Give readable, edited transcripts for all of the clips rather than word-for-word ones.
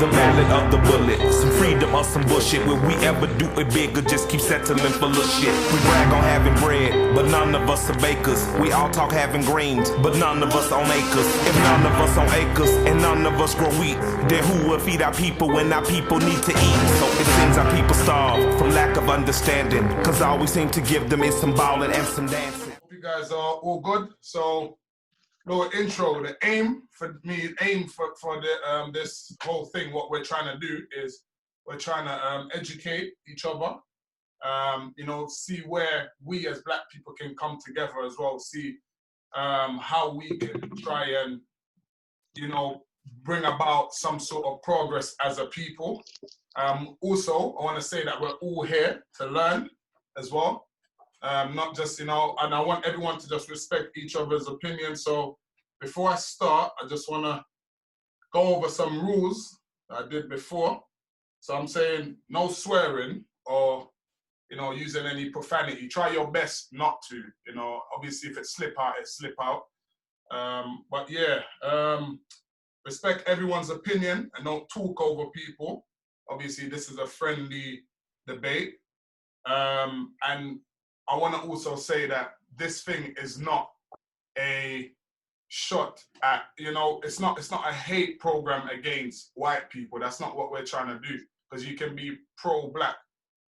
the mallet of the bullet. Some freedom or some bullshit. Will we ever do it big or just keep settling for little shit? We brag on having bread, but none of us are bakers. We all talk having greens, but none of us own acres. If none of us own acres and none of us grow wheat, then who will feed our people when our people need to eat? So it seems our people starve from lack of understanding, cause all we seem to give them is some ballin' and some dancing. Hope you guys are all good. So, little intro. The aim for the this whole thing, what we're trying to do is we're trying to educate each other. You know, see where we as Black people can come together as well. See how we can try and, you know, bring about some sort of progress as a people. Also, I want to say that we're all here to learn as well. Not just, you know, and I want everyone to just respect each other's opinion. So before I start, I just want to go over some rules that I did before. So I'm saying no swearing or, you know, using any profanity. Try your best not to, you know, obviously if it slip out, it slip out. But yeah, respect everyone's opinion and don't talk over people. Obviously this is a friendly debate. And I want to also say that this thing is not a shot at, you know, it's not a hate program against white people. That's not what we're trying to do, because you can be pro-Black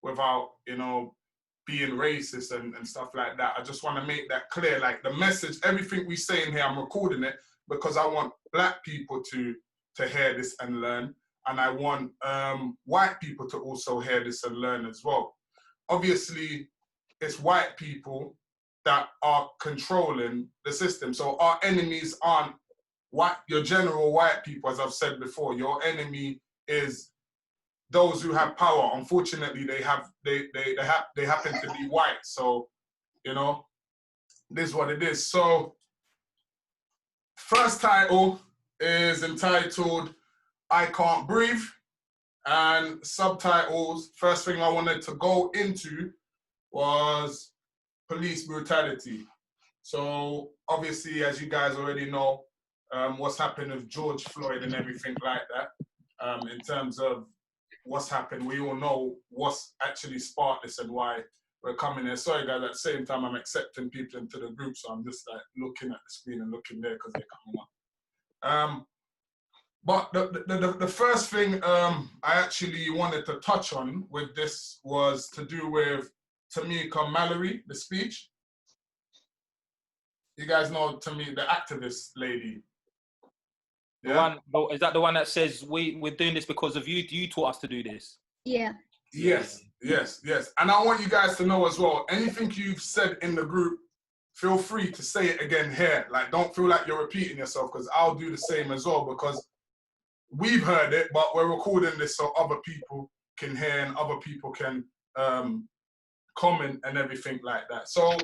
without, you know, being racist and stuff like that. I just want to make that clear. Like the message, everything we say in here, I'm recording it because I want Black people to hear this and learn. And I want white people to also hear this and learn as well. Obviously, it's white people that are controlling the system. So our enemies aren't white, your general white people, as I've said before. Your enemy is those who have power. Unfortunately, they happen to be white. So, you know, this is what it is. So, first title is entitled I Can't Breathe. And subtitles, first thing I wanted to go into was police brutality. So obviously, as you guys already know, what's happened with George Floyd and everything like that, in terms of what's happened, we all know what's actually sparked this and why we're coming here. Sorry guys, at the same time, I'm accepting people into the group, so I'm just like looking at the screen and looking there because they're coming up. But the first thing I actually wanted to touch on with this was to do with Tamika Mallory, the speech. You guys know Tamika, the activist lady. Yeah? Is that the one that says we're doing this because of you? You taught us to do this? Yeah. Yes. And I want you guys to know as well, anything you've said in the group, feel free to say it again here. Like, don't feel like you're repeating yourself, because I'll do the same as well, because we've heard it, but we're recording this so other people can hear and other people can comment and everything like that. So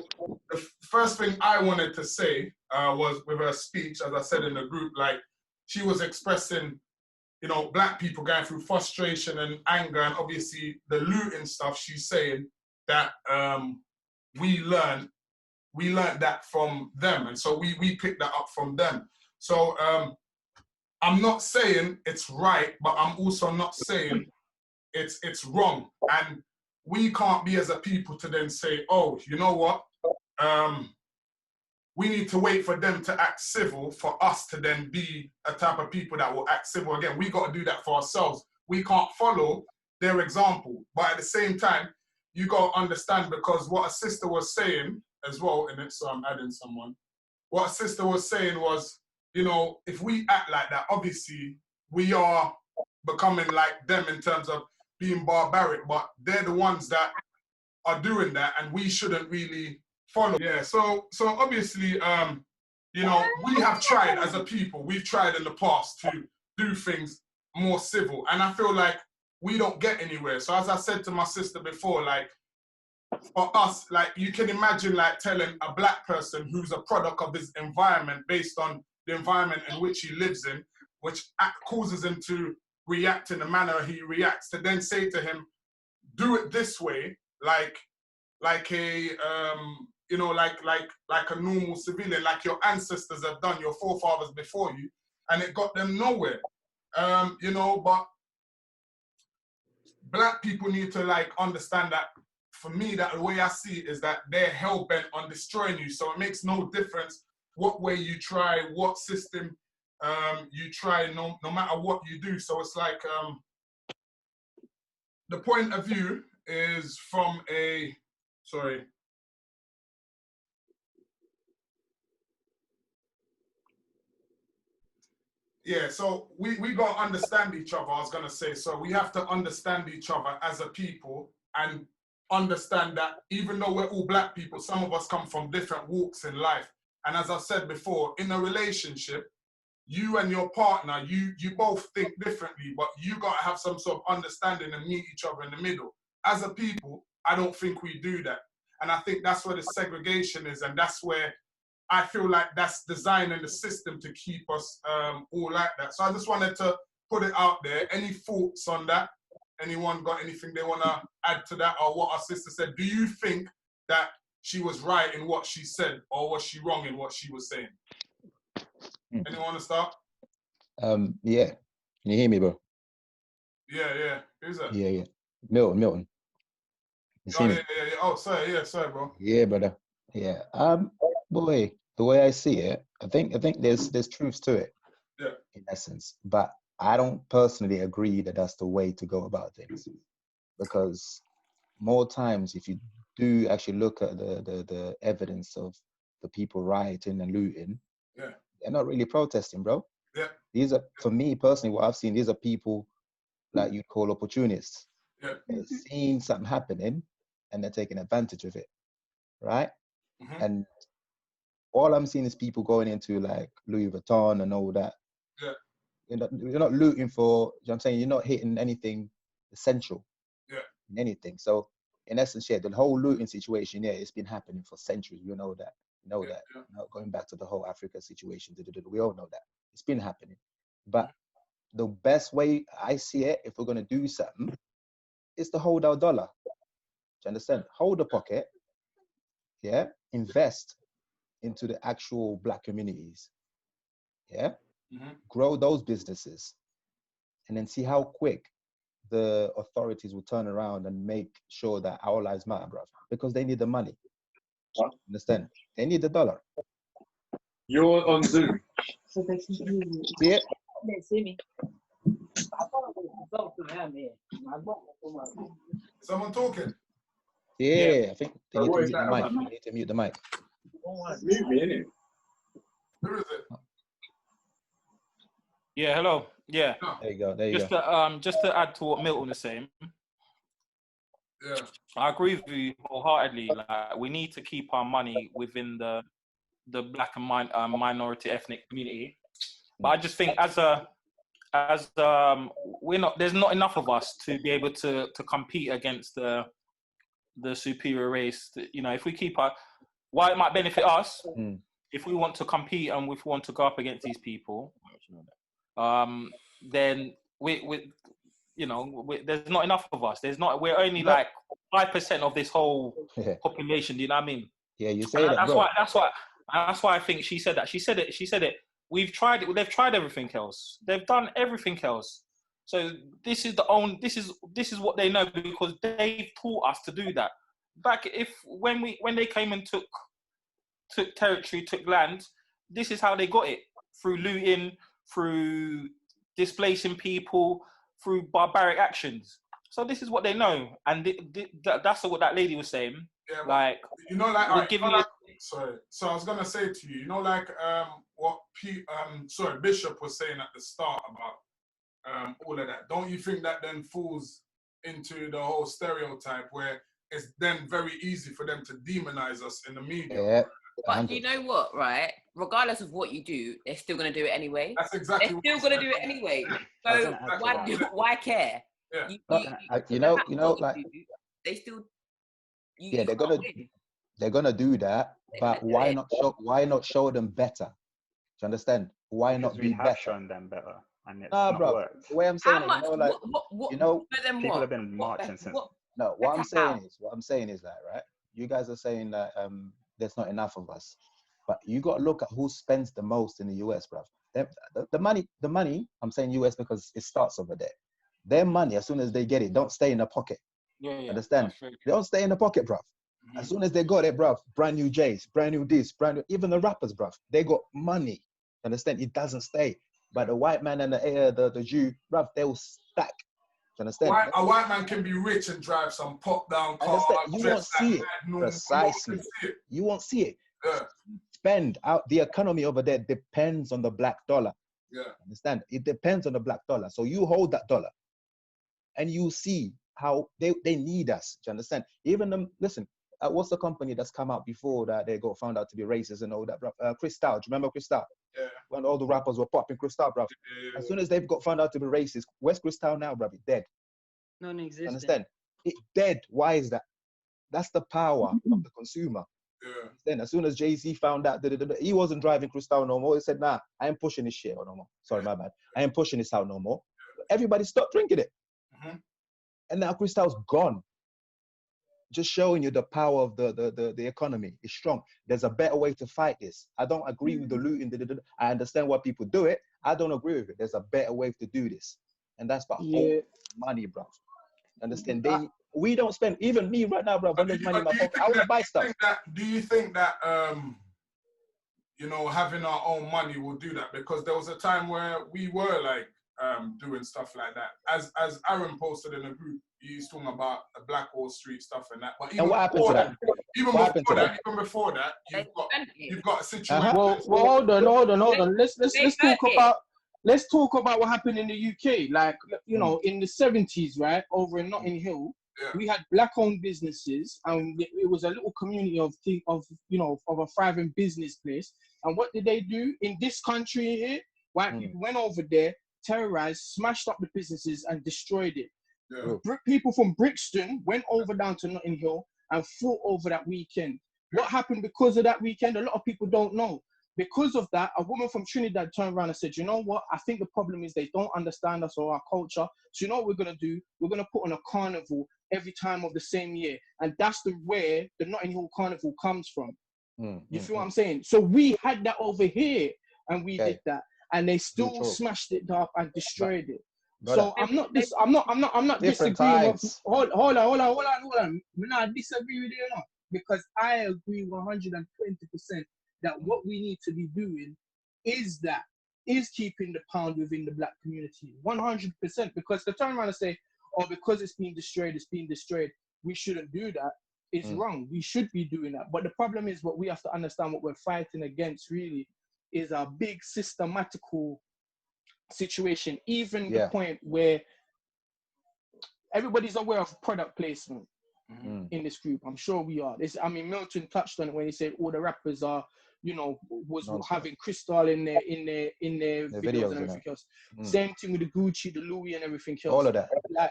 the first thing I wanted to say was with her speech, as I said in the group, like she was expressing, you know, Black people going through frustration and anger, and obviously the looting stuff. She's saying that we learned that from them, and so we picked that up from them. So I'm not saying it's right, but I'm also not saying it's wrong. And we can't be as a people to then say, oh, you know what? We need to wait for them to act civil for us to then be a type of people that will act civil again. We got to do that for ourselves. We can't follow their example. But at the same time, you got to understand, because what a sister was saying as well in it, so I'm adding someone. What a sister was saying was, you know, if we act like that, obviously we are becoming like them in terms of being barbaric, but they're the ones that are doing that, and we shouldn't really follow. Yeah, so obviously, you know, we have tried as a people, we've tried in the past to do things more civil, and I feel like we don't get anywhere. So as I said to my sister before, like, for us, like, you can imagine like telling a Black person who's a product of his environment based on the environment in which he lives in, which causes him to react in the manner he reacts, to then say to him, do it this way, like a you know, like a normal civilian, like your ancestors have done, your forefathers before you, and it got them nowhere. You know, but black people need to like understand that. For me, that the way I see it is that they're hell bent on destroying you. So it makes no difference what way you try, what system you try, no matter what you do. So it's like the point of view is from a, sorry. Yeah, so we got to understand each other, I was going to say. So we have to understand each other as a people and understand that even though we're all black people, some of us come from different walks in life. And as I said before, in a relationship, you and your partner, you both think differently, but you got to have some sort of understanding and meet each other in the middle. As a people, I don't think we do that. And I think that's where the segregation is, and that's where I feel like that's designing the system to keep us all like that. So I just wanted to put it out there. Any thoughts on that? Anyone got anything they want to add to that, or what our sister said? Do you think that she was right in what she said, or was she wrong in what she was saying? Anyone want to start? Yeah. Can you hear me, bro? Yeah. Who's that? Yeah. Milton. You see me? Yeah. Oh, sorry, bro. Yeah, brother. Yeah. Boy, the way I see it, I think there's truth to it. Yeah. In essence, but I don't personally agree that that's the way to go about things, because more times, if you do actually look at the evidence of the people rioting and looting, yeah, they're not really protesting, bro. Yeah. These are, for me personally, what I've seen, these are people like you'd call opportunists. Yeah. They're seeing something happening and they're taking advantage of it, right? Mm-hmm. And all I'm seeing is people going into like Louis Vuitton and all that. Yeah. You're not looting for, you know what I'm saying? You're not hitting anything essential. Yeah. In anything. So in essence, yeah, the whole looting situation, yeah, it's been happening for centuries. You know that. You know that. Yeah. You know, going back to the whole Africa situation, we all know that. It's been happening. But the best way I see it, if we're going to do something, is to hold our dollar. Do you understand? Hold the pocket, yeah, invest into the actual black communities, yeah, grow those businesses, and then see how quick the authorities will turn around and make sure that our lives matter, bruv, because they need the money. Understand? They need the dollar. You're on Zoom. See it? They see me. Someone talking? Yeah, I think they need to what mute is the that mic. about? They need to mute the mic. Mute me, innit? Who is it? Yeah, hello. Yeah. There you go. Just to add to what Milton is saying. Yeah. I agree with you wholeheartedly. Like, we need to keep our money within the black and minority ethnic community. But I just think there's not enough of us to be able to compete against the superior race. You know, if we keep while it might benefit us, if we want to compete and if we want to go up against these people, then there's not enough of us. We're only like 5% of this whole population. Do you know what I mean? Yeah, you say that. That's why I think she said that. She said it. We've tried it. They've tried everything else. They've done everything else. So this is what they know, because they've taught us to do that. Back when they came and took territory, took land, this is how they got it, through looting, through displacing people, through barbaric actions. So this is what they know, and that's what that lady was saying. Yeah, like, you know, like, we're giving you. Sorry. So I was gonna say to you, you know, like what Bishop was saying at the start about all of that. Don't you think that then falls into the whole stereotype where it's then very easy for them to demonize us in the media? Yeah. But you know what, right? Regardless of what you do, they're still going to do it anyway. That's exactly. They're still going to do it anyway. So why care? Yeah. You know, like, they still. Yeah, they're gonna do that, but why not show them better? Do you understand? Why not do better? Shown them better, and it's Nah, not bro. worked. The way I'm saying, How much? People have been marching since. No, what I'm saying is that, right? You guys are saying that there's not enough of us, but you got to look at who spends the most in the US, bro. The money. I'm saying US because it starts over there. Their money, as soon as they get it, don't stay in the pocket. Yeah. Understand? They don't stay in the pocket, bruv. As soon as they got it, bruv, brand new J's, brand new this, brand new, even the rappers, bruv, they got money. Understand? It doesn't stay. But the white man and the Jew, bruv, they will stack. You understand? A white man can be rich and drive some pop down car. You won't see it. Precisely. You won't see it. Yeah. Spend out the economy over there depends on the black dollar. Yeah. Understand? It depends on the black dollar. So you hold that dollar and you see how they need us. Do you understand? Even them, listen, what's the company that's come out before that they got found out to be racist and all that, bro? Cristal. Do you remember Cristal? Yeah. When all the rappers were popping Cristal, bro. Yeah. As soon as they've got found out to be racist, where's Cristal now, bro? It's dead. Non-existent. Understand? It's dead. Why is that? That's the power of the consumer. Yeah. Then as soon as Jay-Z found out that he wasn't driving Cristal no more, he said, nah, I ain't pushing this shit out no more. Sorry, my bad. I ain't pushing this out no more. Everybody stopped drinking it. And now Cristal's gone. Just showing you the power of the economy is strong. There's a better way to fight this. I don't agree with the looting. I understand why people do it. I don't agree with it. There's a better way to do this. And that's about money, bro. Understand? We don't spend, even me right now, bro, when there's money in my pocket, I want to buy stuff. Do you think that, you know, having our own money will do that? Because there was a time where we were like doing stuff like that. As Aaron posted in a group, he's talking about the Black Wall Street stuff and that. But even what happened to that? Even before that, you've got a situation. Well, hold on. Let's talk about what happened in the UK. Like, you know, in the 70s, right, over in Notting Hill, we had black-owned businesses, and it was a little community of a thriving business place. And what did they do in this country here? White people went over there, terrorized, smashed up the businesses, and destroyed it. Yeah. People from Brixton went over down to Notting Hill and fought over that weekend. What happened because of that weekend? A lot of people don't know. Because of that, a woman from Trinidad turned around and said, you know what? I think the problem is they don't understand us or our culture. So you know what we're going to do? We're going to put on a carnival every time of the same year. And that's where the Notting Hill Carnival comes from. You feel what I'm saying? So we had that over here and we did that. And they still smashed it up and destroyed it. So I'm not disagreeing with, hold on. We're not disagree with you, you know, because I agree 120% that what we need to be doing is keeping the pound within the black community 100%, because the turn around and say, oh, because it's being destroyed, we shouldn't do that. It's wrong. We should be doing that. But the problem is, what we have to understand, what we're fighting against really is a big systematical situation, even the point where everybody's aware of product placement in this group. I'm sure we are. Milton touched on it when he said all the rappers are, was having Cristal in their videos and everything else. Same thing with the Gucci, the Louis, and everything else. All of that. Like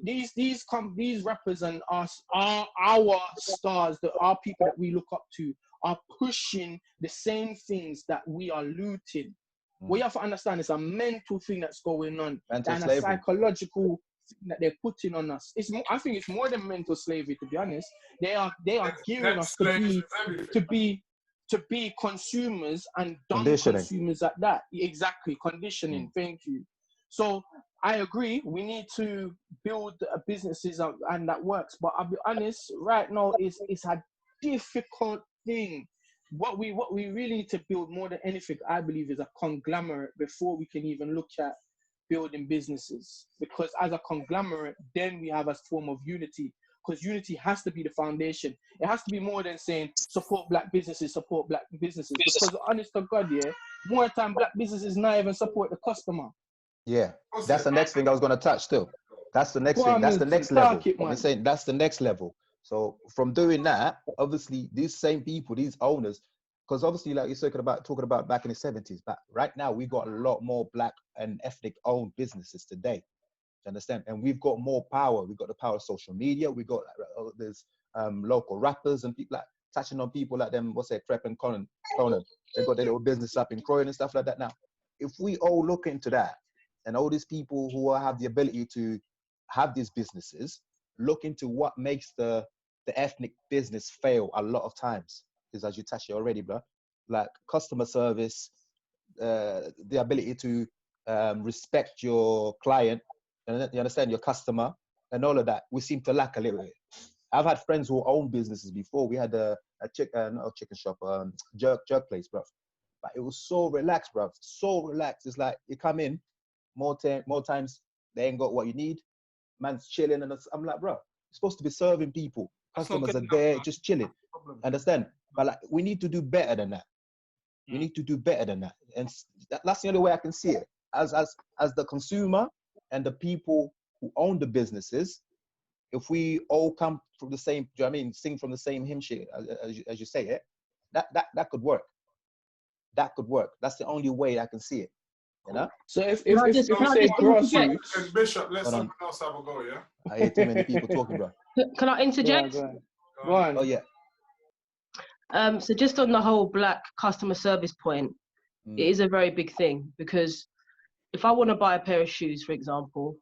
these rappers and us are our stars, that are people that we look up to, are pushing the same things that we are looting. What you have to understand is a mental thing that's going on, and a psychological thing that they're putting on us. I think it's more than mental slavery, to be honest. They are gearing us to be consumers and dumb consumers at that. Exactly, conditioning. Thank you. So I agree. We need to build businesses and that works. But I'll be honest, right now it's a difficult thing. What we really need to build more than anything, I believe, is a conglomerate before we can even look at building businesses. Because as a conglomerate, then we have a form of unity. Because unity has to be the foundation. It has to be more than saying support black businesses. Because honest to God, more time black businesses not even support the customer. Yeah, that's the next thing I was going to touch still. That's the next thing. That's the next level. I'm saying that's the next level. So from doing that, obviously these same people, these owners, because obviously like you're talking about back in the 70s, but right now we got a lot more black and ethnic owned businesses today. You understand? And we've got more power. We've got the power of social media. We got there's local rappers and people like touching on people like them. What's that? Crep and Conan. They got their little business up in Croydon and stuff like that. Now, if we all look into that, and all these people who have the ability to have these businesses, look into what makes the ethnic business fail a lot of times, is, as you touched it already, bro, like customer service, the ability to respect your client You understand? Your customer and all of that. We seem to lack a little bit. I've had friends who own businesses before. We had not a chicken shop, jerk place, bro. But it was so relaxed, bro. So relaxed. It's like you come in, more times they ain't got what you need. Man's chilling, and I'm like, bro, you're supposed to be serving people. Customers are there, just chilling. Understand? But like, we need to do better than that. We need to do better than that, and that's the only way I can see it. As the consumer and the people who own the businesses, if we all come from the same, do you know what I mean, sing from the same hymn sheet, as you say it, that could work. That could work. That's the only way I can see it. You know? So if you say grassroots, and Bishop, let someone else have a go, yeah? I hear too many people talking, bro. Can I interject? Go on. Oh yeah. So just on the whole black customer service point, it is a very big thing, because if I want to buy a pair of shoes, for example,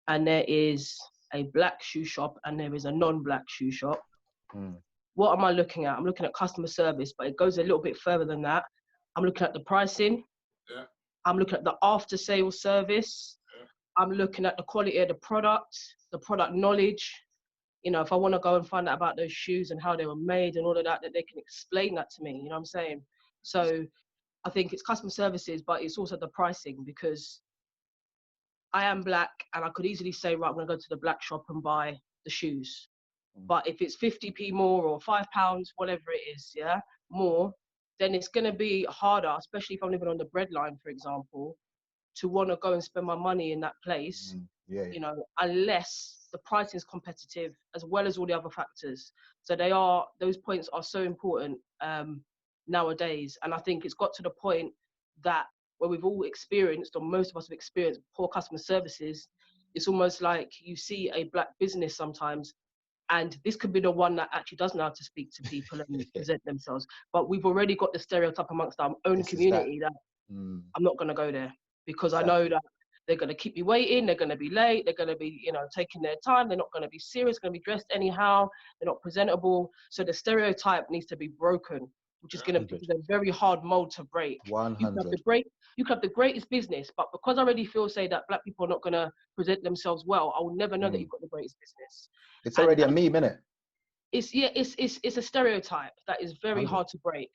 and there is a black shoe shop and there is a non-black shoe shop, what am I looking at? I'm looking at customer service, but it goes a little bit further than that. I'm looking at the pricing. Yeah. I'm looking at the after-sales service. Yeah. I'm looking at the quality of the product knowledge. You know, if I want to go and find out about those shoes and how they were made and all of that they can explain that to me. You know what I'm saying? So I think it's customer services, but it's also the pricing, because I am black and I could easily say, right, I'm going to go to the black shop and buy the shoes. But if it's 50p more or £5, whatever it is, yeah, more, then it's going to be harder, especially if I'm living on the breadline, for example, to want to go and spend my money in that place, you know, unless the pricing is competitive, as well as all the other factors. So those points are so important nowadays. And I think it's got to the point that where we've all experienced, or most of us have experienced, poor customer services. It's almost like you see a black business sometimes, and this could be the one that actually does know how to speak to people and present themselves. But we've already got the stereotype amongst our own community that I'm not going to go there, because I know that they're going to keep me waiting, they're going to be late, they're going to be, you know, taking their time, they're not going to be serious, going to be dressed anyhow, they're not presentable. So the stereotype needs to be broken, which is going to be a very hard mold to break. 100. You could have the greatest business, but because I already feel, say, that black people are not going to present themselves well, I will never know that you've got the greatest business. It's already a meme, innit? It's a stereotype that is very hard to break.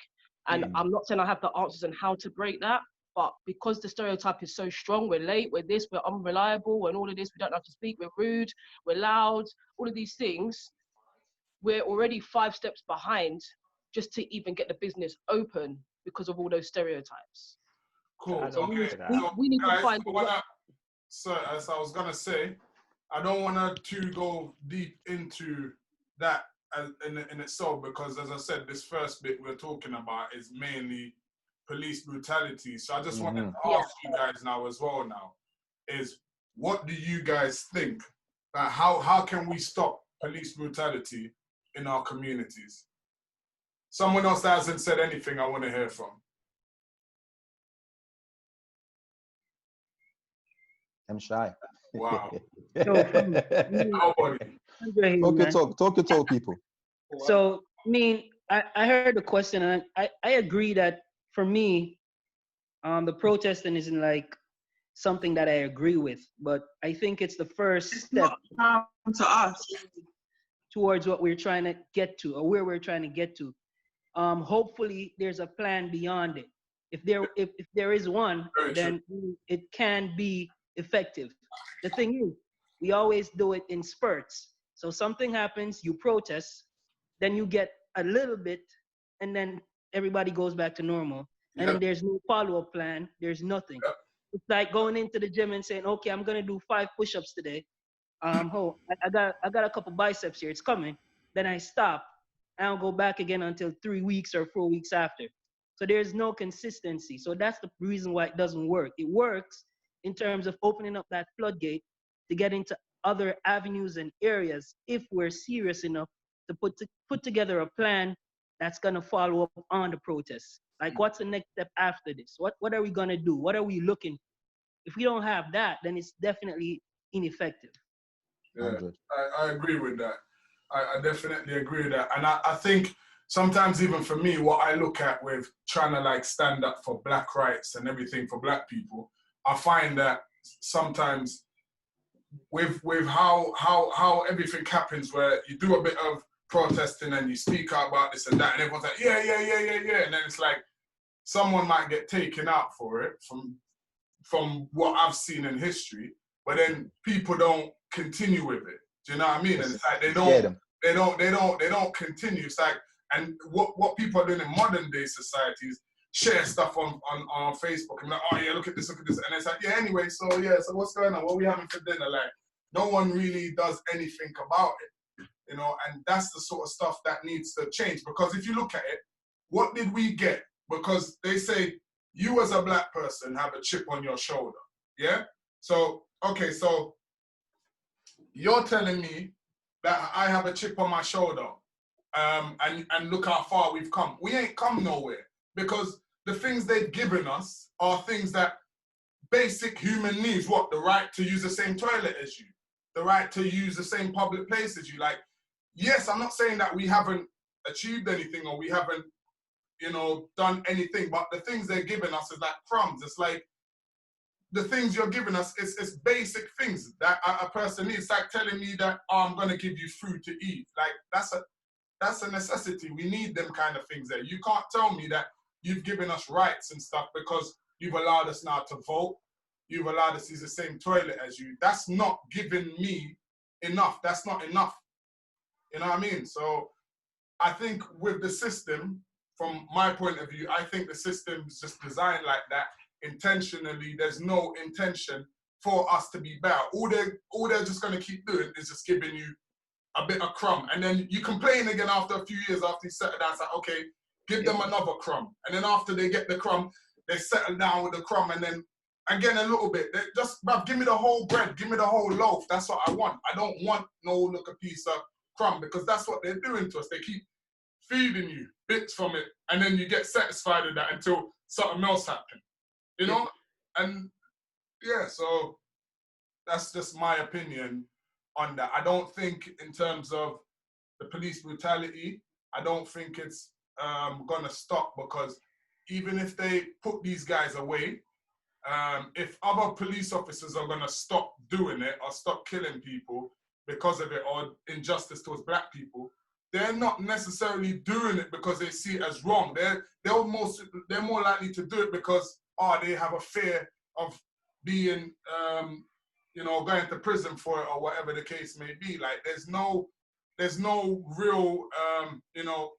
And I'm not saying I have the answers on how to break that, but because the stereotype is so strong, we're late, we're this, we're unreliable, and all of this, we don't know how to speak, we're rude, we're loud, all of these things, we're already 5 steps behind just to even get the business open because of all those stereotypes. Cool. So okay. we need to find. So, as I was gonna say, I don't want to go deep into that in itself, because, as I said, this first bit we're talking about is mainly police brutality. So I just wanted to ask you guys now as well. Now, is what do you guys think? How can we stop police brutality in our communities? Someone else that hasn't said anything, I want to hear from. I'm shy. Wow. Talk your talk, people. So, I mean, I heard the question, and I agree that for me, the protesting isn't like something that I agree with, but I think it's the first step to us towards what we're trying to get to, or where we're trying to get to. Hopefully, there's a plan beyond it. If there is one, then it can be effective. The thing is, we always do it in spurts. So something happens, you protest, then you get a little bit, and then everybody goes back to normal. And then there's no follow-up plan. There's nothing. It's like going into the gym and saying, okay, I'm gonna do 5 push-ups today. I got a couple biceps here. It's coming. Then I stop. I don't go back again until 3 weeks or 4 weeks after. So there's no consistency. So that's the reason why it doesn't work. It works in terms of opening up that floodgate to get into other avenues and areas if we're serious enough to put together a plan that's going to follow up on the protests. Like, what's the next step after this? What are we going to do? What are we looking for? If we don't have that, then it's definitely ineffective. Yeah, I agree with that. I definitely agree with that. And I think sometimes even for me, what I look at with trying to like stand up for black rights and everything for black people, I find that sometimes with how everything happens, where you do a bit of protesting and you speak out about this and that, and everyone's like, yeah, and then it's like someone might get taken out for it from what I've seen in history, but then people don't continue with it. Do you know what I mean? And it's like they don't continue. It's like, and what people are doing in modern day societies, share stuff on Facebook and like, oh yeah, look at this, and it's like, yeah, anyway, so what's going on? What are we having for dinner? Like, no one really does anything about it, you know, and that's the sort of stuff that needs to change. Because if you look at it, what did we get? Because they say you as a black person have a chip on your shoulder, yeah? So, okay, so you're telling me that I have a chip on my shoulder, and look how far we've come. We ain't come nowhere, because the things they've given us are things that basic human needs. What? The right to use the same toilet as you, the right to use the same public place as you. Like, yes, I'm not saying that we haven't achieved anything or we haven't, you know, done anything, but the things they're giving us is like crumbs. It's like the things you're giving us, it's basic things that a person needs. It's like telling me that, oh, I'm gonna give you food to eat. Like, that's a necessity. We need them kind of things there. You can't tell me that you've given us rights and stuff because you've allowed us now to vote. You've allowed us to use the same toilet as you. That's not giving me enough. That's not enough. You know what I mean? So I think with the system, from my point of view, I think the system's just designed like that intentionally. There's no intention for us to be better. All they're just going to keep doing is just giving you a bit of crumb. And then you complain again after a few years, after you settle down. It's like, okay, give them another crumb. And then after they get the crumb, they settle down with the crumb. And then again, a little bit. They just, bruv, give me the whole bread. Give me the whole loaf. That's what I want. I don't want no little piece of crumb, because that's what they're doing to us. They keep feeding you bits from it. And then you get satisfied with that until something else happens. You know? And yeah, so that's just my opinion on that. I don't think in terms of the police brutality, I don't think it's gonna stop, because even if they put these guys away, if other police officers are gonna stop doing it or stop killing people because of it, or injustice towards black people, they're not necessarily doing it because they see it as wrong. They're more likely to do it because they have a fear of being you know, going to prison for it or whatever the case may be. Like, there's no real you know,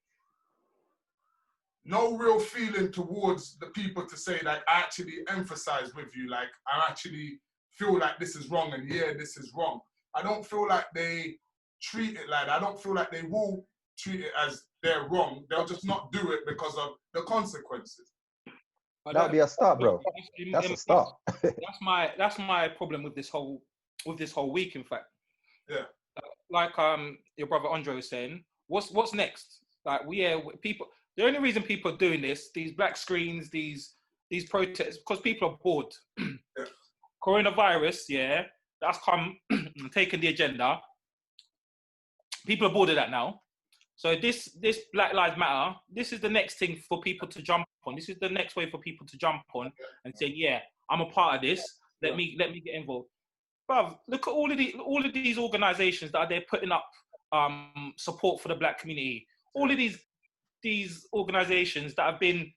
no real feeling towards the people to say, like, I actually emphasize with you, like, I actually feel like this is wrong, and yeah, this is wrong. I don't feel like they treat it like that. I don't feel like they will treat it as they're wrong. They'll just not do it because of the consequences. That'll be a start, bro. That's a start. That's my problem with this whole week, in fact. Yeah. Like your brother Andre was saying, what's next? Like, people. The only reason people are doing this, these black screens, these protests, because people are bored. Yeah. Coronavirus, yeah, that's come taking the agenda. People are bored of that now. So this Black Lives Matter, this is the next thing for people to jump on. This is the next way for people to jump on and say, yeah, I'm a part of this. Let me get involved. Bruv, look at all of these organizations that are there putting up support for the black community. All of these organizations that have been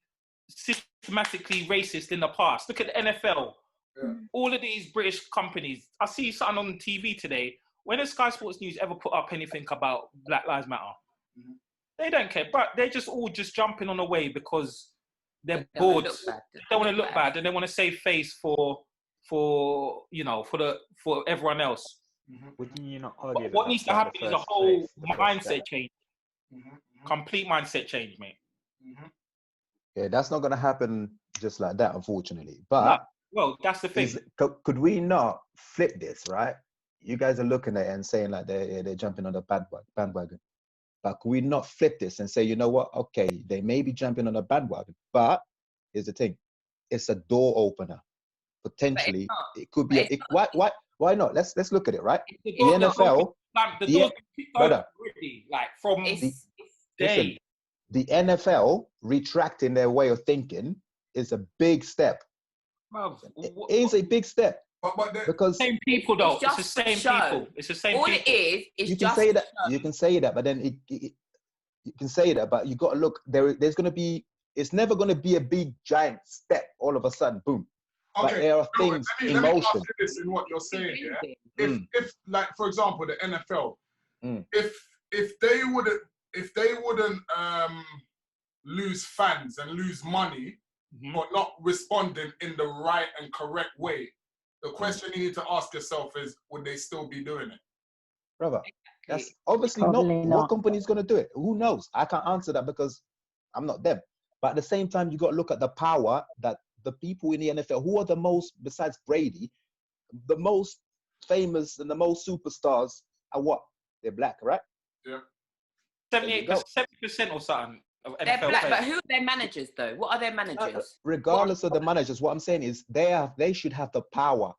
systematically racist in the past. Look at the NFL. Yeah. All of these British companies. I see something on TV today. When has Sky Sports News ever put up anything about Black Lives Matter? Mm-hmm. They don't care, but they're just all jumping on the wave because they're bored. They don't want to look bad, and they want to save face for everyone else. Mm-hmm. Wouldn't you not argue what needs to happen is a whole mindset change. Mm-hmm. Complete mindset change, mate. Mm-hmm. Yeah, that's not going to happen just like that, unfortunately. But well, that's the thing. Could we not flip this, right? You guys are looking at it and saying like they're jumping on the bandwagon. But could we not flip this and say, you know what? Okay, they may be jumping on the bandwagon, but here's the thing: it's a door opener. Potentially, it could be. Why not? Let's look at it, right? The NFL, brother, like from listen, the NFL retracting their way of thinking is a big step. It is a big step. But because same people though. It's It's the just same show. people. It's the same All people. it is you can just say that. show. You can say that, but then you can say that, but you got to look. There's going to be. It's never going to be a big giant step all of a sudden. Boom. But there are things in let me motion. ask you this in what you're saying, yeah? If like for example the NFL, if they wouldn't lose fans and lose money for not responding in the right and correct way, the question you need to ask yourself is, would they still be doing it? Brother, that's obviously not what company's going to do it. Who knows? I can't answer that because I'm not them. But at the same time, you got to look at the power that the people in the NFL, who are the most, besides Brady, the most famous and the most superstars are what? They're black, right? Yeah. 70% or something of NFL They're black, players. but who are their managers though? What are their managers? Regardless of the managers, what I'm saying is they should have the power.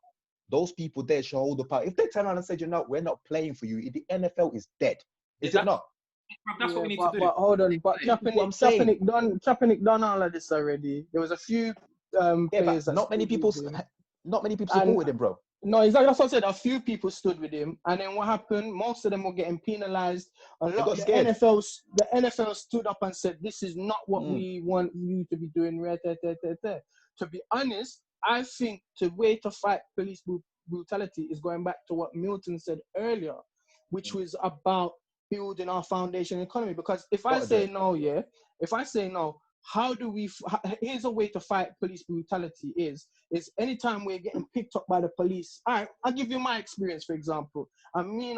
Those people there should hold the power. If they turn around and say, you know, we're not playing for you, the NFL is dead. Is it not? That's what we need to do. But hold on, but Kaepernick done all of this already. There was a few players that not many people supported him, bro. No, exactly. That's what I said. A few people stood with him, and then what happened? Most of them were getting penalized. A lot of the NFL stood up and said, "This is not what we want you to be doing." To be honest, I think the way to fight police brutality is going back to what Milton said earlier, which was about building our foundation economy. Because if I say no, how do we? Here's a way to fight police brutality: is anytime we're getting picked up by the police. I'll give you my experience, for example. Me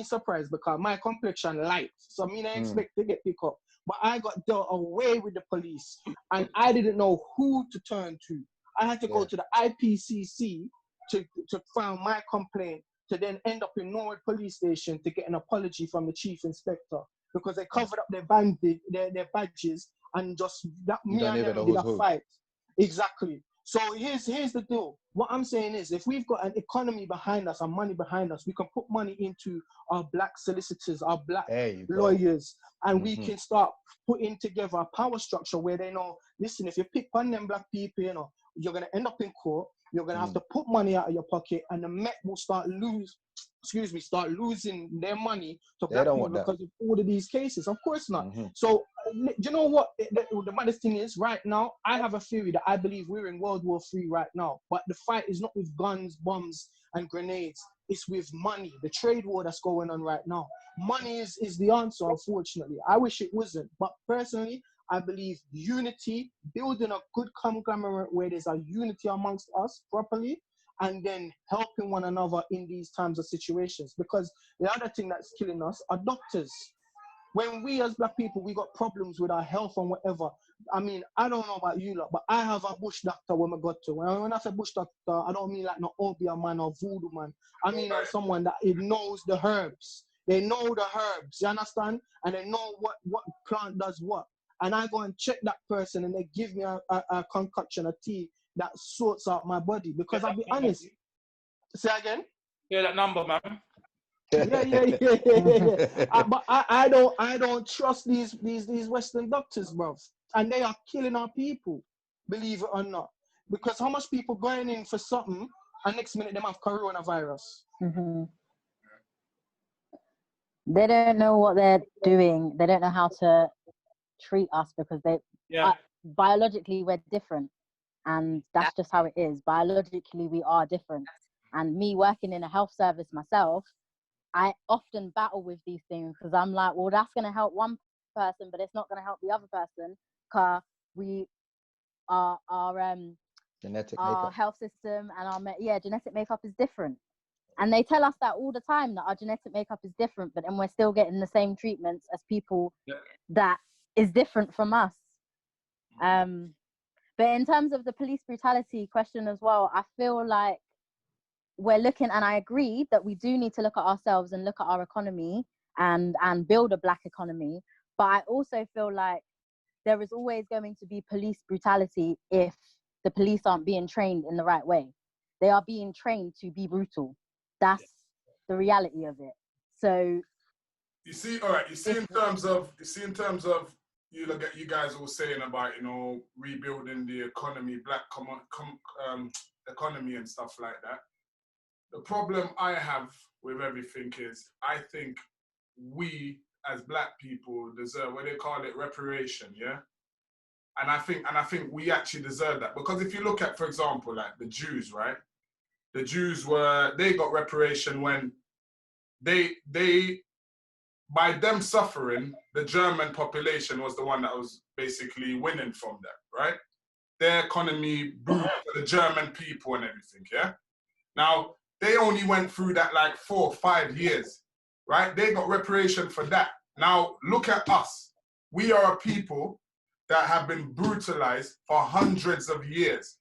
surprised because my complexion light, so I expect to get picked up, but I got dealt away with the police, and I didn't know who to turn to. I had to go to the IPCC to file my complaint, to then end up in Norwood Police Station to get an apology from the chief inspector because they covered up their badges and just me and them did a fight. Exactly. So here's the deal. What I'm saying is, if we've got an economy behind us and money behind us, we can put money into our black solicitors, our black lawyers, and we can start putting together a power structure where they know, listen, if you pick on them black people, you know, you're gonna end up in court. You're gonna have to put money out of your pocket, and the Met will start losing their money to black people because of all of these cases. Of course not. So, you know what? The maddest thing is, right now, I have a theory that I believe we're in World War III right now. But the fight is not with guns, bombs, and grenades. It's with money. The trade war that's going on right now. Money is the answer, unfortunately. I wish it wasn't. But personally, I believe unity, building a good conglomerate where there's a unity amongst us properly, and then helping one another in these times of situations. Because the other thing that's killing us are doctors. When we as black people, we got problems with our health and whatever. I mean, I don't know about you lot, but I have a bush doctor when I got to. When I say bush doctor, I don't mean like no obeah man or voodoo man. I mean like someone that knows the herbs. They know the herbs, you understand? And they know what plant does what. And I go and check that person and they give me a concoction, a tea that sorts out my body. Because I'll be honest. Say again? Yeah, that number, man. Yeah. But I don't trust these Western doctors, bro. And they are killing our people, believe it or not. Because how much people going in for something and next minute they have coronavirus? They don't know what they're doing. They don't know how to treat us because biologically we're different, and that's just how it is. Biologically we are different, and me working in a health service myself, I often battle with these things because I'm like, well, that's going to help one person, but it's not going to help the other person because we our genetic our makeup. health system and our genetic makeup is different. And they tell us that all the time, that our genetic makeup is different, but then we're still getting the same treatments as people that is different from us. But in terms of the police brutality question as well, I feel like we're looking, and I agree that we do need to look at ourselves and look at our economy and build a black economy. But I also feel like there is always going to be police brutality if the police aren't being trained in the right way. They are being trained to be brutal. That's the reality of it. So you see in terms of you guys all saying about, you know, rebuilding the economy, black economy and stuff like that. The problem I have with everything is I think we as black people deserve what they call it reparation, yeah? And I think we actually deserve that. Because if you look at, for example, like the Jews, right? The Jews they got reparation when they by them suffering, the German population was the one that was basically winning from them, right? Their economy boomed for the German people and everything, yeah? Now, they only went through that like 4 or 5 years, right? They got reparation for that. Now, look at us. We are a people that have been brutalized for hundreds of years.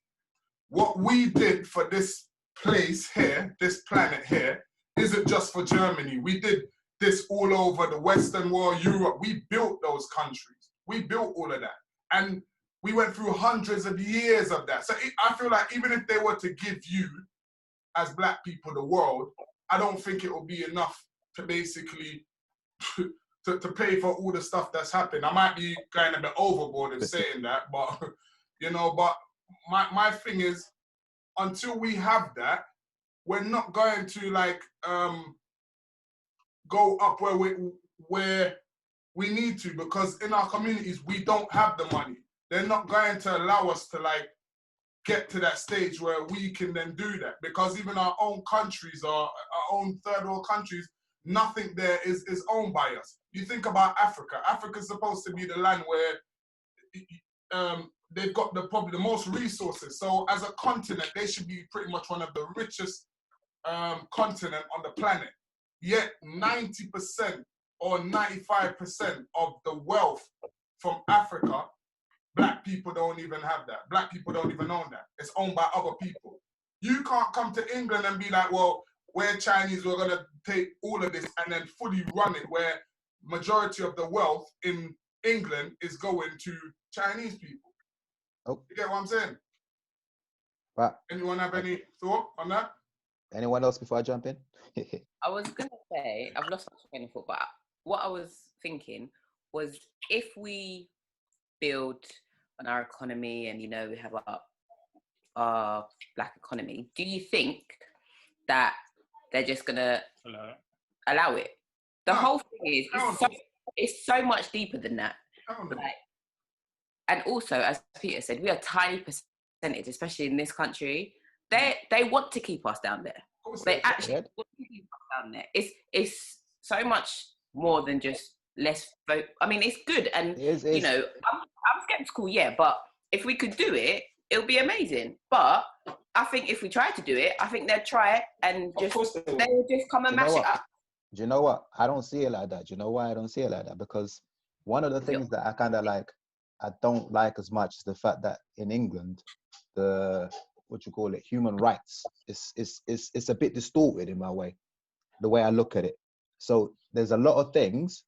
What we did for this place here, this planet here, isn't just for Germany. We did this all over the Western world, Europe. We built those countries. We built all of that. And we went through hundreds of years of that. So I feel like even if they were to give you, as black people, the world, I don't think it will be enough to basically to pay for all the stuff that's happened. I might be going a bit overboard in saying that, but you know, but my thing is, until we have that, we're not going to like go up where we need to, because in our communities we don't have the money. They're not going to allow us to like get to that stage where we can then do that, because even our own countries, our own third world countries, nothing there is owned by us. You think about Africa. Africa's supposed to be the land where they've got probably the most resources. So as a continent, they should be pretty much one of the richest continent on the planet. Yet 90% or 95% of the wealth from Africa, black people don't even have that. Black people don't even own that. It's owned by other people. You can't come to England and be like, well, we're Chinese, we're gonna take all of this and then fully run it, where majority of the wealth in England is going to Chinese people. Oh. You get what I'm saying? Right. Anyone have any thought on that? Anyone else before I jump in? I was gonna say, I've lost my train of thought, but what I was thinking was, if we build on our economy and, you know, we have our black economy, do you think that they're just gonna allow it? The whole thing is, it's so much deeper than that. Like, and also, as Peter said, we are a tiny percentage, especially in this country. They want to keep us down there. They actually want to keep us down there. It's so much more than just less vote. I mean, it's good, and you know, I'm skeptical, yeah, but if we could do it, it'll be amazing. But I think if we try to do it, I think they'll try it and they'll just come and mash it up. Do you know what? I don't see it like that. Do you know why I don't see it like that? Because one of the things that I kind of like, I don't like as much, is the fact that in England, human rights, it's a bit distorted in my way, the way I look at it. So there's a lot of things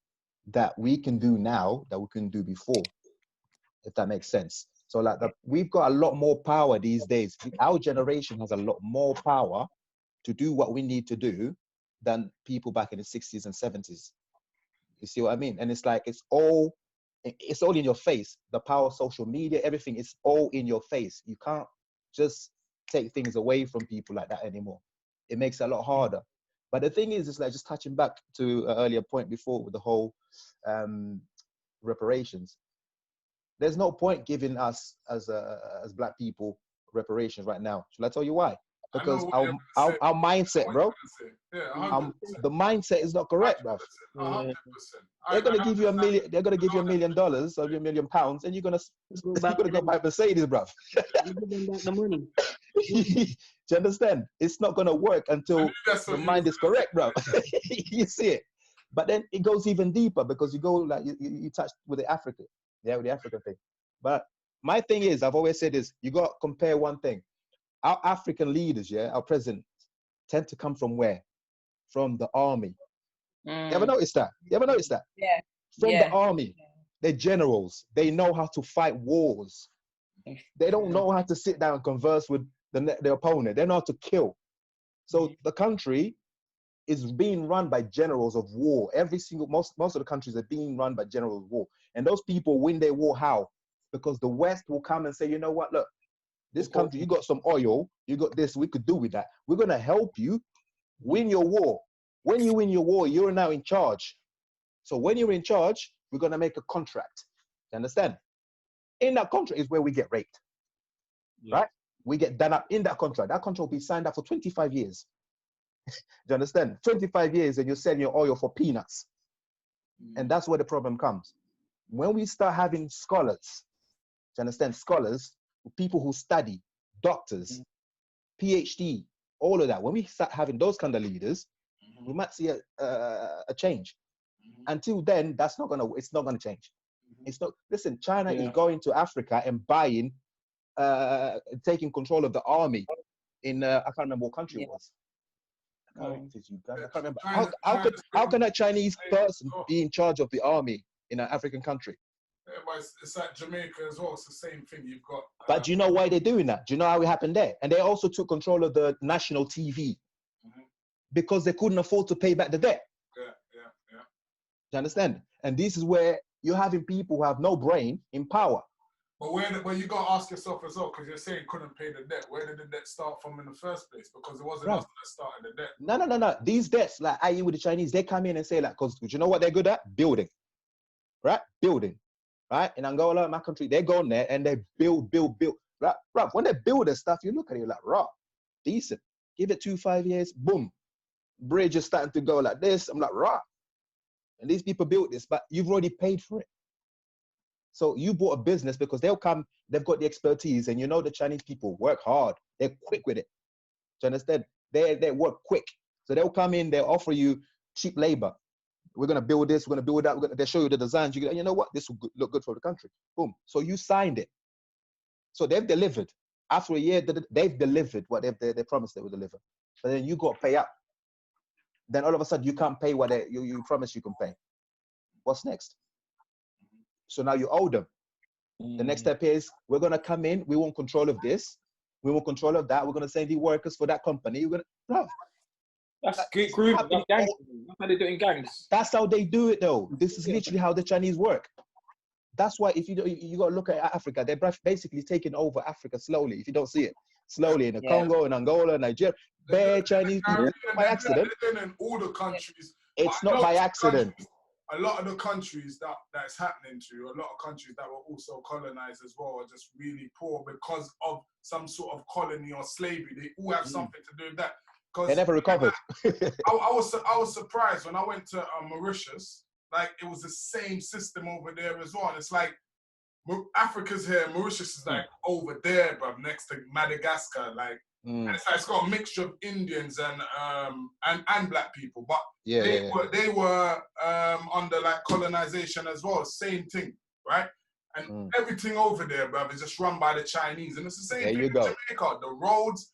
that we can do now that we couldn't do before, if that makes sense. So like we've got a lot more power these days. Our generation has a lot more power to do what we need to do than people back in the 60s and 70s. You see what I mean? And it's like, it's all in your face. The power of social media, everything is all in your face. You can't just take things away from people like that anymore. It makes it a lot harder. But the thing is, it's like, just touching back to an earlier point before with the whole reparations. There's no point giving us as black people reparations right now. Shall I tell you why? Because our mindset, bro, the mindset is not correct, bro. 100%. They're gonna give you $1 million. They're gonna give you $1 million or £1 million, and you're gonna go buy Mercedes, bro. The money. Do you understand? It's not gonna work until the mind is correct, bro. You see it, but then it goes even deeper, because you go like you touch with the African, with the African thing. But my thing is, I've always said this: you got to compare one thing. Our African leaders, our presidents, tend to come from where? From the army. You ever noticed that? Yeah. From the army. They're generals. They know how to fight wars. They don't know how to sit down and converse with the opponent. They know how to kill. So the country is being run by generals of war. Most of the countries are being run by generals of war. And those people win their war how? Because the West will come and say, you know what, look, this country, you got some oil, you got this, we could do with that. We're going to help you Win your war. When you win your war, you're now in charge. So when you're in charge, we're going to make a contract. You understand? In that contract is where we get raped, right? We get done up in that contract. That contract will be signed up for 25 years. Do you understand? 25 years and you're selling your oil for peanuts. And that's where the problem comes. When we start having scholars, do you understand? Scholars, people who study, doctors, PhD, all of that. When we start having those kind of leaders, we might see a change. Until then, it's not gonna change. It's not. Listen, China is going to Africa and buying, taking control of the army in I can't remember what country it was. I can't remember. How can a Chinese person be in charge of the army in an African country? Yeah, but it's like Jamaica as well. It's the same thing. You've got. But do you know why they're doing that? Do you know how it happened there? And they also took control of the national TV because they couldn't afford to pay back the debt. Yeah. Do you understand? And this is where you're having people who have no brain in power. But you got to ask yourself as well, because you're saying couldn't pay the debt. Where did the debt start from in the first place? Because it wasn't us that started the debt. No. These debts, like i.e. with the Chinese, they come in and say, like, because you know what they're good at? Building. Right? Building. Right? In Angola, my country, they go in there and they build. Right? Right? When they build their stuff, you look at it, you're like, raw, decent. Give it 2-5 years, boom. Bridge is starting to go like this. I'm like, raw. And these people built this, but you've already paid for it. So you bought a business because they'll come, they've got the expertise, and you know the Chinese people work hard. They're quick with it. Do you understand? They work quick. So they'll come in, they'll offer you cheap labor. We're going to build this, we're going to build that. They'll show you the designs. You know what? This will look good for the country. Boom. So you signed it. So they've delivered. After a year, they've delivered what they promised they would deliver. But then you got to pay up. Then all of a sudden you can't pay what you promised you can pay. What's next? So now you owe them. The next step is, we're going to come in, we want control of this, we want control of that, we're going to send the workers for that company. That's good group. That's gangs. That's how they do it in gangs. That's how they do it, though. This is literally how the Chinese work. That's why if you got to look at Africa, they're basically taking over Africa slowly. If you don't see it, slowly in the Congo, in Angola, Nigeria, bare Chinese people by accident. In all the countries, it's not by accident. A lot of the countries that's happening to, a lot of countries that were also colonized as well, are just really poor because of some sort of colony or slavery. They all have something to do with that. They never recovered. I was surprised when I went to Mauritius. Like, it was the same system over there as well. And it's like, Africa's here, Mauritius is like over there, bruv, next to Madagascar. Like, and it's got a mixture of Indians and black people, but they were under like colonization as well. Same thing, right? And everything over there, bruv, is just run by the Chinese, and it's the same thing in Jamaica. The roads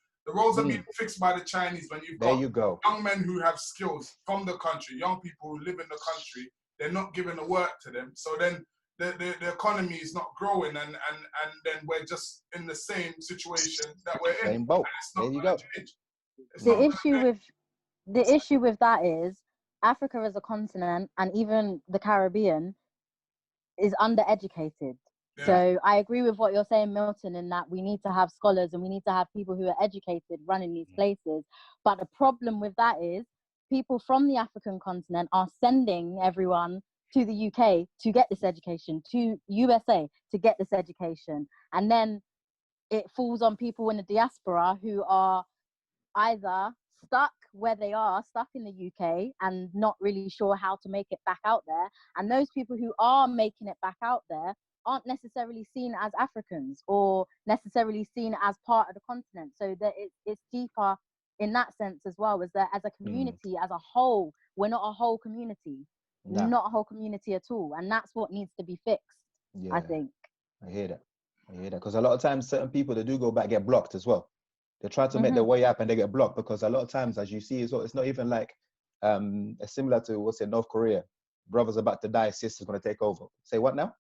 are being fixed by the Chinese. When you've got young men who have skills from the country, young people who live in the country, they're not giving the work to them. So then the economy is not growing, and then we're just in the same situation that we're in. Same boat. There you go. The issue with that is Africa as a continent, and even the Caribbean, is undereducated. Yeah. So I agree with what you're saying, Milton, in that we need to have scholars and we need to have people who are educated running these places. But the problem with that is people from the African continent are sending everyone to the UK to get this education, to USA to get this education. And then it falls on people in the diaspora who are either stuck where they are, stuck in the UK and not really sure how to make it back out there. And those people who are making it back out there aren't necessarily seen as Africans or necessarily seen as part of the continent. So that it's deeper in that sense as well, is that as a community, as a whole, we're not a whole community. No. Not a whole community at all. And that's what needs to be fixed, I think. I hear that. Because a lot of times certain people that do go back get blocked as well. They try to make their way up and they get blocked, because a lot of times, as you see as well, it's not even like similar to what's in North Korea. Brother's about to die, sister's going to take over. Say what now?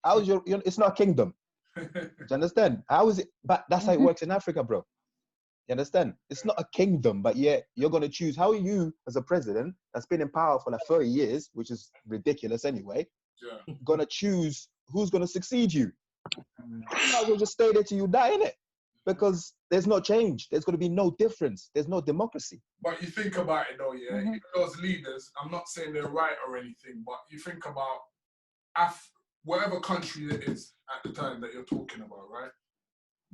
How is it's not a kingdom. Do you understand? How is it? But that's how it works in Africa, bro. You understand? It's not a kingdom, but yet you're going to choose. How are you, as a president that's been in power for like 30 years, which is ridiculous anyway, going to choose who's going to succeed you? You might as well just stay there till you die, innit? Because there's no change. There's going to be no difference. There's no democracy. But you think about it though, yeah. Mhm. Even those leaders, I'm not saying they're right or anything, but you think about whatever country it is at the time that you're talking about, right?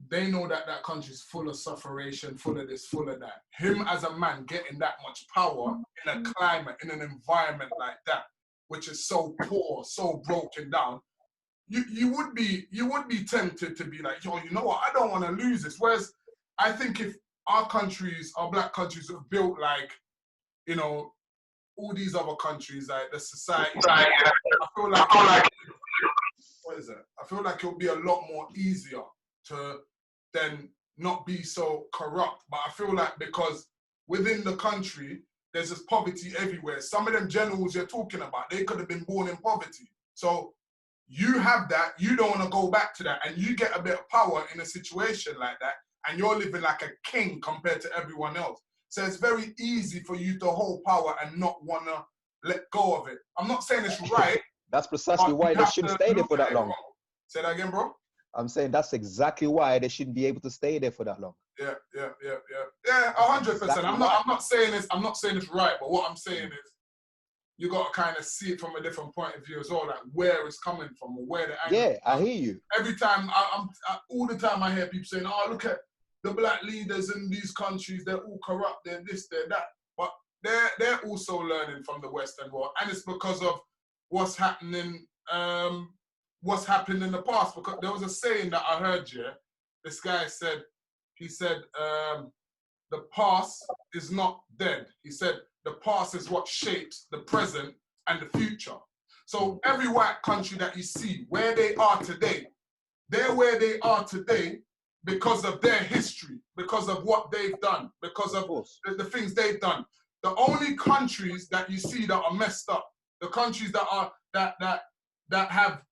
They know that that country's full of sufferation, full of this, full of that. Him as a man getting that much power in a climate, in an environment like that, which is so poor, so broken down, you would be tempted to be like, yo, you know what? I don't want to lose this. Whereas I think if our countries, our black countries, have built like, you know, all these other countries, like the society, I feel like what is it? I feel like it'll be a lot more easier to then not be so corrupt. But I feel like because within the country, there's just poverty everywhere. Some of them generals you're talking about, they could have been born in poverty. So you have that, you don't want to go back to that, and you get a bit of power in a situation like that, and you're living like a king compared to everyone else. So it's very easy for you to hold power and not want to let go of it. I'm not saying it's right. That's precisely why they shouldn't stay there for that long. Say that again, bro? I'm saying that's exactly why they shouldn't be able to stay there for that long. Yeah, 100%. I'm not saying it's right, but what I'm saying is you got to kind of see it from a different point of view as well, like where it's coming from or where the angle. Yeah, I hear you. Every time, all the time I hear people saying, "Oh, look at the black leaders in these countries. They're all corrupt. They're this, they're that." But they're also learning from the Western world, and it's because of what's happening. What's happened in the past, because there was a saying that I heard here. This guy said, the past is not dead. He said, the past is what shapes the present and the future. So every white country that you see, where they are today, they're where they are today because of their history, because of what they've done, because of the things they've done. The only countries that you see that are messed up, the countries that are that have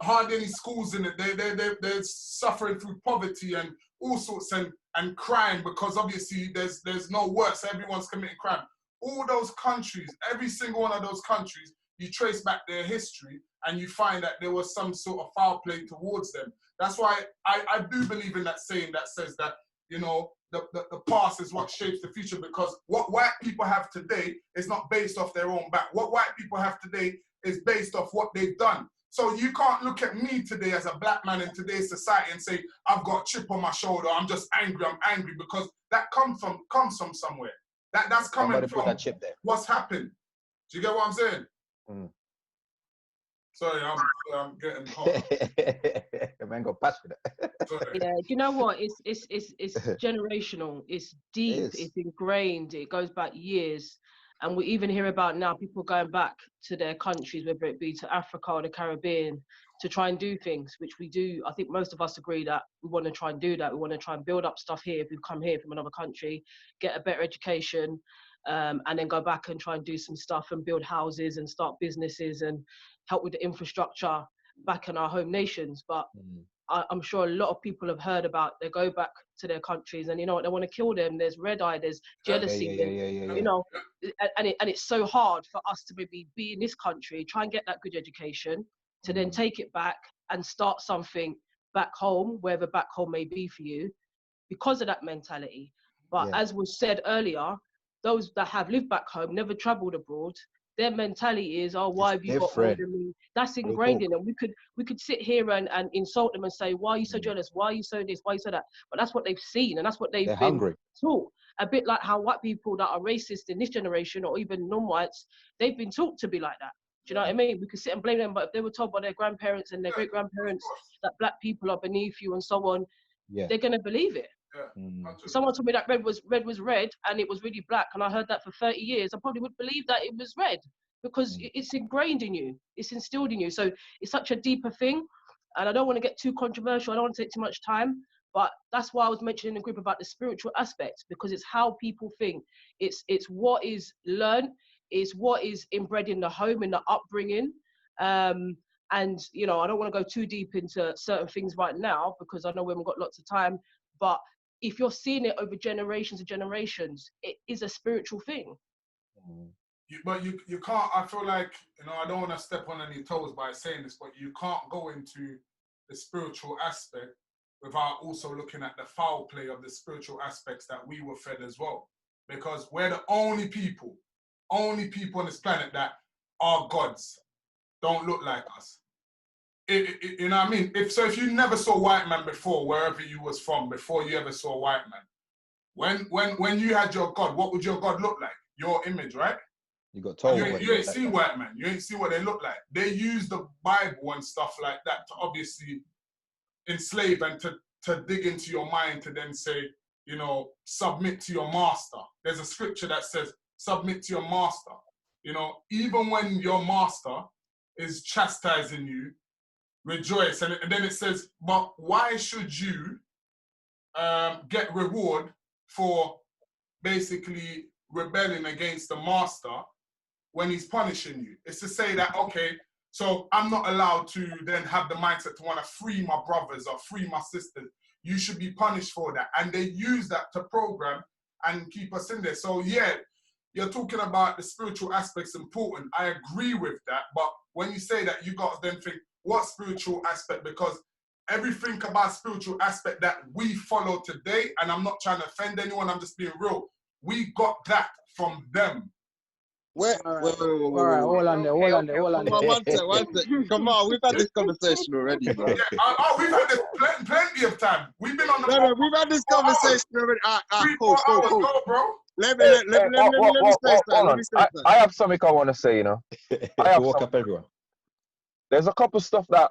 hardly any schools in it. They're suffering through poverty and all sorts and crime, because obviously there's no work, so everyone's committing crime. All those countries, every single one of those countries, you trace back their history and you find that there was some sort of foul play towards them. That's why I do believe in that saying that says that, you know, the past is what shapes the future, because what white people have today is not based off their own back. What white people have today is based off what they've done. So you can't look at me today as a black man in today's society and say, I've got a chip on my shoulder, I'm just angry, I'm angry, because that comes from somewhere. That's coming Somebody from put that chip there. What's happened. Do you get what I'm saying? Mm. Sorry, I'm getting hot. Man, got passionate. Yeah, do you know what? It's generational. It's deep. It's ingrained. It goes back years, and we even hear about now people going back to their countries, whether it be to Africa or the Caribbean, to try and do things, which we do. I think most of us agree that we want to try and do that. We want to try and build up stuff here if we come here from another country, get a better education, and then go back and try and do some stuff and build houses and start businesses and help with the infrastructure back in our home nations. But I'm sure a lot of people have heard about, they go back to their countries and, you know what, they want to kill them. There's red eye, there's jealousy, you know, and it's so hard for us to maybe be in this country, try and get that good education, to then take it back and start something back home, wherever back home may be for you, because of that mentality. But as was said earlier, those that have lived back home, never traveled abroad, their mentality is, oh, why have you got more than me? That's ingrained in them. We could sit here and insult them and say, why are you so jealous? Why are you so this? Why are you so that? But that's what they've seen, and that's what they've been taught. A bit like how white people that are racist in this generation, or even non-whites, they've been taught to be like that. Do you know what I mean? We could sit and blame them, but if they were told by their grandparents and their great-grandparents that black people are beneath you and so on, they're going to believe it. Someone told me that red was red and it was really black, and I heard that for 30 years, I probably would believe that it was red, because it's ingrained in you, it's instilled in you. So it's such a deeper thing, and I don't want to get too controversial, I don't want to take too much time, but that's why I was mentioning in the group about the spiritual aspect, because it's how people think. It's what is learned, it's what is inbred in the home, in the upbringing. And you know, I don't want to go too deep into certain things right now because I know we haven't got lots of time, but if you're seeing it over generations and generations, it is a spiritual thing. But you can't, I feel like, you know, I don't want to step on any toes by saying this, but you can't go into the spiritual aspect without also looking at the foul play of the spiritual aspects that we were fed as well. Because we're the only people on this planet that are gods, don't look like us. You know what I mean? If you never saw white man before, wherever you was from, before you ever saw white man, when you had your God, what would your God look like? Your image, right? You got told. You ain't see white man. You ain't see what they look like. They use the Bible and stuff like that to obviously enslave and to dig into your mind to then say, you know, submit to your master. There's a scripture that says, submit to your master. You know, even when your master is chastising you, rejoice. And then it says, but why should you get reward for basically rebelling against the master when he's punishing you? It's to say that, okay, so I'm not allowed to then have the mindset to want to free my brothers or free my sisters. You should be punished for that. And they use that to program and keep us in there. So yeah, you're talking about the spiritual aspects important. I agree with that. But when you say that, you got to then think, what spiritual aspect? Because everything about spiritual aspect that we follow today, and I'm not trying to offend anyone, I'm just being real, we got that from them. Wait, All right, hold on there. One sec. Come on, we've had this conversation already, bro. Yeah, we've had this plenty of time. We've been on the No, we've had this conversation already. Cool. Go, bro. Let me say something. I have something I want to say, you know. Walk up, everyone. There's a couple stuff that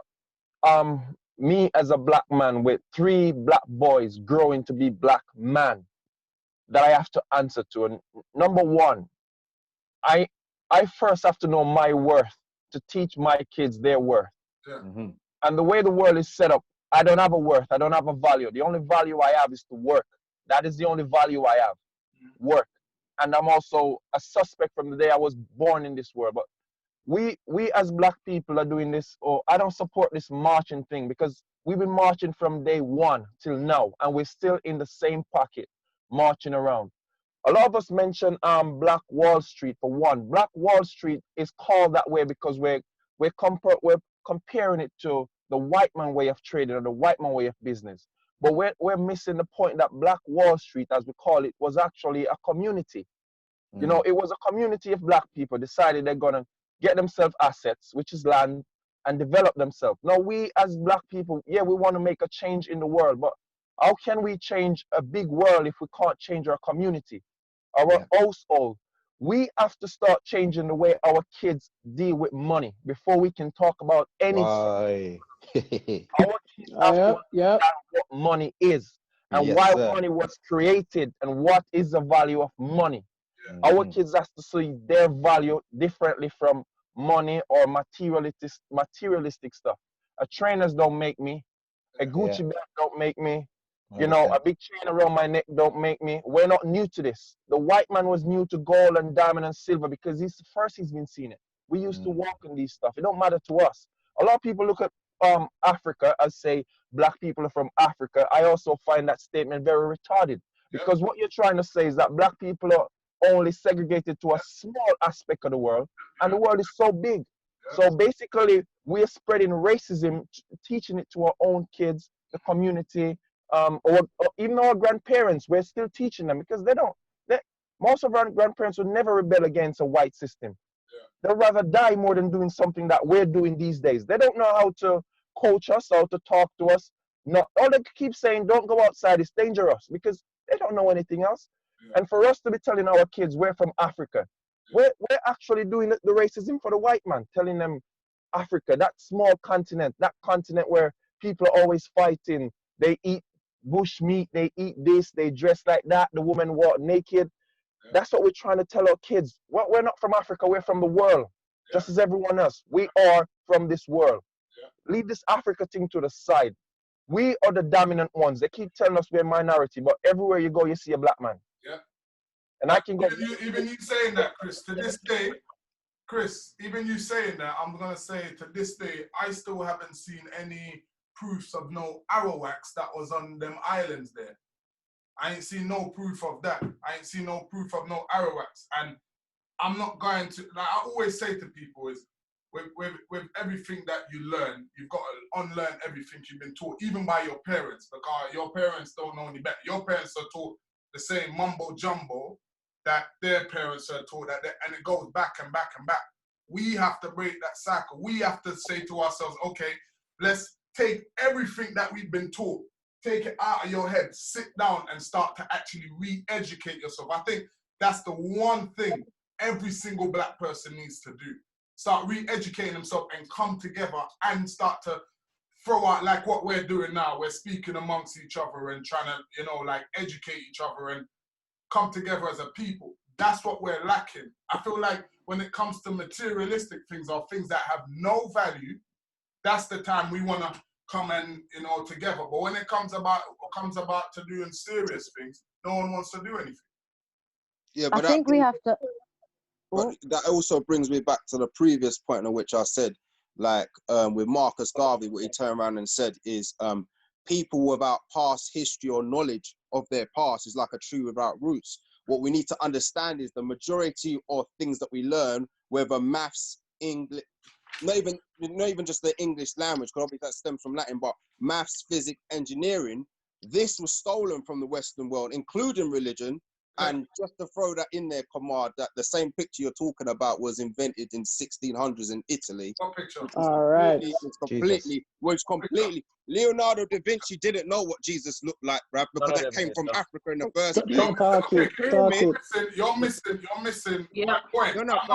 me as a black man with 3 black boys growing to be black man that I have to answer to. And number one, I first have to know my worth to teach my kids their worth. Yeah. Mm-hmm. And the way the world is set up, I don't have a worth. I don't have a value. The only value I have is to work. That is the only value I have, work. And I'm also a suspect from the day I was born in this world. But we as black people are doing this, or I don't support this marching thing, because we've been marching from day one till now, and we're still in the same pocket, marching around. A lot of us mention Black Wall Street for one. Black Wall Street is called that way because we're comparing it to the white man way of trading or the white man way of business. But we're missing the point that Black Wall Street, as we call it, was actually a community. You know, it was a community of black people decided they're gonna get themselves assets, which is land, and develop themselves. Now we as black people, yeah, we want to make a change in the world, but how can we change a big world if we can't change our community, our household? We have to start changing the way our kids deal with money before we can talk about anything. Why? Our kids have to understand what money is and why money was created and what is the value of money. Our kids have to see their value differently from money or materialistic stuff. A trainers don't make me. A Gucci bag don't make me. You know, a big chain around my neck don't make me. We're not new to this. The white man was new to gold and diamond and silver because he's been seeing it. We used to walk in these stuff. It don't matter to us. A lot of people look at Africa as say black people are from Africa. I also find that statement very retarded because what you're trying to say is that black people are only segregated to a small aspect of the world, and the world is so big. So basically, we're spreading racism, teaching it to our own kids, the community, or even our grandparents. We're still teaching them because most of our grandparents would never rebel against a white system. They'd rather die more than doing something that we're doing these days. They don't know how to coach us, how to talk to us. No, all they keep saying, don't go outside, it's dangerous, because they don't know anything else. And for us to be telling our kids we're from Africa, we're actually doing the racism for the white man, telling them Africa, that small continent, that continent where people are always fighting. They eat bush meat, they eat this, they dress like that, the women walk naked. That's what we're trying to tell our kids. We're not from Africa, we're from the world, just as everyone else. We are from this world. Leave this Africa thing to the side. We are the dominant ones. They keep telling us we're a minority, but everywhere you go, you see a black man. And I can go. Even you saying that, Chris, to this day, even you saying that, I'm going to say to this day, I still haven't seen any proofs of no arrow wax that was on them islands there. I ain't seen no proof of that. I ain't seen no proof of no arrow wax. And I'm not going to, like I always say to people is, with everything that you learn, you've got to unlearn everything you've been taught, even by your parents, because your parents don't know any better. Your parents are taught the same mumbo jumbo that their parents are taught, and it goes back and back and back. We have to break that cycle. We have to say to ourselves, okay, let's take everything that we've been taught, take it out of your head, sit down and start to actually re-educate yourself. I think that's the one thing every single black person needs to do. Start re-educating themselves and come together and start to throw out like what we're doing now. We're speaking amongst each other and trying to, like educate each other and come together as a people. That's what we're lacking. I feel like when it comes to materialistic things or things that have no value, that's the time we want to come and, together. But when it comes about to doing serious things, no one wants to do anything. Yeah, I but think we have to. But that also brings me back to the previous point in which I said, like with Marcus Garvey, what he turned around and said is people without past history or knowledge of their past is like a tree without roots. What we need to understand is the majority of things that we learn, whether maths, English, not even just the English language, because obviously that stems from Latin, but maths, physics, engineering, this was stolen from the Western world, including religion. And just to throw that in there, Kamad, that the same picture you're talking about was invented in 1600s in Italy. What picture? All right. Was completely. Leonardo da Vinci didn't know what Jesus looked like, bruv, because that came from Africa in the first place. You're missing Yeah. my point. No, no, I'm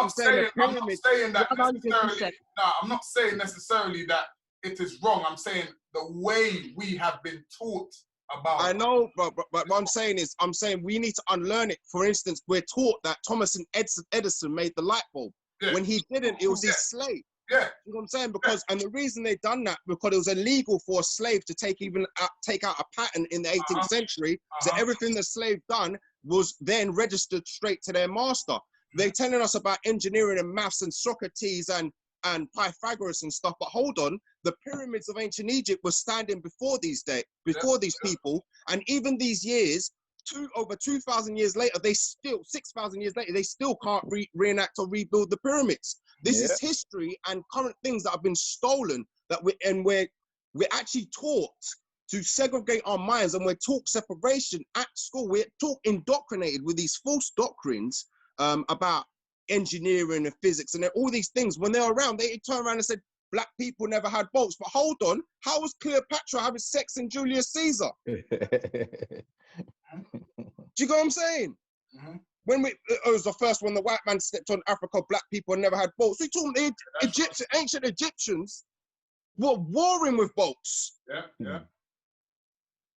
not saying necessarily that it is wrong. I'm saying the way we have been taught about. I know, but what I'm saying is, we need to unlearn it. For instance, we're taught that Thomas Edison made the light bulb. Yeah. When he didn't, it was his slave. Yeah. You know what I'm saying? Because and the reason they done that, because it was illegal for a slave to take out a patent in the 18th century. So everything the slave done was then registered straight to their master. They're telling us about engineering and maths and Socrates and Pythagoras and stuff, but hold on, the pyramids of ancient Egypt were standing before these people, and even these years, over 2,000 years later, 6,000 years later, they still can't reenact or rebuild the pyramids. This is history and current things that have been stolen, we're actually taught to segregate our minds, and we're taught separation at school. We're taught indoctrinated with these false doctrines about engineering and physics and all these things. When they're around, they turn around and said black people never had boats. But hold on, how was Cleopatra having sex in Julius Caesar? Do you know what I'm saying? Mm-hmm. When it was the first one, the white man stepped on Africa, black people never had boats. We talking the ancient Egyptians were warring with boats. Yeah, yeah.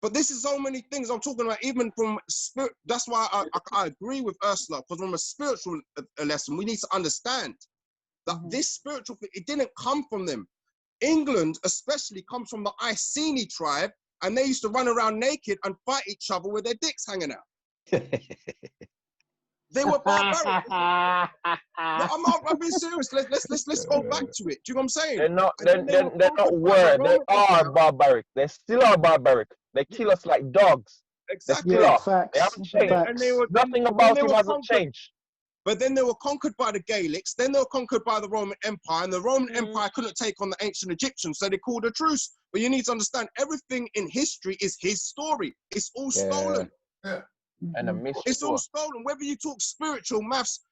But this is so many things I'm talking about, even from spirit. That's why I agree with Ursula, because from a spiritual lesson, we need to understand that this spiritual thing, it didn't come from them. England especially comes from the Iceni tribe, and they used to run around naked and fight each other with their dicks hanging out. They were barbaric. I'm being serious. Let's go back to it. Do you know what I'm saying? They're not they are barbaric. They still are barbaric. They kill us like dogs. Exactly. They facts. haven't changed. Nothing about him hasn't changed. But then they were conquered by the Gaelics, then they were conquered by the Roman Empire, and the Roman Empire couldn't take on the ancient Egyptians, so they called a truce. But you need to understand, everything in history is his story. It's all stolen. Yeah. And a mystery. It's all stolen. Whether you talk spiritual, maths,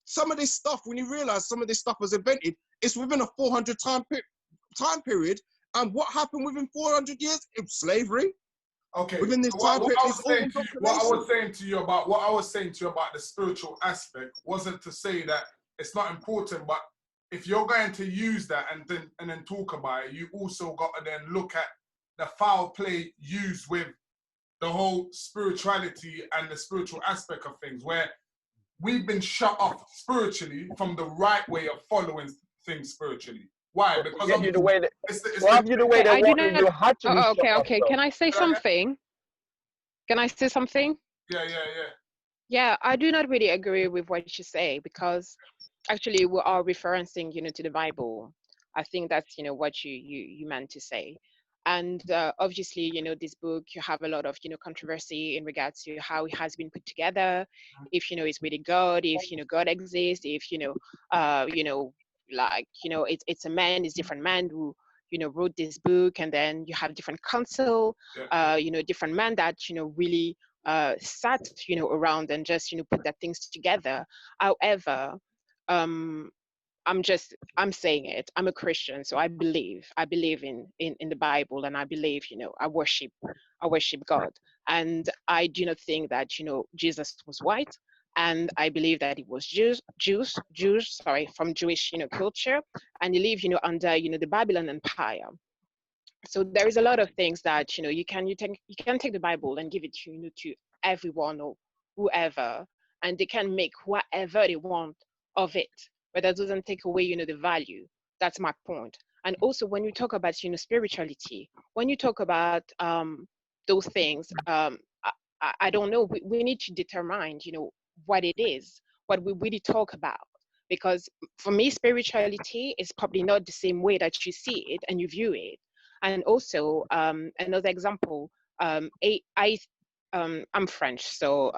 some of this stuff, when you realize some of this stuff was invented, it's within a 400 time period. And what happened within 400 years? It was slavery. Okay. Within this what time period, I was saying to you about the spiritual aspect wasn't to say that it's not important, but if you're going to use that and then talk about it, you also got to then look at the foul play used with the whole spirituality and the spiritual aspect of things, where we've been shut off spiritually from the right way of following things spiritually. Why? Because you the way they want you. You had to be shut off, okay. Can I say something? Can I say something? Yeah. Yeah, I do not really agree with what you say, because actually we are referencing, to the Bible. I think that's, what you meant to say. And obviously, this book, you have a lot of, controversy in regards to how it has been put together. If, it's really God, if, God exists, if, like, you know, it's a man, it's different man who, you know, wrote this book, and then you have different council, you know, different men that, you know, really sat, you know, around and just, you know, put that things together. However, I'm saying it. I'm a Christian, so I believe in the Bible, and I believe, you know, I worship God, and I do not think that, you know, Jesus was white, and I believe that he was Jews, sorry, from Jewish, you know, culture, and he lived, you know, under, you know, the Babylon Empire. So there is a lot of things that, you know, you can take the Bible and give it to, you know, to everyone or whoever, and they can make whatever they want of it, but that doesn't take away, you know, the value. That's my point. And also, when you talk about, you know, spirituality, when you talk about those things, I don't know, we need to determine, you know, what it is, what we really talk about, because for me, spirituality is probably not the same way that you see it and you view it. And also, another example, I'm French, so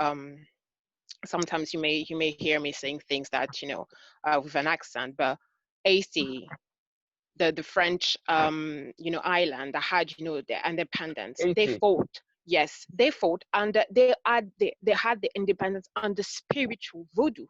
sometimes you may hear me saying things that, you know, with an accent, but AC, the French, you know, island that had, you know, their independence, they fought. Yes, they fought, and they had the independence under spiritual voodoo.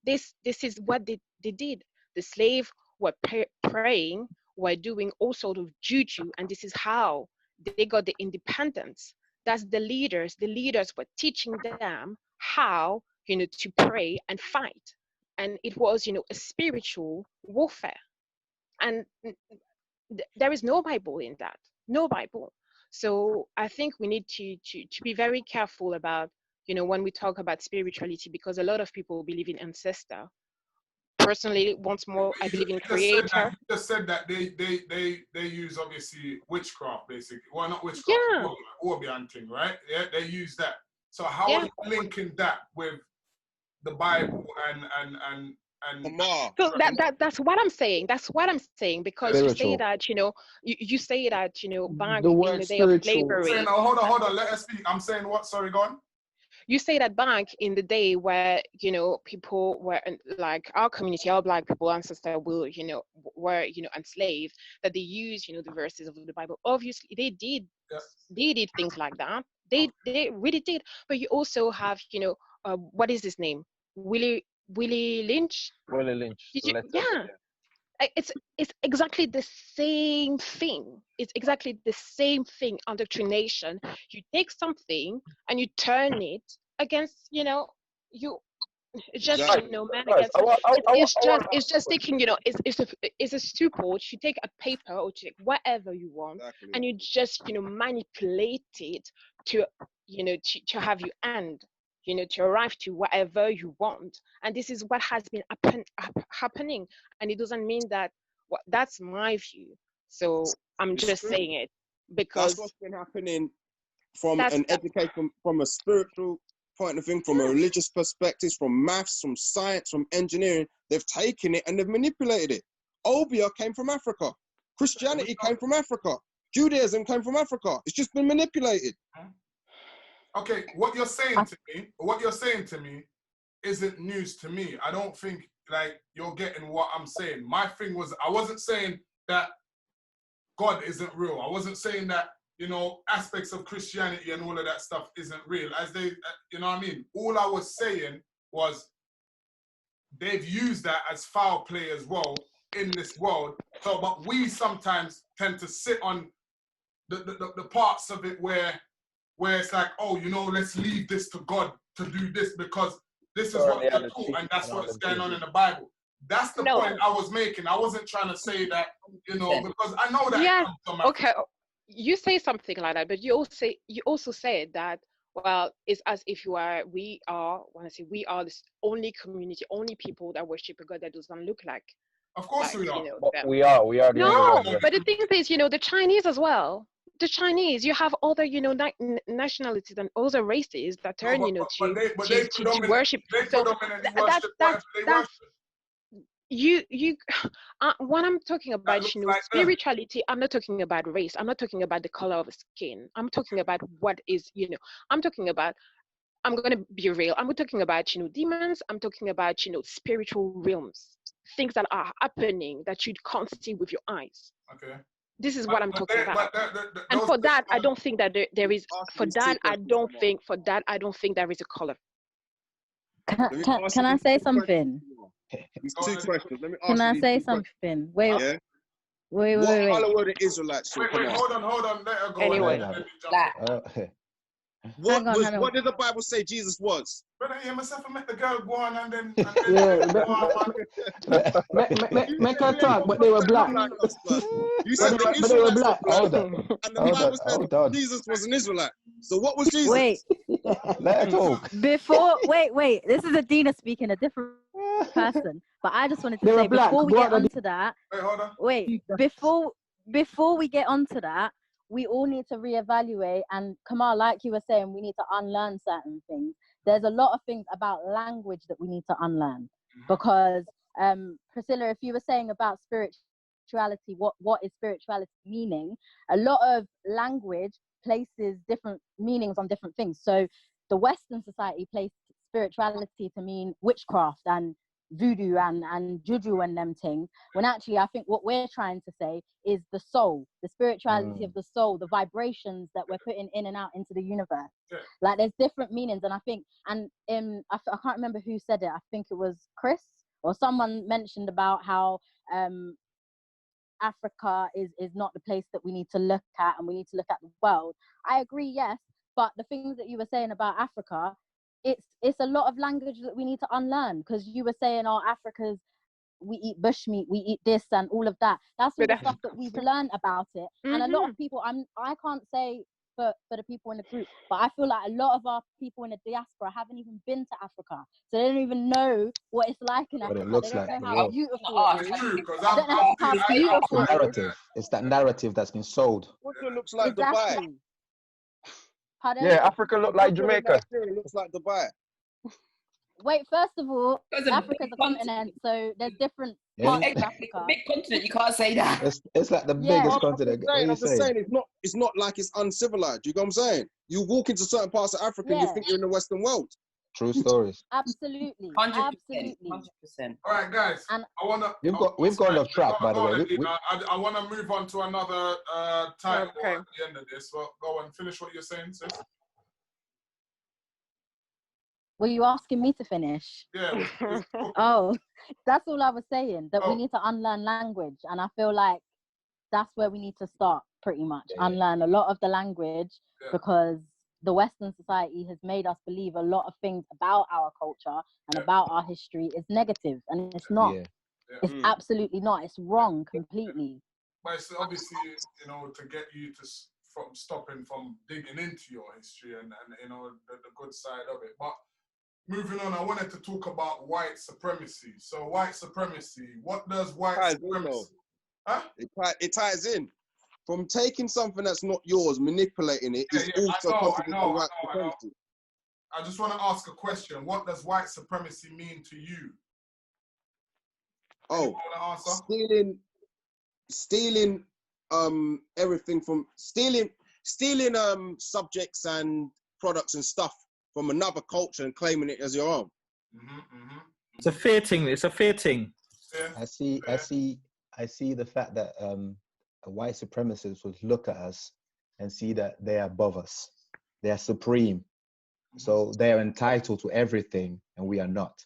This is what they did. The slave were praying, were doing all sort of juju, and this is how they got the independence. That's the leaders. The leaders were teaching them how, you know, to pray and fight, and it was, you know, a spiritual warfare. And there is no Bible in that, no Bible. So I think we need to be very careful about, you know, when we talk about spirituality, because a lot of people believe in ancestor. Personally, once more, I believe in creator. You just said that they use obviously witchcraft, basically. Well, not witchcraft, Orbi hunting, right? Yeah, they use that. So how are you linking that with the Bible and so that's what I'm saying. That's what I'm saying, because you say that, you know, you say that, you know, back The in word the day of spiritual. slavery. Hold on, let us speak. I'm saying what? Sorry, go on. You say that back in the day where, you know, people were like our community, our Black people, ancestors will, you know, were, you know, enslaved, that they use, you know, the verses of the Bible. Obviously, they did things like that. They really did. But you also have, you know, what is his name? Willie Lynch. Willie Lynch. Yeah. It's exactly the same thing. It's exactly the same thing, indoctrination. You take something and you turn it against, you know, you just, you know, man against man. It's just taking, you know, it's a support. You take a paper or take whatever you want, and you just, you know, manipulate it to, you know, to have you end, you know, to arrive to whatever you want. And this is what has been happening. And it doesn't mean that, that's my view. So I'm just saying it because that's what's been happening from an education, from a spiritual point of view, from a religious perspective, from maths, from science, from engineering. They've taken it and they've manipulated it. Obia came from Africa. Christianity came from Africa. Judaism came from Africa. It's just been manipulated. Okay, what you're saying to me isn't news to me. I don't think like you're getting what I'm saying. My thing was, I wasn't saying that God isn't real. I wasn't saying that, you know, aspects of Christianity and all of that stuff isn't real. As they, you know what I mean? All I was saying was they've used that as foul play as well in this world. So, but we sometimes tend to sit on the parts of it where it's like, oh, you know, let's leave this to God to do this because this is what they're taught and that's what's going on in the Bible. That's the point I was making. I wasn't trying to say that, you know, because I know that. Yeah. Okay. You say something like that, but you also said that, well, it's as if we are the only community, only people that worship a God that doesn't look like. Of course like, we are. You know, we are the no, only ones. but the thing is, you know, the Chinese as well. The Chinese, you have other, you know, nationalities and other races that turn, you know, to worship. So that's you when I'm talking about, you know, spirituality, I'm not talking about race. I'm not talking about the color of skin. I'm talking about what is, you know, I'm talking about I'm gonna be real. I'm talking about demons. I'm talking about spiritual realms, things that are happening that you can't see with your eyes. Okay. This is what I'm talking about. And for that, I don't think that there is. For that, I don't think. For that, I don't think there is a color. Can I say something? These two questions. Let me ask Can I you say these two questions. something? Wait. Yeah. Wait. What color were the Israelites? Wait, hold on. Let her go. Anyway, What did the Bible say Jesus was? Brother, yeah, myself, I met the girl go on and then make her talk, but they were black. You said the Israelites were black, and the Bible said Jesus was an Israelite. So what was Jesus? Wait. Let her talk. Wait. This is Adina speaking, a different person. But I just wanted to They were say black. before we What get are onto that. Wait, hold on. Wait, before we get onto that, we all need to reevaluate. And Kamal, like you were saying, we need to unlearn certain things. There's a lot of things about language that we need to unlearn. Because Priscilla, if you were saying about spirituality, what is spirituality meaning? A lot of language places different meanings on different things. So the Western society placed spirituality to mean witchcraft and voodoo and juju and them things, when actually I think what we're trying to say is the soul, the spirituality of the soul, the vibrations that we're putting in and out into the universe. Like there's different meanings. And I think, and I can't remember who said it, I think it was Chris or someone mentioned about how Africa is not the place that we need to look at, and we need to look at the world. I agree, yes, but the things that you were saying about Africa, it's a lot of language that we need to unlearn, because you were saying, oh, Africa's, we eat bushmeat, we eat this and all of that. That's all the stuff that we've learned about it. And a lot of people, I can't say for the people in the group, but I feel like a lot of our people in the diaspora haven't even been to Africa, so they don't even know what it's like in Africa. What it looks they don't like. know how beautiful it is. It's true, because I don't know how beautiful It's it is. narrative. It's that narrative that's been sold. What looks like Exactly. Dubai? Pardon? Yeah, Africa look like Jamaica. It looks like Dubai. Wait, first of all, It's a Africa's big a continent, so there's different Yeah. parts of Exactly. Africa. Big continent, you can't say that. It's like the Yeah. biggest continent. What are you I'm just saying? saying it's not like it's uncivilized. You know what I'm saying? You walk into certain parts of Africa and you Yeah. think you're in the Western world. True stories. Absolutely. 100%. Absolutely. 100%. All right, guys. And I wanna. We've gone off track, by the way. Adina, I want to move on to another title Okay. at the end of this. Well, go and finish what you're saying, sis. were you asking me to finish? Yeah. Oh, that's all I was saying, that we need to unlearn language. And I feel like that's where we need to start, pretty much. Unlearn a lot of the language, because the Western society has made us believe a lot of things about our culture and about our history is negative, and it's not. It's absolutely not. It's wrong completely. But it's obviously, to get you from stopping from digging into your history and the good side of it. But moving on, I wanted to talk about white supremacy. So white supremacy, what does white supremacy? Huh? It ties in. From taking something that's not yours, manipulating it, is also contributing to white supremacy. I just want to ask a question. What does white supremacy mean to you? Oh, stealing everything from stealing subjects and products and stuff from another culture and claiming it as your own. It's a fear thing. It's a fear thing. I see the fact that white supremacists would look at us and see that they are above us. They are supreme. So they are entitled to everything and we are not.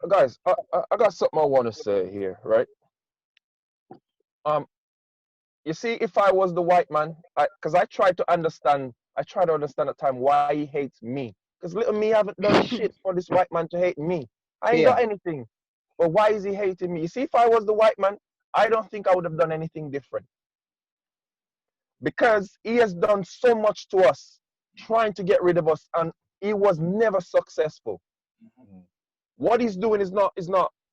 Guys, I got something I want to say here, right? You see, if I was the white man, because I try to understand at time why he hates me. Because little me haven't done shit for this white man to hate me. I ain't got anything. But why is he hating me? You see, if I was the white man, I don't think I would have done anything different. Because he has done so much to us, trying to get rid of us, and he was never successful. What he's doing is not,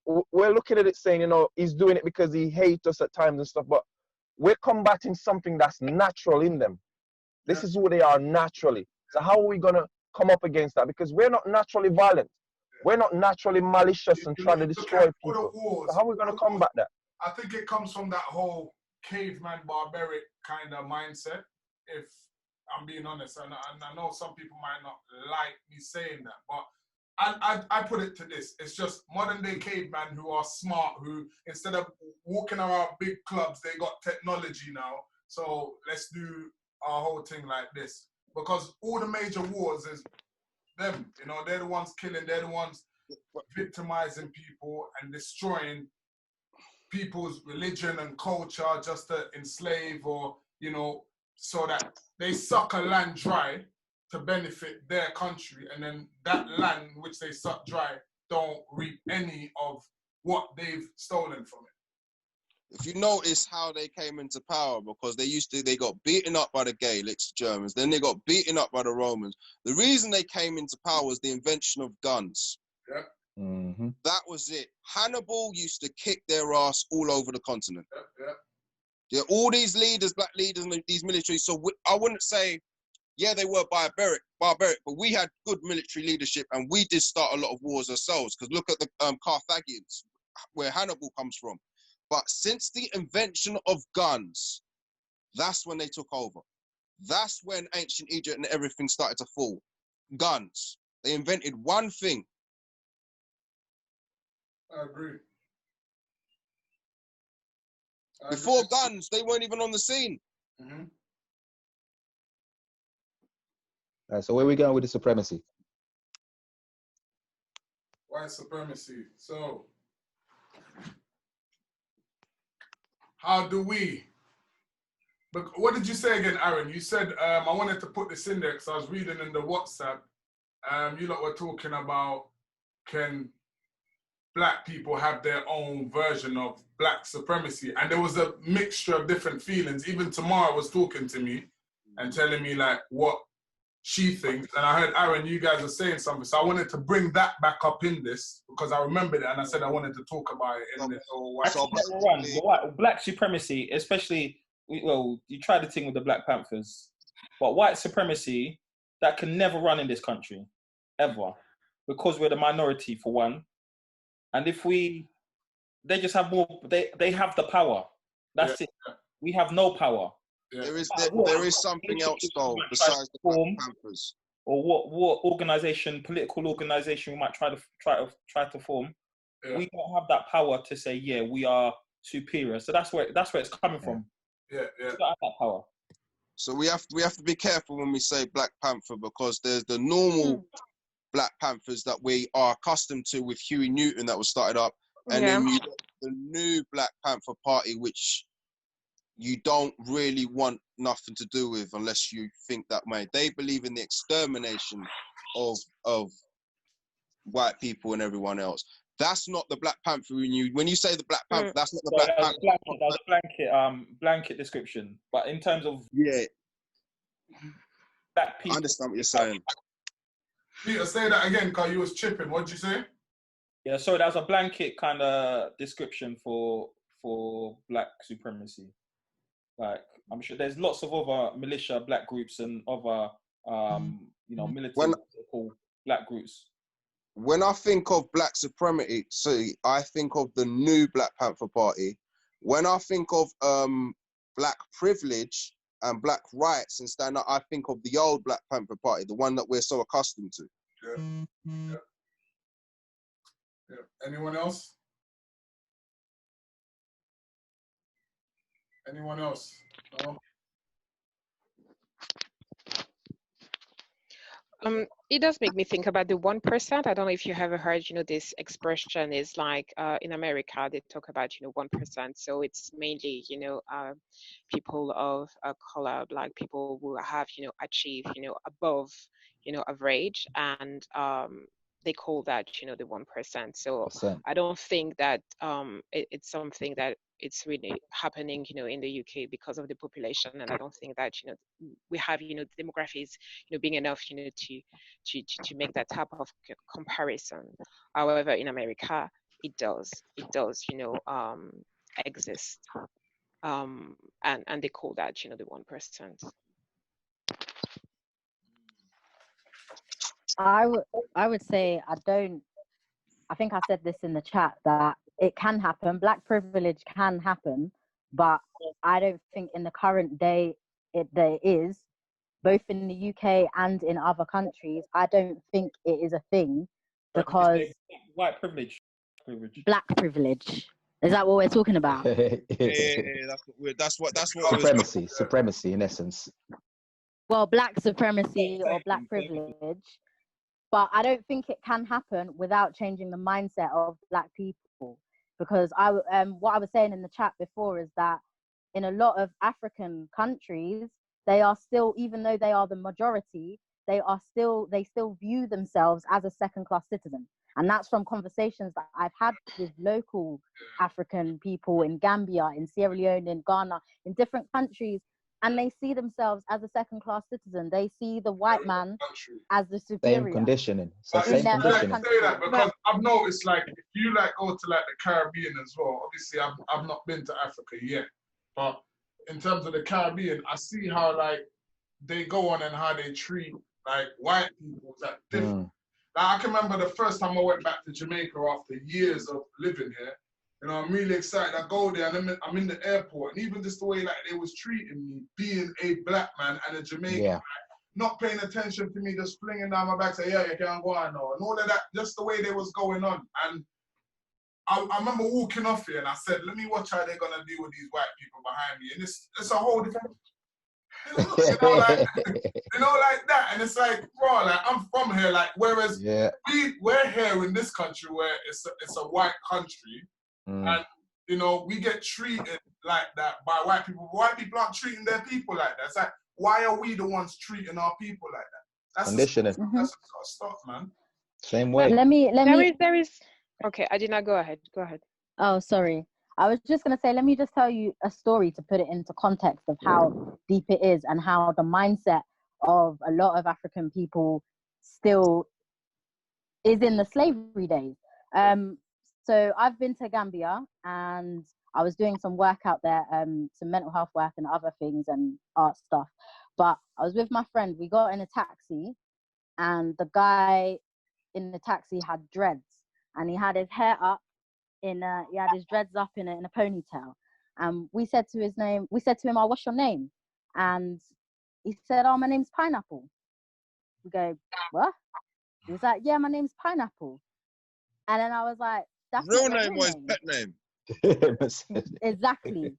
we're looking at it saying, he's doing it because he hates us at times and stuff, but we're combating something that's natural in them. This is who they are naturally. So how are we going to come up against that? Because we're not naturally violent. We're not naturally malicious and trying to destroy people. So how are we going to combat that? I think it comes from that whole caveman barbaric kind of mindset. If I'm being honest, and I know some people might not like me saying that, but I put it to this. It's just modern day cavemen who are smart, who instead of walking around big clubs, they got technology now. So let's do our whole thing like this. Because all the major wars is them, you know, they're the ones killing, they're the ones victimizing people and destroying people's religion and culture just to enslave or, you know, so that they suck a land dry to benefit their country, and then that land which they suck dry don't reap any of what they've stolen from it. If you notice how they came into power, because they got beaten up by the Gaelics, Germans, then they got beaten up by the Romans. The reason they came into power was the invention of guns. Yeah. Mm-hmm. That was it. Hannibal used to kick their ass all over the continent. Yeah, all these leaders, black leaders, and these military. So I wouldn't say, yeah, they were barbaric, but we had good military leadership, and we did start a lot of wars ourselves. Because look at the Carthaginians, where Hannibal comes from. But since the invention of guns, that's when they took over. That's when ancient Egypt and everything started to fall. Guns. They invented one thing. I agree. Before guns, they weren't even on the scene. Mm-hmm. All right, so where are we going with the supremacy? White supremacy. So, how do we? But what did you say again, Aaron? You said I wanted to put this in there because I was reading in the WhatsApp. You lot were talking about, can black people have their own version of black supremacy? And there was a mixture of different feelings. Even Tamara was talking to me and telling me like what she thinks. And I heard, Aaron, you guys are saying something. So I wanted to bring that back up in this because I remembered it and I said I wanted to talk about it in this. Black supremacy, especially, well, you tried the thing with the Black Panthers, but white supremacy, that can never run in this country, ever. Because we're the minority, for one. And if they just have more, they have the power. That's it. We have no power. There is something else though, besides the Black Panthers. Or what organization, political organization we might try to form. Yeah. We don't have that power to say, yeah, we are superior. So that's where it's coming from. Yeah. We don't have that power. So we have to be careful when we say Black Panther, because there's the normal Black Panthers that we are accustomed to with Huey Newton that was started up, and then you got the new Black Panther Party, which you don't really want nothing to do with unless you think that way. They believe in the extermination of white people and everyone else. That's not the Black Panther when you say the Black Panther, that's not the Black Panther. That was a blanket description. But in terms of black people, I understand what you're saying. Peter, say that again, because you was chipping. What did you say? Yeah, so that was a blanket kind of description for black supremacy. Like, I'm sure there's lots of other militia black groups and other military black groups. When I think of black supremacy, I think of the new Black Panther Party. When I think of black privilege and black rights and stand up, I think of the old Black Panther Party, the one that we're so accustomed to. Yeah. Anyone else? Anyone else? No? It does make me think about the 1%. I don't know if you have ever heard, this expression is like in America, they talk about, 1%. So it's mainly, people of color, black people who have, achieved, above, average. And they call that, the 1%. So I don't think that it's something that it's really happening, in the UK because of the population, and I don't think that we have demographics being enough to make that type of comparison. However, in America, it does exist, and they call that the 1%. I would say I think I said this in the chat that it can happen. Black privilege can happen, but I don't think in the current day there is, both in the UK and in other countries, I don't think it is a thing because white privilege. Black privilege. Is that what we're talking about? That's what supremacy in essence. Well, black supremacy or black privilege, but I don't think it can happen without changing the mindset of black people. Because what I was saying in the chat before is that in a lot of African countries, they are still, even though they are the majority, they still view themselves as a second-class citizen. And that's from conversations that I've had with local African people in Gambia, in Sierra Leone, in Ghana, in different countries. And they see themselves as a second-class citizen. They see the white man as the superior. Same conditioning. So same conditioning. Say that because I've noticed, like, if you like go to like the Caribbean as well. Obviously, I've not been to Africa yet, but in terms of the Caribbean, I see how like they go on and how they treat like white people that different. Like, I can remember the first time I went back to Jamaica after years of living here. You know, I'm really excited. I go there and I'm in the airport, and even just the way like they was treating me, being a black man and a Jamaican man, not paying attention to me, just flinging down my back, say, yeah, you can't go on now, and all of that, just the way they was going on. And I remember walking off here and I said, let me watch how they're gonna deal with these white people behind me. And it's a whole different, you know, like that. And it's like, bro, like I'm from here, like whereas we're here in this country where it's a white country, and you know, we get treated like that by white people. White people aren't treating their people like that. It's like, why are we the ones treating our people like that? That's conditioning. That's gotta stop, man. Same way. There is. Okay, I did not go ahead. Go ahead. Oh, sorry. I was just going to say, let me just tell you a story to put it into context of how deep it is and how the mindset of a lot of African people still is in the slavery days. So I've been to Gambia and I was doing some work out there, some mental health work and other things and art stuff. But I was with my friend. We got in a taxi and the guy in the taxi had dreads and he had his hair up he had his dreads up in a ponytail. And we said to him, oh, what's your name? And he said, oh, my name's Pineapple. We go, what? He was like, yeah, my name's Pineapple. And then I was like, that's real name or his pet name? Exactly.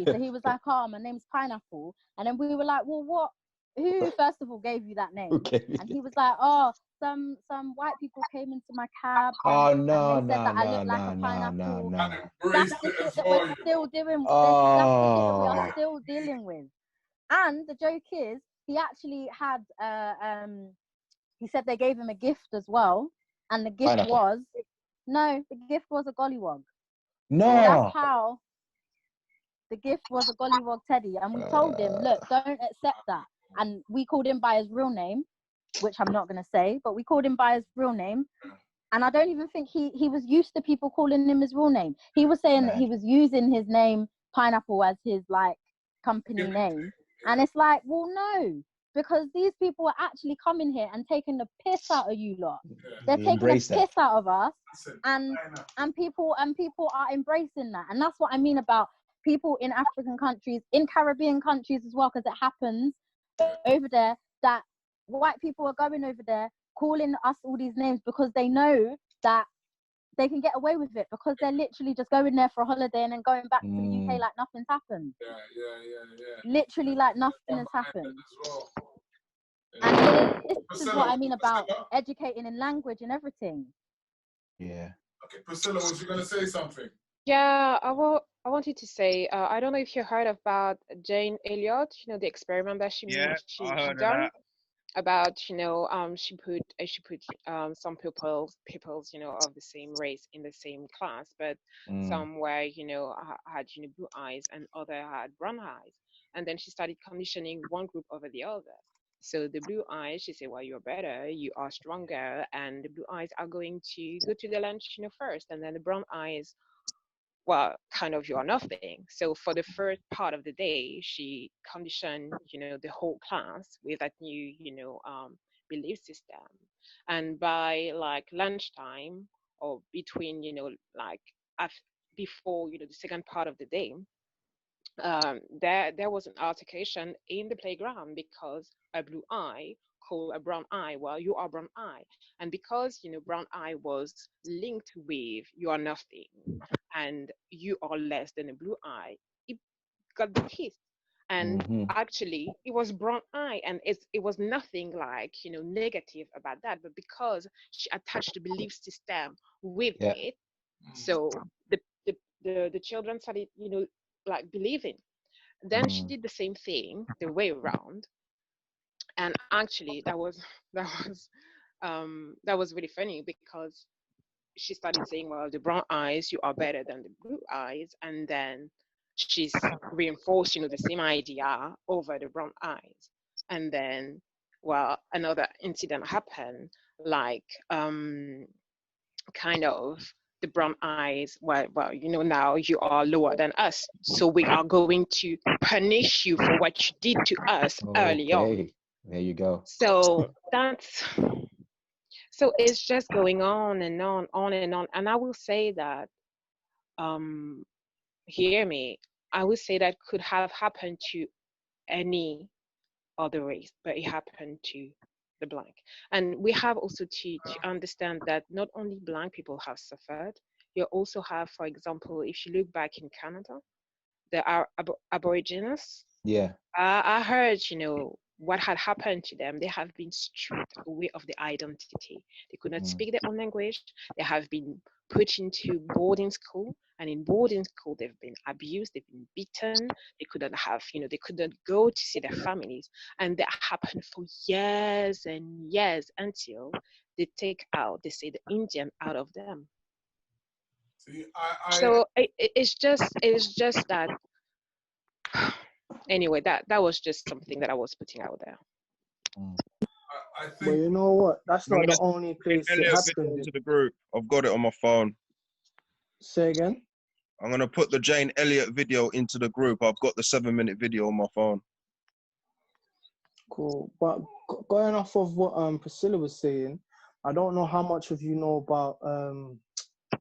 So he was like, oh, my name's Pineapple. And then we were like, well, who first of all gave you that name? And he was like, oh, some white people came into my cab and they said that I look like a pineapple. That's the shit that we're still doing. That's the shit that we are still dealing with. And the joke is, he actually had he said they gave him a gift as well, and the gift was a gollywog. That's how the gift was a gollywog teddy. And we told him, look, don't accept that. And we called him by his real name, which I'm not going to say, but we called him by his real name. And I don't even think he was used to people calling him his real name. He was saying that he was using his name Pineapple as his like company name. And it's like, well, no, because these people are actually coming here and taking the piss out of you lot. They're taking the piss out of us, and people are embracing that. And that's what I mean about people in African countries, in Caribbean countries as well, because it happens over there that white people are going over there calling us all these names because they know that they can get away with it because they're literally just going there for a holiday and then going back to the UK like nothing's happened. Literally like nothing has happened. And this is what I mean about educating in language and everything. Yeah. Okay, Priscilla, was you gonna say something? Yeah, I wanted to say, I don't know if you heard about Jane Elliott, you know, the experiment that she done about, you know, she put some people's, you know, of the same race in the same class, but some were, you know, had, you know, blue eyes and other had brown eyes. And then she started conditioning one group over the other. So the blue eyes, she said, well, you're better, you are stronger, and the blue eyes are going to go to the lunch, you know, first, and then the brown eyes, well, kind of, you are nothing. So for the first part of the day, she conditioned, you know, the whole class with that new, you know, belief system. And by like lunchtime or between, you know, like before, you know, the second part of the day, there was an altercation in the playground because a blue eye called a brown eye. Well, you are brown eye, and because brown eye was linked with you are nothing, and you are less than a blue eye, it got the piece. And actually, it was brown eye, and it was nothing like negative about that, but because she attached the belief system with it, so the children started like believing. Then she did the same thing the way around, and actually that was that was really funny because she started saying, well, the brown eyes, you are better than the blue eyes, and then she's reinforced the same idea over the brown eyes. And then, well, another incident happened, like kind of the brown eyes, well, now you are lower than us, so we are going to punish you for what you did to us early on. There you go. So it's just going on and on and on. And I will say that, hear me, I would say that could have happened to any other race, but it happened to the black. And we have also to understand that not only black people have suffered, you also have, for example, if you look back in Canada, there are Aborigines. Yeah. I heard, what had happened to them. They have been stripped away of their identity. They could not speak their own language. They have been put into boarding school, and in boarding school, they've been abused. They've been beaten. They couldn't have, they couldn't go to see their families, and that happened for years and years until they say the Indian out of them. See, So it's just that. Anyway, that was just something that I was putting out there. I think. Well, you know what? That's not the only place it happened. Into the group. I've got it on my phone. Say again? I'm going to put the Jane Elliott video into the group. I've got the 7-minute video on my phone. Cool. But going off of what Priscilla was saying, I don't know how much of you know about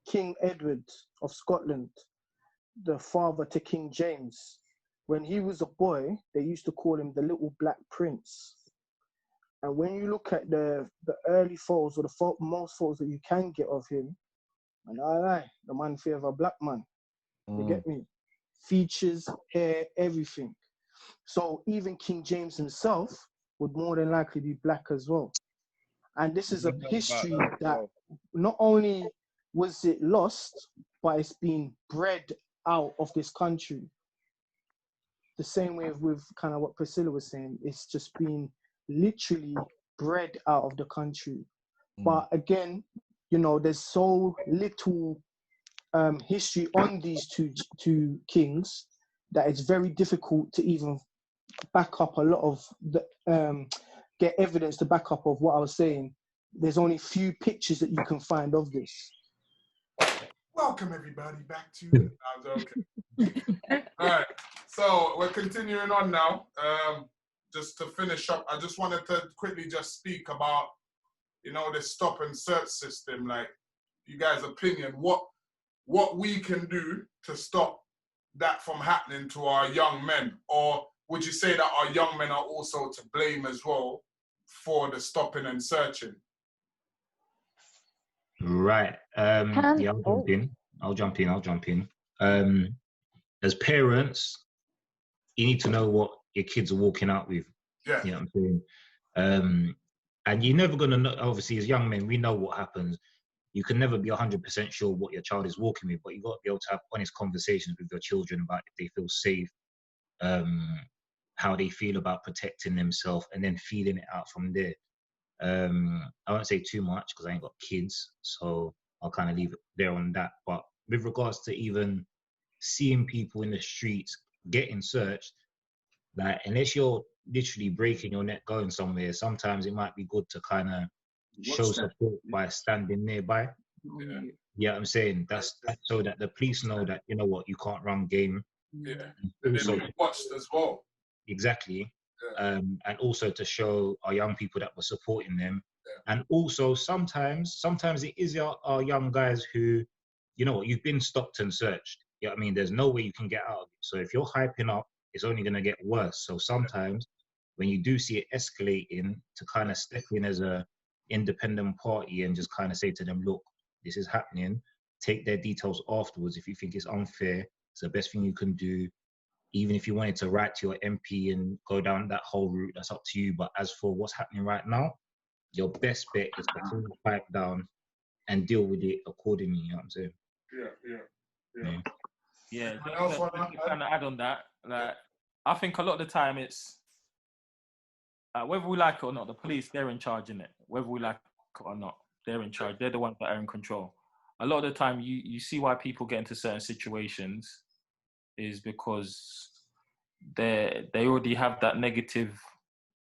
King Edward of Scotland, the father to King James. When he was a boy, they used to call him the Little Black Prince. And when you look at the early photos, or the most photos that you can get of him, and I lie, the man fear a black man. You get me? Features, hair, everything. So even King James himself would more than likely be black as well. And this is a history that not only was it lost, but it's been bred out of this country. The same way with kind of what Priscilla was saying, it's just been literally bred out of the country. But again, there's so little history on these two kings that it's very difficult to even back up a lot of the get evidence to back up of what I was saying. There's only few pictures that you can find of this. Welcome everybody back to. Okay. All right. So we're continuing on now. Just to finish up, I just wanted to quickly just speak about, the stop and search system. Like, you guys' opinion, what we can do to stop that from happening to our young men, or would you say that our young men are also to blame as well for the stopping and searching? Right. Yeah, I'll jump in. As parents, you need to know what your kids are walking out with. Yeah. You know what I'm saying? And you're never going to know, obviously, as young men, we know what happens. You can never be 100% sure what your child is walking with, but you've got to be able to have honest conversations with your children about if they feel safe, how they feel about protecting themselves, and then feeling it out from there. I won't say too much because I ain't got kids, so I'll kind of leave it there on that. But with regards to even seeing people in the streets getting searched, like, unless you're literally breaking your neck going somewhere, sometimes it might be good to kind of show support by standing nearby. Yeah, I'm saying that's so that the police know that, you know what, you can't run game. Yeah, and then be watched as well. Exactly. And also to show our young people that we're supporting them. And also sometimes it is our young guys who, you know what, you've been stopped and searched. You know what I mean? There's no way you can get out of it. So if you're hyping up, it's only going to get worse. So sometimes when you do see it escalating, to kind of step in as a independent party and just kind of say to them, look, this is happening. Take their details afterwards. If you think it's unfair, it's the best thing you can do. Even if you wanted to write to your MP and go down that whole route, that's up to you. But as for what's happening right now, your best bet is to pull the pipe down and deal with it accordingly. You know what I'm saying? Yeah, just to kind of add on that, like, I think a lot of the time it's, whether we like it or not, the police, they're in charge, innit? Whether we like it or not, they're in charge. They're the ones that are in control. A lot of the time, you see why people get into certain situations is because they already have that negative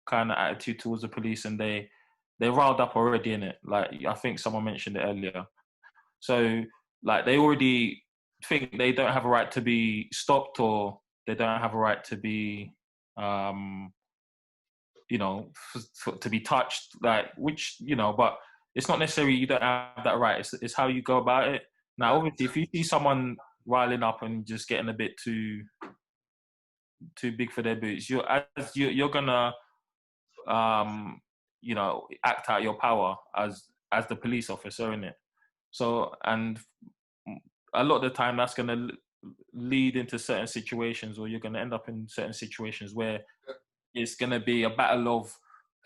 kind of attitude towards the police, and they're riled up already, innit? Like, I think someone mentioned it earlier. So, like, they already think they don't have a right to be stopped, or they don't have a right to be, you know, to be touched, like, which, you know, but it's not necessarily you don't have that right. It's how you go about it. Now, obviously, if you see someone riling up and just getting a bit too big for their boots, you're gonna, you know, act out your power as the police officer, innit? So, and a lot of the time that's gonna lead into certain situations, or you're gonna end up in certain situations where it's gonna be a battle of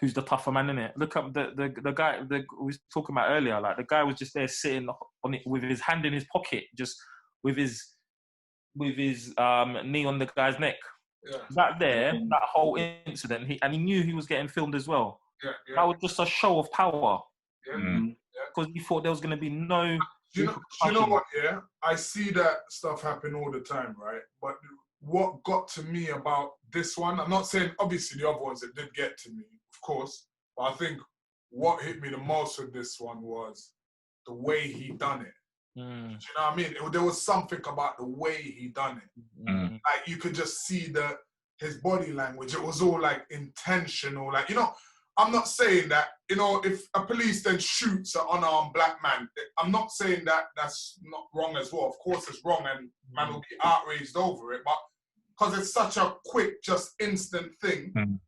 who's the tougher man, in it. Look up the guy we was talking about earlier. Like, the guy was just there sitting on it with his hand in his pocket, just with his knee on the guy's neck. That whole incident, he knew he was getting filmed as well. That was just a show of power. Because he thought there was going to be no. Do you know what? Yeah, I see that stuff happen all the time, right? But what got to me about this one, I'm not saying obviously the other ones that did get to me, of course, but I think what hit me the most with this one was the way he done it. Do you know what I mean? There was something about the way he done it. Like, you could just see his body language. It was all like intentional. Like, you know, I'm not saying that, you know, if a police then shoots an unarmed black man, I'm not saying that that's not wrong as well. Of course it's wrong, and man will be outraged over it. But because it's such a quick, just instant thing,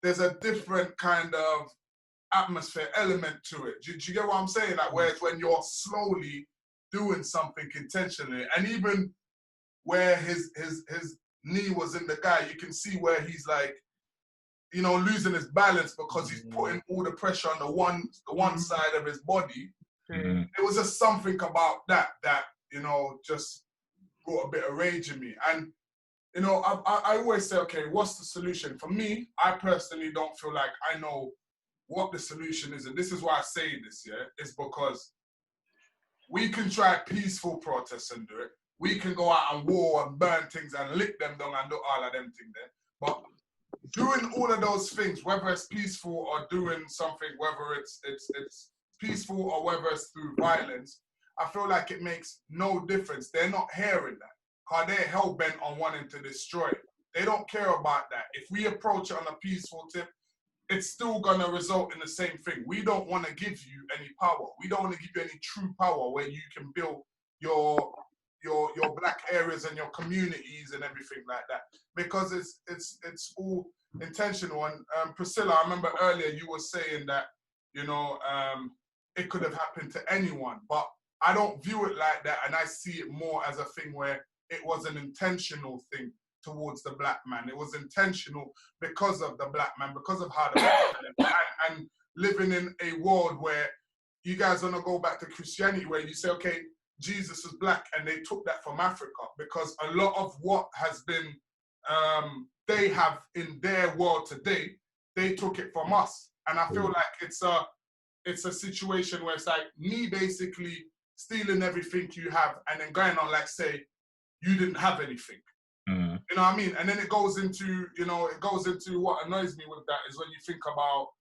there's a different kind of atmosphere element to it. Do you get what I'm saying? Like, whereas when you're slowly doing something intentionally, and even where his knee was in the guy, you can see where he's like, you know, losing his balance because he's putting all the pressure on the one side of his body. It was just something about that, you know, just brought a bit of rage in me. And, you know, I always say, okay, what's the solution? For me, I personally don't feel like I know what the solution is. And this is why I say this, is because we can try peaceful protests and do it. We can go out and war and burn things and lick them down and do all of them things there. But doing all of those things, whether it's peaceful or doing something, whether it's peaceful or whether it's through violence, I feel like it makes no difference. They're not hearing that, because they're hell-bent on wanting to destroy it. They don't care about that. If we approach it on a peaceful tip, it's still going to result in the same thing. We don't want to give you any power. We don't want to give you any true power where you can build your black areas and your communities and everything like that, because it's all intentional. And Priscilla, I remember earlier you were saying that, you know, it could have happened to anyone, but I don't view it like that, and I see it more as a thing where it was an intentional thing towards the black man. It was intentional because of the black man, because of how the black man, and living in a world where you guys want to go back to Christianity, where you say, okay, Jesus was black, and they took that from Africa, because a lot of what has been they have in their world today, they took it from us. And I feel like it's a situation where it's like me basically stealing everything you have and then going on like, say, you didn't have anything. You know what I mean? And then it goes into, you know, what annoys me with that is when you think about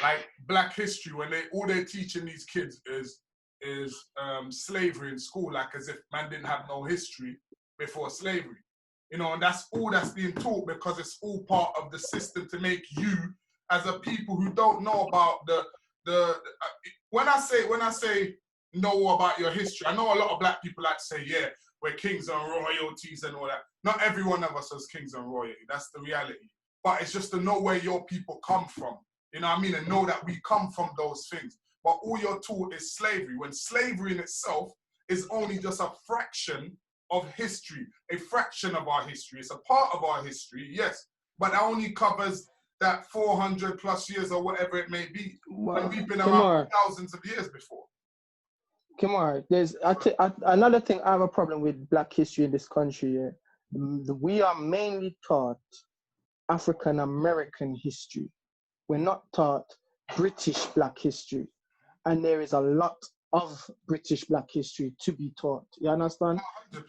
like Black history, when all they're teaching these kids is slavery in school, like as if man didn't have no history before slavery. You know, and that's all that's being taught, because it's all part of the system to make you, as a people who don't know about when I say know about your history, I know a lot of Black people like to say, yeah, we're kings and royalties and all that. Not every one of us is kings and royalty. That's the reality. But it's just to know where your people come from. You know what I mean? And know that we come from those things. But all you're taught is slavery, when slavery in itself is only just a fraction of history, a fraction of our history. It's a part of our history, yes, but that only covers that 400 plus years or whatever it may be. When we've been around thousands of years before. Kimar, there's another thing. I have a problem with Black history in this country. Yeah? We are mainly taught African American history. We're not taught British Black history, and there is a lot of British Black history to be taught. You understand? 100%.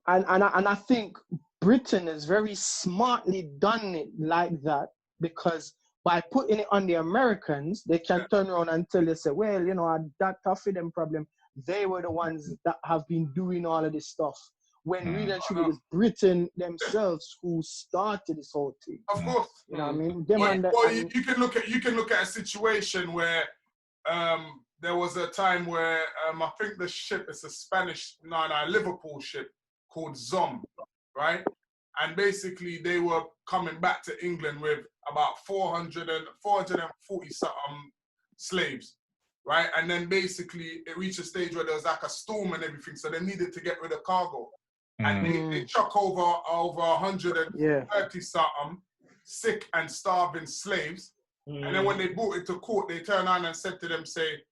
And I think Britain has very smartly done it like that, because by putting it on the Americans, they can turn around and tell you, say, well, you know, that tough them problem, they were the ones that have been doing all of this stuff. When really and truly it was Britain themselves who started this whole thing. Of course. You know what I mean? You can look at a situation where there was a time where I think the ship is a Liverpool ship called Zom, right? And basically they were coming back to England with about 440 something slaves, right? And then basically it reached a stage where there was like a storm and everything, so they needed to get rid of cargo. And they chuck over 130 something sick and starving slaves. And then when they brought it to court, they turned around and said to them, say,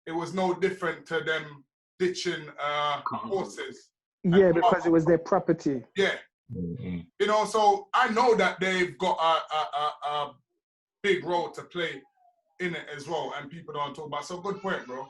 it was no different to them ditching horses. Yeah, because it was their property. Yeah. You know, so I know that they've got a big role to play in it as well, and people don't talk about. So good point, bro.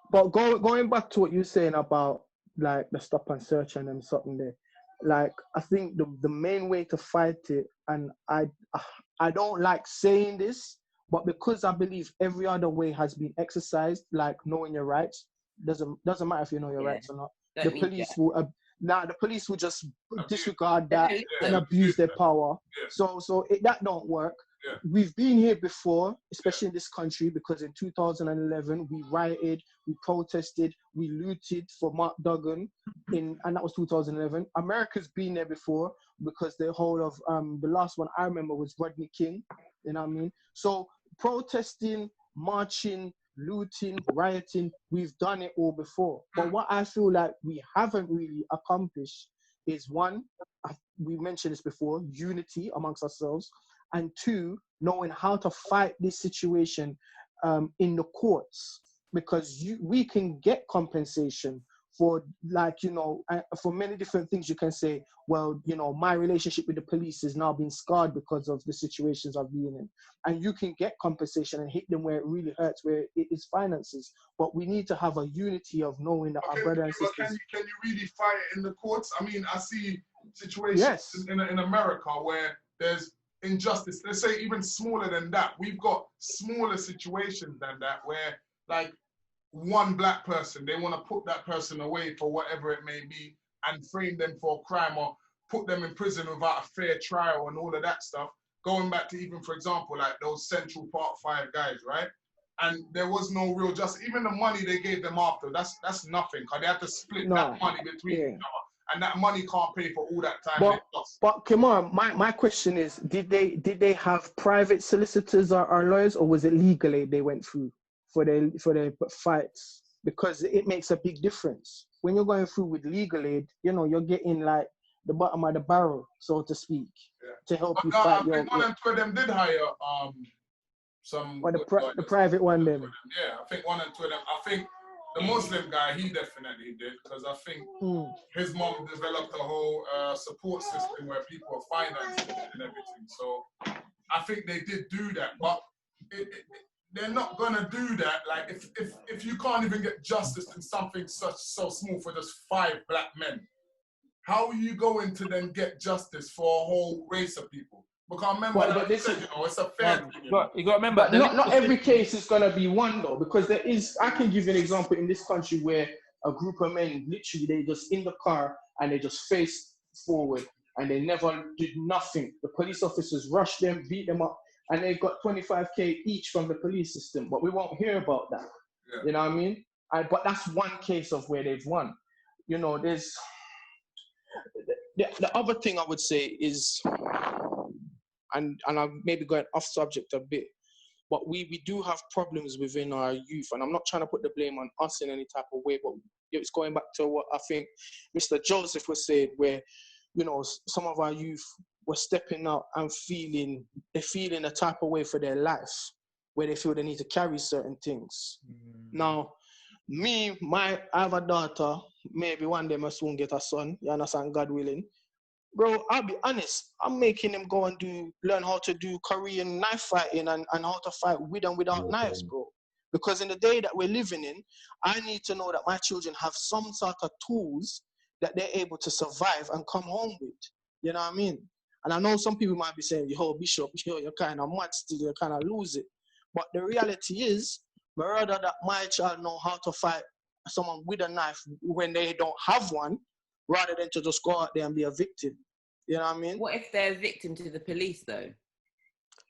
But going back to what you're saying about like the stop and search and them something there, like I think the main way to fight it, and I don't like saying this, but because I believe every other way has been exercised, like knowing your rights, doesn't matter if you know your rights or not. The police will just disregard that and abuse their power. So that don't work. We've been here before, especially in this country, because in 2011 we rioted, we protested, we looted for Mark Duggan, and that was 2011. America's been there before, because the whole of the last one I remember was Rodney King. You know what I mean? So protesting, marching, looting, rioting, we've done it all before. But what I feel like we haven't really accomplished is, one, we mentioned this before, unity amongst ourselves, and two, knowing how to fight this situation in the courts, because we can get compensation for, like, you know, for many different things. You can say, well, you know, my relationship with the police has now been scarred because of the situations I've been in. And you can get compensation and hit them where it really hurts, where it is finances. But we need to have a unity of knowing that our brothers and sisters... Can you really fight it in the courts? I mean, I see situations in America where there's injustice. Let's say even smaller than that. We've got smaller situations than that where, like, one black person, they want to put that person away for whatever it may be and frame them for a crime or put them in prison without a fair trial and all of that stuff. Going back to even, for example, like those Central Park 5 guys, right? And there was no real justice. Even the money they gave them after, that's nothing, because they had to split that money between each other. And that money can't pay for all that time they lost. But come on, my question is, did they have private solicitors or lawyers, or was it legal aid they went through for their fights? Because it makes a big difference. When you're going through with legal aid, you know, you're getting like the bottom of the barrel, so to speak, to help you fight. I think one and two of them did hire some. Or the private one then. Yeah, I think one and two of them. I think the Muslim guy, he definitely did, because I think his mom developed a whole support system where people are financing it and everything. So I think they did do that, but they're not gonna do that. Like if you can't even get justice in something so small for just 5 black men, how are you going to then get justice for a whole race of people? Because remember, it's a fair thing. You got to remember, not every case is gonna be one though, because there is. I can give you an example in this country where a group of men literally they just in the car and they just faced forward and they never did nothing. The police officers rushed them, beat them up, and they got 25K each from the police system. But we won't hear about that. You know what I mean? But that's one case of where they've won. You know, there's the other thing I would say is, and I'm maybe going off subject a bit, but we do have problems within our youth, and I'm not trying to put the blame on us in any type of way, but it's going back to what I think Mr. Joseph was saying, where, you know, some of our youth were stepping out and feeling a type of way for their life, where they feel they need to carry certain things. Now, I have a daughter, maybe one day I soon get a son, you understand, God willing. Bro, I'll be honest, I'm making him go and learn how to do Korean knife fighting and how to fight with and without knives, bro. Because in the day that we're living in, I need to know that my children have some sort of tools that they're able to survive and come home with. You know what I mean? And I know some people might be saying, yo, Bishop, you're kind of mad still, you kind of lose it. But the reality is, I'd rather that my child know how to fight someone with a knife when they don't have one, rather than to just go out there and be a victim. You know what I mean? What if they're a victim to the police, though?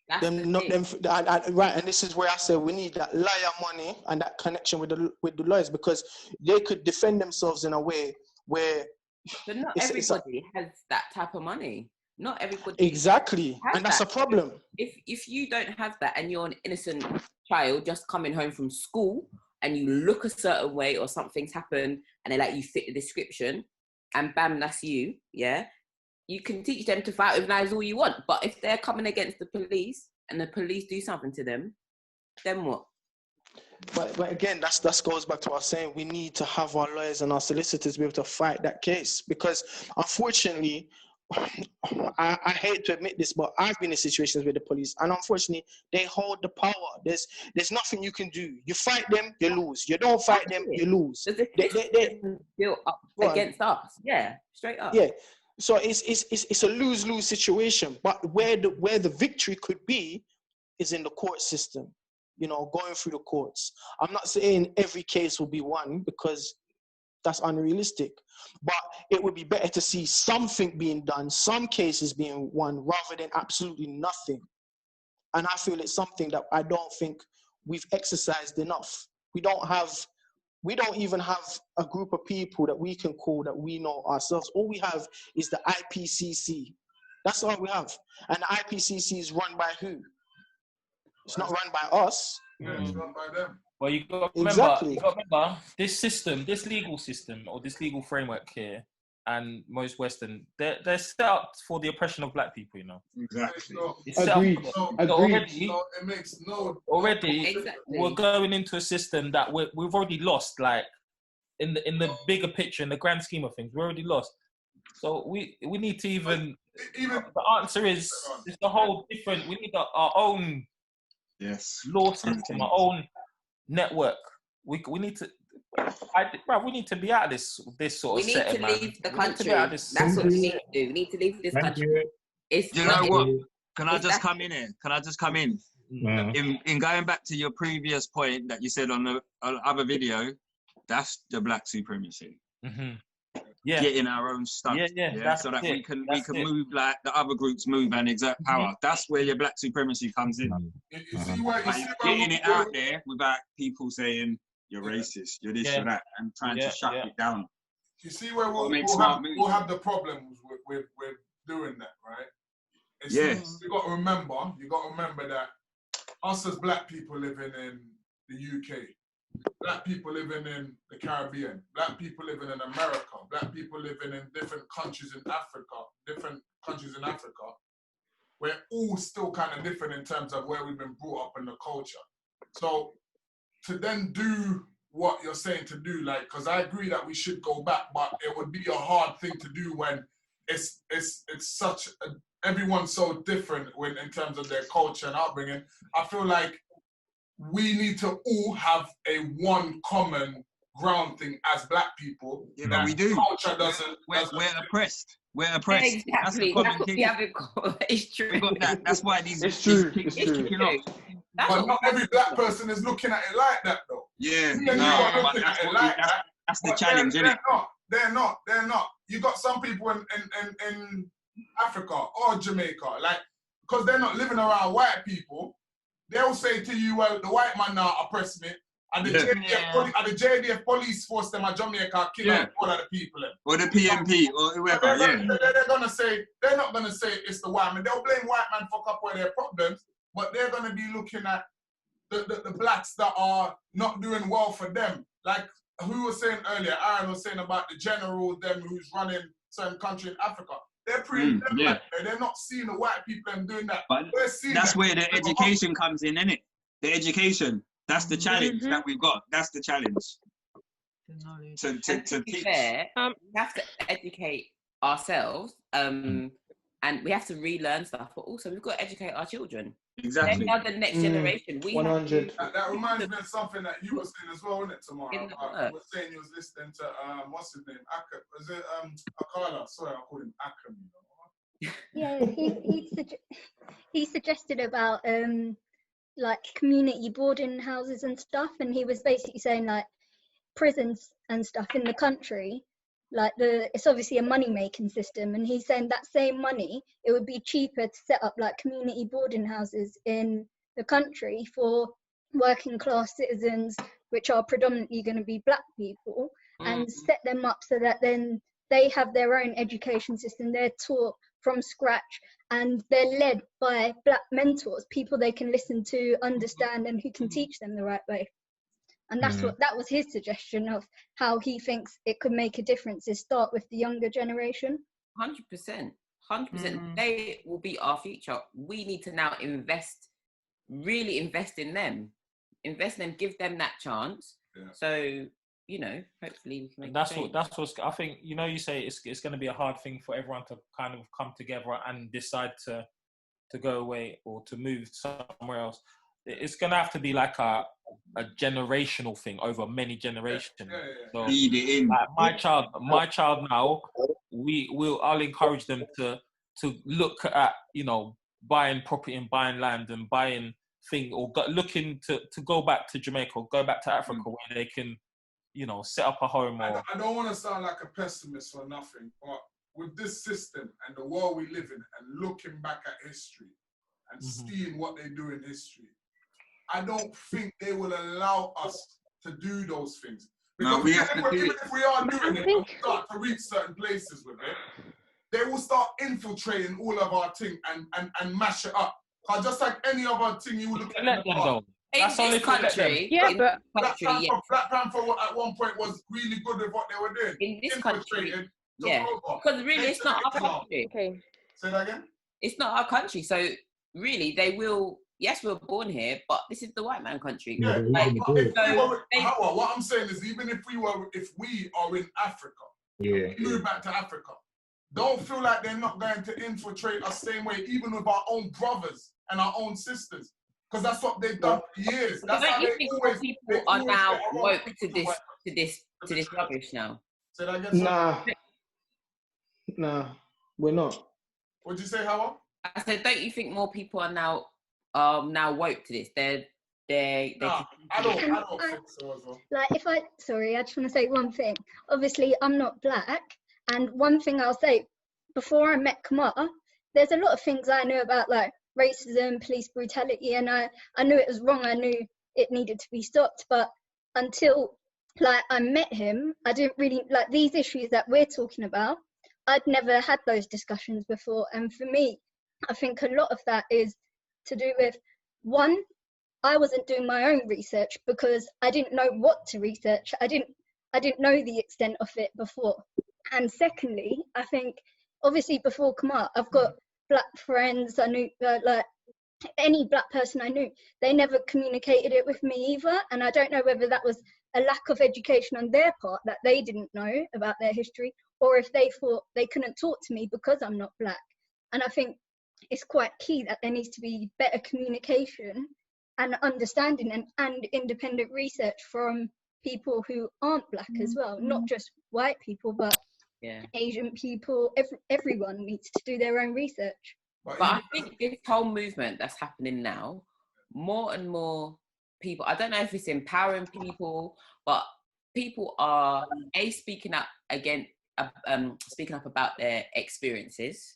That's Right, and this is where I say we need that lawyer money and that connection with the lawyers, because they could defend themselves in a way where. But not everybody has that type of money. Not everybody. Exactly, and that's a problem. If you don't have that and you're an innocent child just coming home from school and you look a certain way or something's happened and they you fit the description, and bam, that's you, yeah? You can teach them to fight with knives all you want, but if they're coming against the police and the police do something to them, then what? But again, that goes back to what I was saying. We need to have our lawyers and our solicitors be able to fight that case, because unfortunately, I hate to admit this, but I've been in situations with the police, and unfortunately, they hold the power. There's nothing you can do. You fight them, you lose. You don't fight them, you lose. They built up against us. Yeah, straight up. Yeah. So it's a lose-lose situation. But where the victory could be is in the court system. You know, going through the courts. I'm not saying every case will be won, because that's unrealistic. But it would be better to see something being done, some cases being won, rather than absolutely nothing. And I feel it's something that I don't think we've exercised enough. We don't even have a group of people that we can call that we know ourselves. All we have is the IPCC. That's all we have. And the IPCC is run by who? It's not run by us. Yeah, it's run by them. Well, you got to remember this system, this legal system, or this legal framework here, and most Western, they're set up for the oppression of black people. You know. Exactly. Agreed. It makes no. Already, we're going into a system that we've already lost. Like in the bigger picture, in the grand scheme of things, we're already lost. So we need to even the answer is it's the whole different. We need our own law system, our own network. We need to. We need to be out of this sort of setting, man. We need to leave the country. That's what we need to do. We need to leave this country. You know what? Can I just come in here? Can I just come in? Yeah. In going back to your previous point that you said on the other video, that's the black supremacy. Mm-hmm. Yeah. Getting our own stuff. Yeah. So that we can move like the other groups move and exert power. That's where your black supremacy comes in. You see where getting it out there without people saying you're racist, you're this, you're that, and trying to shut it down. You see where we'll have the problems with doing that, right? You got to remember that us as black people living in the UK, black people living in the Caribbean, black people living in America, black people living in different countries in Africa, we're all still kind of different in terms of where we've been brought up in the culture. So to then do what you're saying to do, like, because I agree that we should go back, but it would be a hard thing to do when it's such everyone's so different in terms of their culture and upbringing. I feel like we need to all have a one common ground thing as black people. Yeah, but we do. Culture doesn't. We're oppressed. We're oppressed. Exactly. That's the common thing. It's true. We got that. That's why these it's true. kicking off. But not every black person is looking at it like that, though. Yeah, but that's the challenge, isn't it? They're not. You got some people in Africa or Jamaica, like, because they're not living around white people, they'll say to you, well, the white man now oppressed me, And the, Yeah. JDF police force them at Jamaica kill Yeah. all of the people. Or the PMP or whoever, They're gonna say, they're not gonna say it's the white man. They'll blame white man for a couple of their problems, but they're gonna be looking at the blacks that are not doing well for them. Like who was saying earlier, Aaron was saying about the general, them who's running certain country in Africa. They're pretty yeah. they're not seeing the white people them doing that. But that's where the education comes in, innit? The education. That's the challenge that we've got. That's the challenge. To be teach. fair, we have to educate ourselves, and we have to relearn stuff. But also, we've got to educate our children. Exactly. They are the next generation. We 100. That reminds me of something that you were saying as well, isn't it, tomorrow? You were saying you was listening to what's his name? Was it Akala? Sorry, I called him Akram. Yeah, he suggested about like community boarding houses and stuff, and he was basically saying like prisons and stuff in the country, like it's obviously a money making system, and he's saying that same money, it would be cheaper to set up like community boarding houses in the country for working class citizens, which are predominantly going to be black people, and set them up so that then they have their own education system. They're taught from scratch and they're led by black mentors, people they can listen to, understand, and who can teach them the right way. And that's that was his suggestion of how he thinks it could make a difference, is start with the younger generation. 100%. They will be our future. We need to now really invest in them, give them that chance. So, you know, hopefully we can make that's what I think. You know, you say it's going to be a hard thing for everyone to kind of come together and decide to go away or to move somewhere else. It's going to have to be like a generational thing over many generations. So, like my child now, I'll encourage them to look at, you know, buying property and buying land and buying thing, or looking to go back to Jamaica or go back to Africa where they can, you know, set up a home. Or I don't want to sound like a pessimist or nothing, but with this system and the world we live in, and looking back at history and seeing what they do in history, I don't think they will allow us to do those things. Because even if we are doing it and start to reach certain places with it, they will start infiltrating all of our thing and mash it up. Because just like any other thing you would look at. That's only country. Black Panther at one point was really good with what they were doing. In this country, because really it's not our country. Okay. Say that again? It's not our country, so really they will. Yes, we were born here, but this is the white man country. Yeah, what I'm saying is, even if we are in Africa, move back to Africa, don't feel like they're not going to infiltrate us same way, even with our own brothers and our own sisters, because that's what they've done for years. That's don't how you they think always, people are now woke to this rubbish now? Say that again. Nah, we're not. What'd you say, Howard? I said, don't you think more people are now woke to this? I don't think so as well. Like, I just want to say one thing. Obviously, I'm not black, and one thing I'll say, before I met Kamar, there's a lot of things I knew about, like racism, police brutality, and I knew it was wrong. I knew it needed to be stopped, but until I met him, I didn't really like these issues that we're talking about. I'd never had those discussions before, and for me, I think a lot of that is to do with, one, I wasn't doing my own research because I didn't know what to research. I didn't know the extent of it before. And secondly, I think obviously before Kamar, I've got black friends. I knew like any black person I knew, they never communicated it with me either. And I don't know whether that was a lack of education on their part, that they didn't know about their history, or if they thought they couldn't talk to me because I'm not black. And I think it's quite key that there needs to be better communication and understanding and independent research from people who aren't black as well, not just white people, but Asian people. Everyone needs to do their own research. But I think this whole movement that's happening now, more and more people, I don't know if it's empowering people, but people are speaking up about their experiences.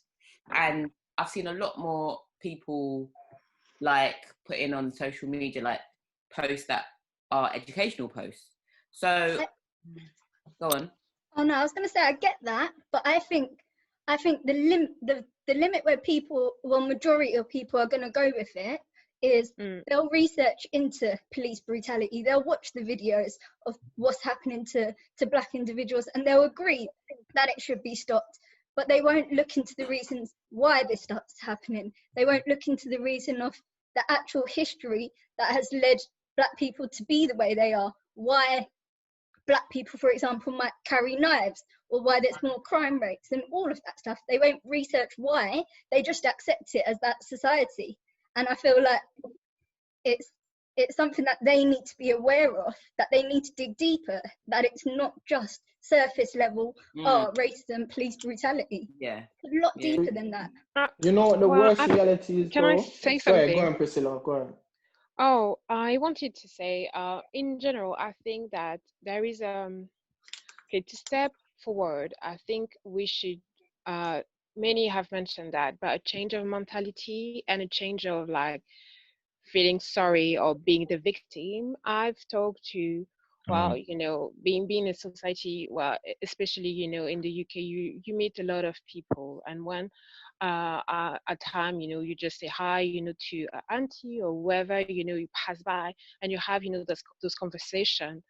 And I've seen a lot more people like putting on social media, like posts that are educational posts. So, go on. Oh no, I was going to say I get that, but I think the limit where majority of people are going to go with it is they'll research into police brutality, they'll watch the videos of what's happening to black individuals, and they'll agree that it should be stopped, but they won't look into the reasons why this starts happening. They won't look into the reason of the actual history that has led black people to be the way they are, why black people, for example, might carry knives, or why there's more crime rates and all of that stuff. They won't research why, they just accept it as that society. And I feel like it's something that they need to be aware of, that they need to dig deeper, that it's not just surface level, racism, police brutality. Yeah. It's a lot deeper than that. You know what the worst reality is, Can though? I say something? Go on, Priscilla, go on. Oh, I wanted to say, in general, I think that there is okay, to step forward, I think we should, many have mentioned that, but a change of mentality and a change of like feeling sorry or being the victim. I've talked to, well, you know, being in society, well, especially, you know, in the UK, you meet a lot of people, and when at time, you know, you just say hi, you know, to auntie or whoever, you know, you pass by and you have, you know, those conversation.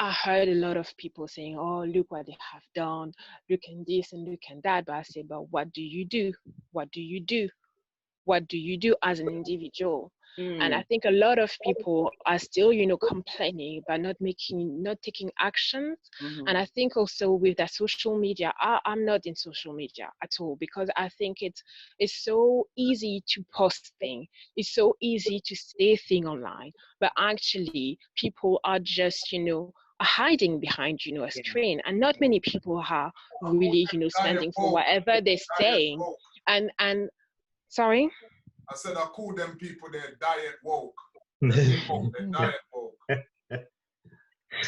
I heard a lot of people saying, oh, look what they have done, look at this and look at that. But I say, but what do you do? What do you do? What do you do as an individual? And I think a lot of people are still, you know, complaining but not taking actions. And I think also with that social media, I'm not in social media at all, because I think it's so easy to post things. It's so easy to say things online, but actually people are just, you know, hiding behind, you know, a screen, and not many people are really, you know, standing for whatever they're saying. And sorry? I said I call them people, they're diet woke. They're diet woke.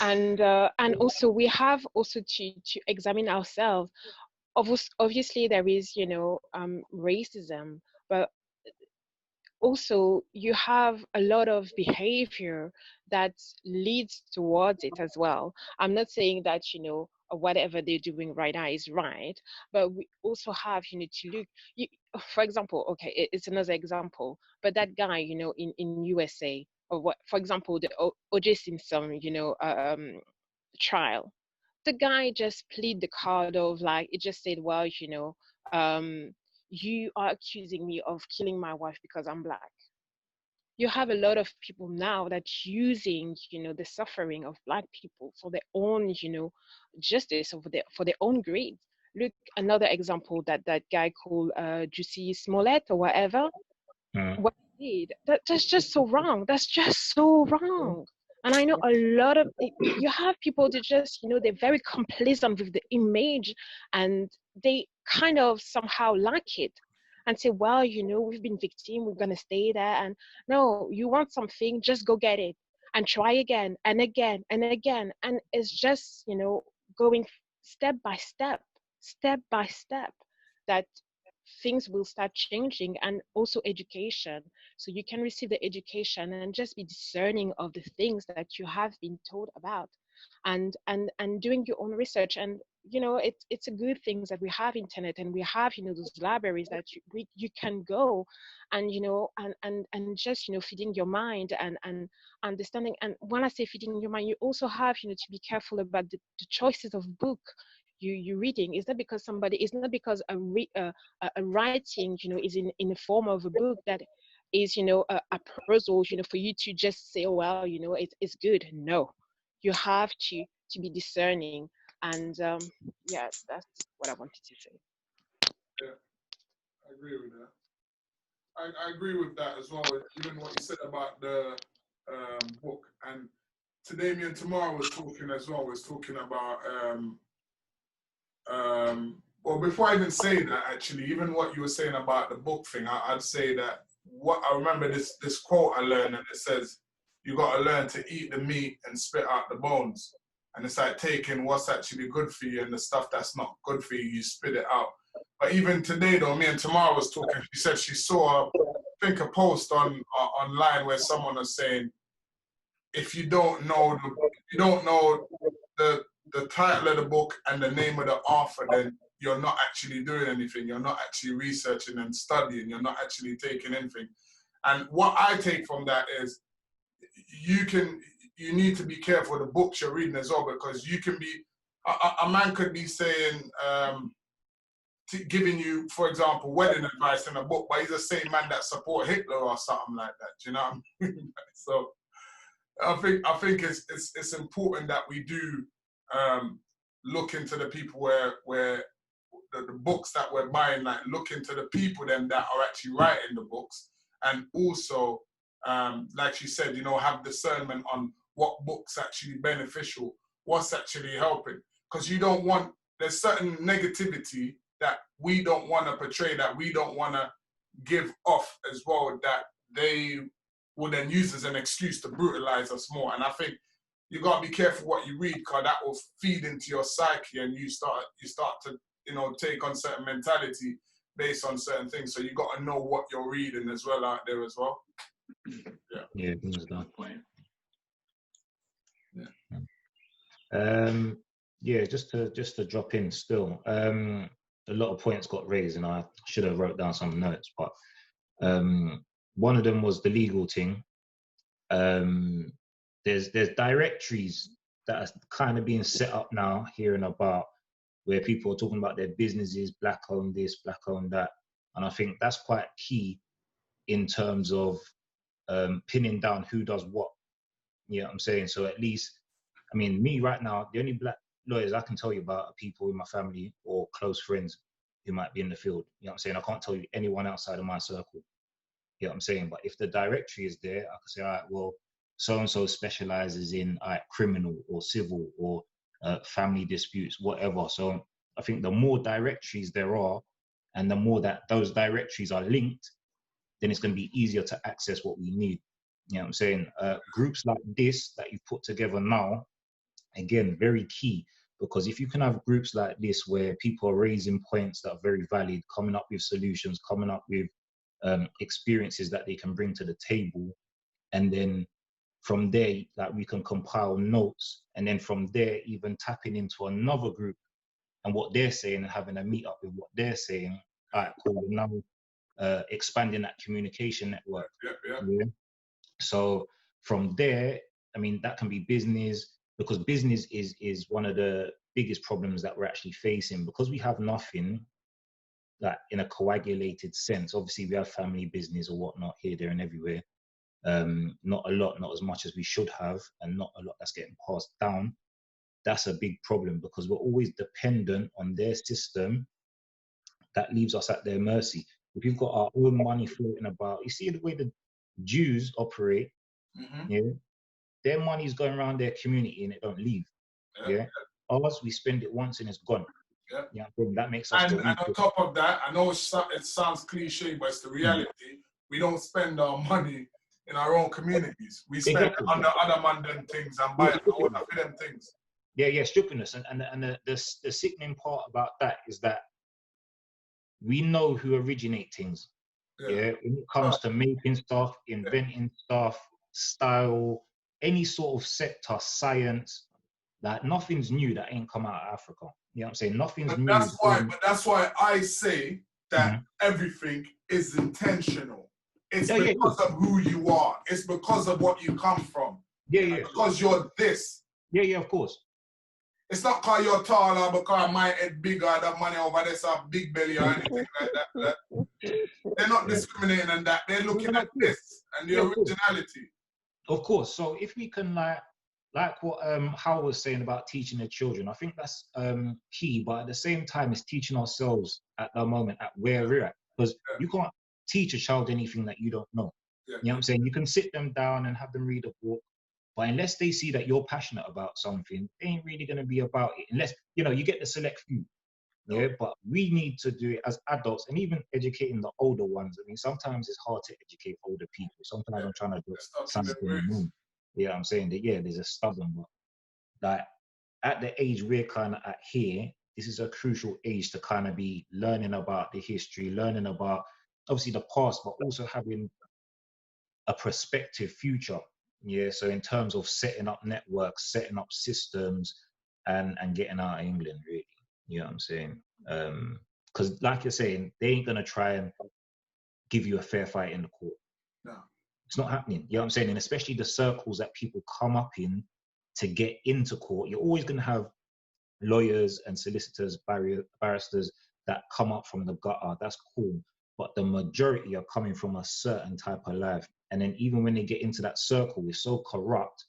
And also we have also to examine ourselves. Obviously there is, you know, racism, but also you have a lot of behavior that leads towards it as well. I'm not saying that, you know, whatever they're doing right now is right, but we also have, you know, to look, for example, okay, it's another example, but that guy, you know, in USA, or what, for example, the O.J. Simpson, you know, trial, the guy just plead the card of like, it just said, well, you know, you are accusing me of killing my wife because I'm black. You have a lot of people now that's using, you know, the suffering of black people for their own, you know, justice, for their own greed. Look, another example, that guy called Jussie Smollett or whatever, what he did, that's just so wrong. That's just so wrong. And I know a lot of, you have people that just, you know, they're very complacent with the image, and they kind of somehow like it and say, well, you know, we've been victim, we're going to stay there. And no, you want something, just go get it and try again and again and again. And it's just, you know, going step by step that things will start changing. And also education, so you can receive the education and just be discerning of the things that you have been told about, and doing your own research. And you know, it's a good thing that we have internet, and we have, you know, those libraries that you can go and, you know, and just, you know, feeding your mind and understanding. And when I say feeding your mind, you also have, you know, to be careful about the choices of book you reading. It's not because a writing, you know, is in the form of a book that is, you know, a proposal, you know, for you to just say, oh, well, you know, it's good. No, you have to be discerning. And yes, that's what I wanted to say. Yeah, I agree with that. I agree with that as well. Even what you said about the book. And today, me and Tamara was talking as well. Was talking about well, before I even say that, actually, even what you were saying about the book thing, I'd say that what I remember this quote I learned, and it says, you got to learn to eat the meat and spit out the bones. And it's like taking what's actually good for you and the stuff that's not good for you, you spit it out. But even today, though, me and Tamara was talking, she said she saw, I think, a post online where someone was saying, if you don't know the title of the book and the name of the author, then you're not actually doing anything. You're not actually researching and studying. You're not actually taking anything. And what I take from that is you need to be careful of the books you're reading as well, because you can be, a man could be saying, giving you, for example, wedding advice in a book, but he's the same man that support Hitler or something like that. Do you know what I mean? So I think it's important that we do look into the people where the books that we're buying, like look into the people then that are actually writing the books, and also like she said, have discernment on what books actually beneficial, what's actually helping, because you don't want, there's certain negativity that we don't want to portray, that we don't want to give off as well, that they will then use as an excuse to brutalize us more. And I think you got to be careful what you read, because that will feed into your psyche, and you start to take on certain mentality based on certain things. So you got to know what you're reading as well out there as well. Yeah, things done. Yeah, just to drop in still. A lot of points got raised, and I should have wrote down some notes, but one of them was the legal thing. There's directories that are kind of being set up now here and about, where people are talking about their businesses, black owned this, black owned that, and I think that's quite key in terms of pinning down who does what. You know what I'm saying? So at least, I mean, me right now, the only black lawyers I can tell you about are people in my family or close friends who might be in the field. You know what I'm saying? I can't tell you anyone outside of my circle. You know what I'm saying? But if the directory is there, I can say, all right, well, so-and-so specializes in criminal or civil or family disputes, whatever. So I think the more directories there are, and the more that those directories are linked, then it's going to be easier to access what we need. You know what I'm saying? Groups like this that you've put together now, again, very key, because if you can have groups like this where people are raising points that are very valid, coming up with solutions, coming up with experiences that they can bring to the table, and then from there, like, we can compile notes, and then from there, even tapping into another group and what they're saying and having a meet up with what they're saying. All right, cool. Now expanding that communication network. Yeah. So from there, I mean, that can be business, because business is one of the biggest problems that we're actually facing, because we have nothing like in a coagulated sense. Obviously, we have family business or whatnot here, there, and everywhere. Not a lot, not as much as we should have, and not a lot that's getting passed down. That's a big problem, because we're always dependent on their system that leaves us at their mercy. If we've got our own money floating about, you see the way the Jews operate, yeah, their money's going around their community and it don't leave. Yeah. Ours, we spend it once and it's gone. Yeah, that makes us. And on top of that, I know it sounds cliche, but it's the reality. We don't spend our money in our own communities. We spend it on the other man them things and buy all of them things. Yeah, stupidness. And the sickening part about that is that we know who originate things. Yeah, when it comes to making stuff, inventing stuff, style, any sort of sector, science, like nothing's new that ain't come out of Africa. You know what I'm saying? Nothing's new. That's why I say that everything is intentional. It's because of who you are. It's because of what you come from. Because you're this. Yeah, of course. It's not because you're taller, because my head bigger, that money over there, so big belly or anything like that. They're not discriminating on that. They're looking at this and the originality. Of course. So if we can like what Hal was saying about teaching the children, I think that's key. But at the same time, it's teaching ourselves at the moment at where we're at, because you can't teach a child anything that you don't know. You know what I'm saying? You can sit them down and have them read a book, but unless they see that you're passionate about something, they ain't really going to be about it. Unless, you get the select few. Yeah, but we need to do it as adults, and even educating the older ones. I mean, sometimes it's hard to educate older people. Sometimes I'm trying to do something new. Yeah, I'm saying that, there's a stubborn one. Like, at the age we're kind of at here, this is a crucial age to kind of be learning about the history, learning about, obviously, the past, but also having a prospective future. Yeah, so in terms of setting up networks, setting up systems, and getting out of England, really, you know what I'm saying? Because like you're saying, they ain't gonna try and give you a fair fight in the court. No. It's not happening. You know what I'm saying? And especially the circles that people come up in to get into court, you're always gonna have lawyers and solicitors, barristers that come up from the gutter. That's cool. But the majority are coming from a certain type of life. And then even when they get into that circle, it's so corrupt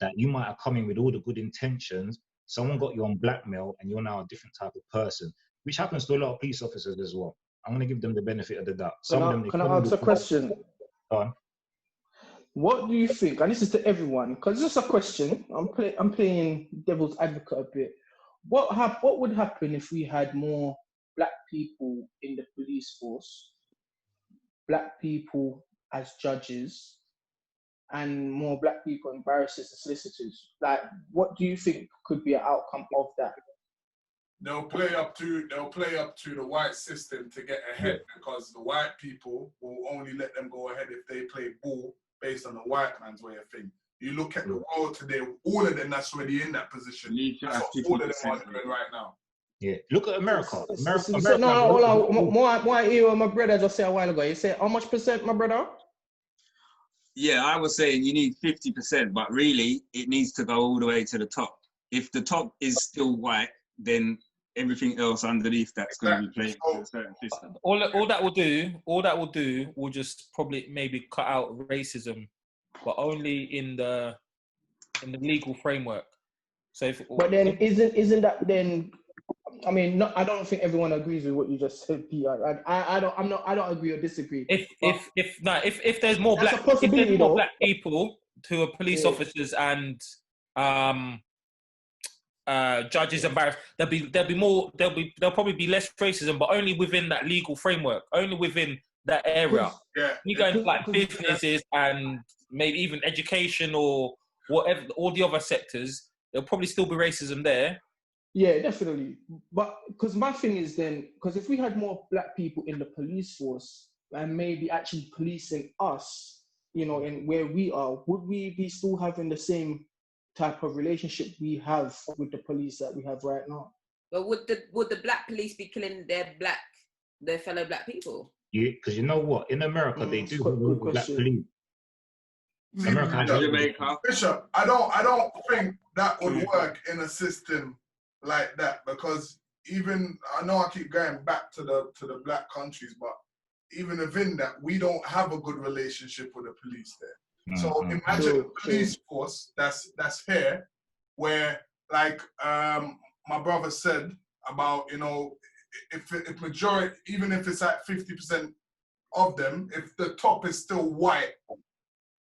that you might have come in with all the good intentions. Someone got you on blackmail and you're now a different type of person, which happens to a lot of police officers as well. I'm going to give them the benefit of the doubt. Some of them, Can I ask a question? Go on. What do you think? And this is to everyone, because it's just a question. I'm playing devil's advocate a bit. What would happen if we had more black people in the police force, black people as judges, and more black people and barristers and solicitors? Like, what do you think could be an outcome of that? They'll play up to the white system to get ahead, because the white people will only let them go ahead if they play ball based on the white man's way of thinking. You look at the world today, all of them that's already in that position. That's what all of them are doing right now. Yeah, look at America. More I hear what my brother just said a while ago. He said, how much percent, my brother? Yeah, I was saying you need 50%, but really it needs to go all the way to the top. If the top is still white, then everything else underneath that's going to be playing to a certain system. All that will do will just probably maybe cut out racism, but only in the legal framework. So But then isn't that then? I mean, I don't think everyone agrees with what you just said, Peter. I don't agree or disagree. If there's more black people who are police officers and judges and barristers, there'll probably be less racism, but only within that legal framework, only within that area. You go into like businesses and maybe even education or whatever, all the other sectors, there'll probably still be racism there. Yeah, definitely. But because my thing is then, because if we had more black people in the police force and maybe actually policing us, you know, in where we are, would we be still having the same type of relationship we have with the police that we have right now? But would the black police be killing their fellow black people? Yeah, because you know what? In America, they do have black police. Bishop, I don't think that would work in a system like that, because even I know I keep going back to the black countries, but even within that, we don't have a good relationship with the police there. So imagine a police force that's here, where like my brother said about, you know, if majority, even if it's at 50% of them, if the top is still white,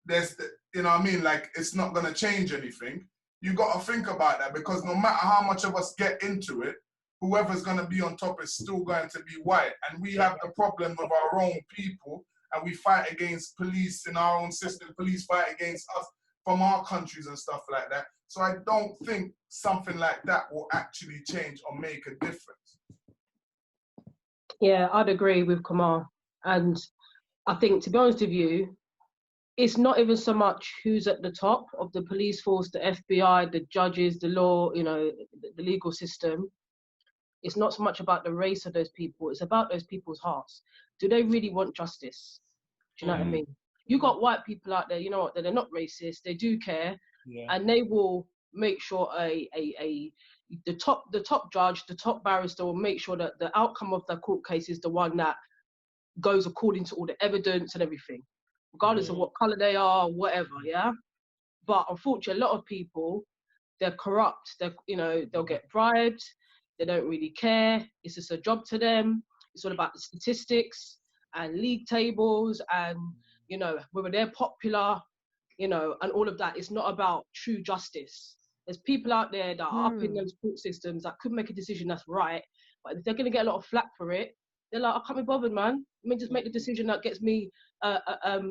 there's you know what I mean, like it's not gonna change anything. You got to think about that, because no matter how much of us get into it, whoever's going to be on top is still going to be white. And we have the problem with our own people, and we fight against police in our own system. Police fight against us from our countries and stuff like that. So I don't think something like that will actually change or make a difference. Yeah, I'd agree with Kamal. And I think, to be honest with you, it's not even so much who's at the top of the police force, the FBI, the judges, the law, you know, the legal system. It's not so much about the race of those people. It's about those people's hearts. Do they really want justice? Do you know what I mean? You got white people out there, you know what, they're not racist. They do care, and they will make sure the top judge, the top barrister will make sure that the outcome of the court case is the one that goes according to all the evidence and everything, regardless of what color they are, whatever, yeah? But unfortunately, a lot of people, they're corrupt. They'll get bribed. They don't really care. It's just a job to them. It's all about the statistics and league tables and, you know, whether they're popular, you know, and all of that. It's not about true justice. There's people out there that are up in those court systems that could make a decision that's right, but if they're going to get a lot of flack for it, they're like, I can't be bothered, man. Let me just make the decision that gets me,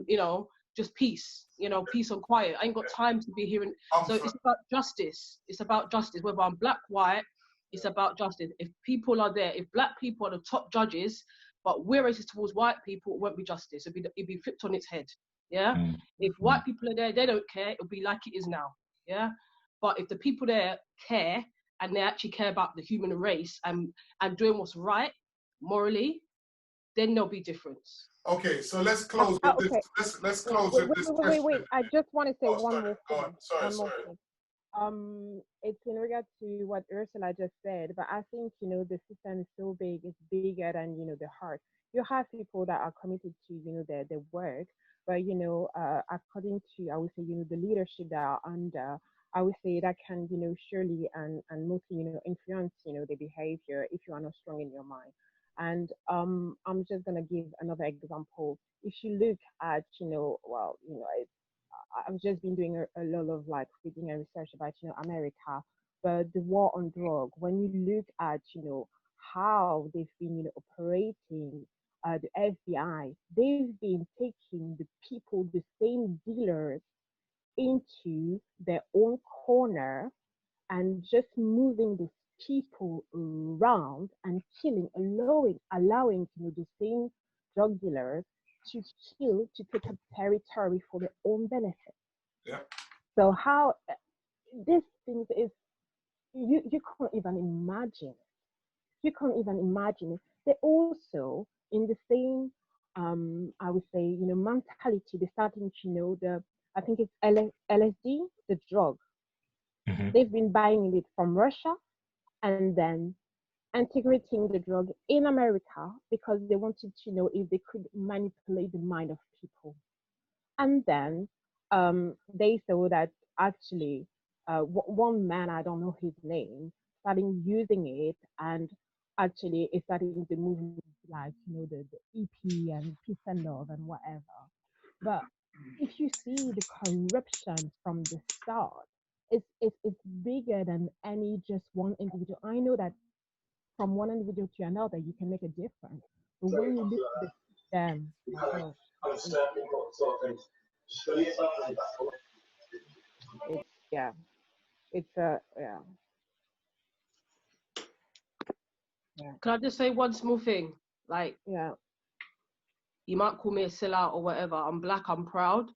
you know, just peace, you know, peace and quiet. I ain't got time to be hearing. So it's about justice. It's about justice. Whether I'm black, white, it's about justice. If people are there, if black people are the top judges, but we're racist towards white people, it won't be justice. It'd be flipped on its head. Yeah. If white people are there, they don't care. It'll be like it is now. Yeah. But if the people there care and they actually care about the human race and doing what's right morally, then there'll be difference. Okay, so let's close with okay. this. Let's close with this question. Wait. I just want to say one more Go thing. on. Sorry. It's in regard to what Ursula just said, but I think, the system is so big, it's bigger than, the heart. You have people that are committed to, their work, but, according to, I would say, the leadership that are under, I would say that can, surely and mostly, influence, the behavior if you are not strong in your mind. And I'm just gonna give another example. If you look at, I've just been doing a lot of like reading and research about, America, but the war on drug. When you look at, how they've been, operating, the FBI, they've been taking the people, the same dealers, into their own corner and just moving these people around and killing, allowing the same drug dealers to kill, to take up territory for their own benefit. Yeah. So how this thing is, you can't even imagine. You can't even imagine it. They also in the same I would say mentality. They're starting to I think it's LSD, the drug. They've been buying it from Russia and then integrating the drug in America because they wanted to know if they could manipulate the mind of people. And then they saw that actually one man, I don't know his name, starting using it and actually it starting the movement like the EP and peace and love and whatever. But if you see the corruption from the start, it's bigger than any just one individual. I know that from one individual to another, you can make a difference. But when you look at the system, Can I just say one small thing? Like, you might call me a sellout or whatever. I'm black, I'm proud.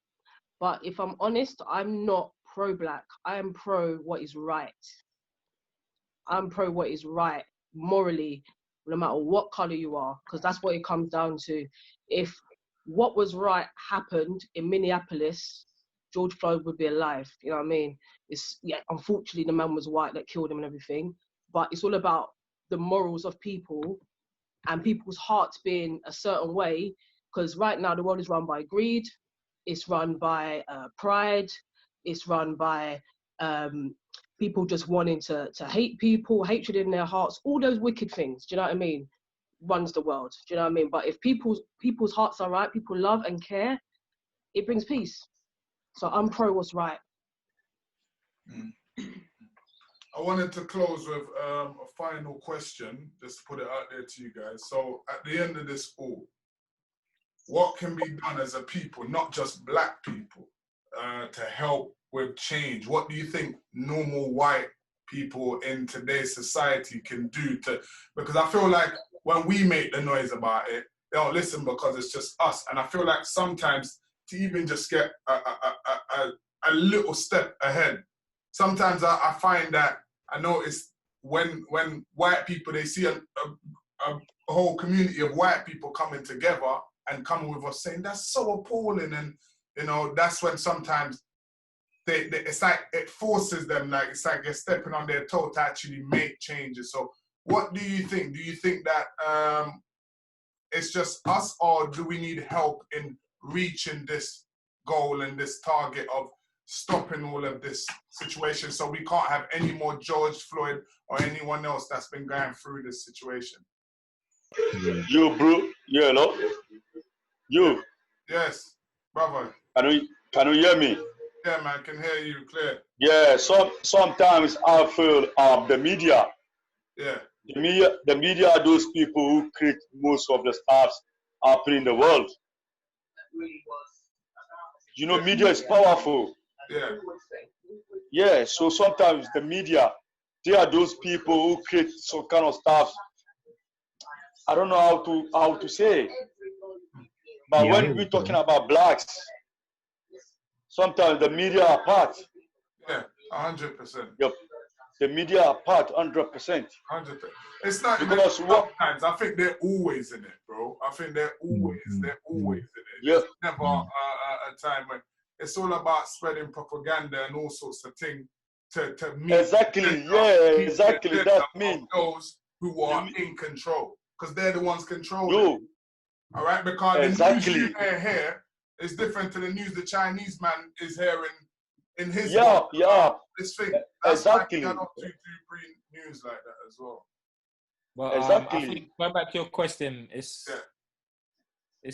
But if I'm honest, I'm not pro-black. I am pro what is right. I'm pro what is right morally, no matter what color you are, because that's what it comes down to. If what was right happened in Minneapolis, George Floyd would be alive. You know what I mean? Unfortunately, the man was white that killed him and everything. But it's all about the morals of people and people's hearts being a certain way. Because right now the world is run by greed. It's run by pride. It's run by people just wanting to hate people, hatred in their hearts, all those wicked things. Do you know what I mean? Runs the world. Do you know what I mean? But if people's hearts are right, people love and care, it brings peace. So I'm pro what's right. I wanted to close with a final question, just to put it out there to you guys. So at the end of this all, what can be done as a people, not just black people, to help with change? What do you think normal white people in today's society can do to, because I feel like when we make the noise about it, they don't listen because it's just us. And I feel like sometimes to even just get a little step ahead, sometimes I find that I notice when white people, they see a whole community of white people coming together and coming with us saying, that's so appalling. And, that's when sometimes it's like it forces them, like it's like they're stepping on their toe to actually make changes. So what do you think? Do you think that it's just us, or do we need help in reaching this goal and this target of stopping all of this situation so we can't have any more George Floyd or anyone else that's been going through this situation? You, bro, hello? You. Yes, brother. Can you hear me? Yeah, man, can hear you clear. Yeah, sometimes I feel the media. Yeah. The media are those people who create most of the stuff happening in the world. Media is powerful. Yeah. Yeah, so sometimes the media, they are those people who create some kind of stuff. I don't know how to say it. But when we're talking about blacks, sometimes the media are part. Yeah, 100%. Yep. The media are part, 100%. 100%. It's not because sometimes. I think they're always in it, bro. I think they're always in it. Yep. There's never a time when it's all about spreading propaganda and all sorts of things to meet. Exactly. Exactly. That means those who are in control, because they're the ones controlling. Yo. All right, because Exactly. the news you hear here is different to the news the Chinese man is hearing in his this thing. That's exactly. why we cannot do news like that as well. Well, exactly. I think going back to your question, it's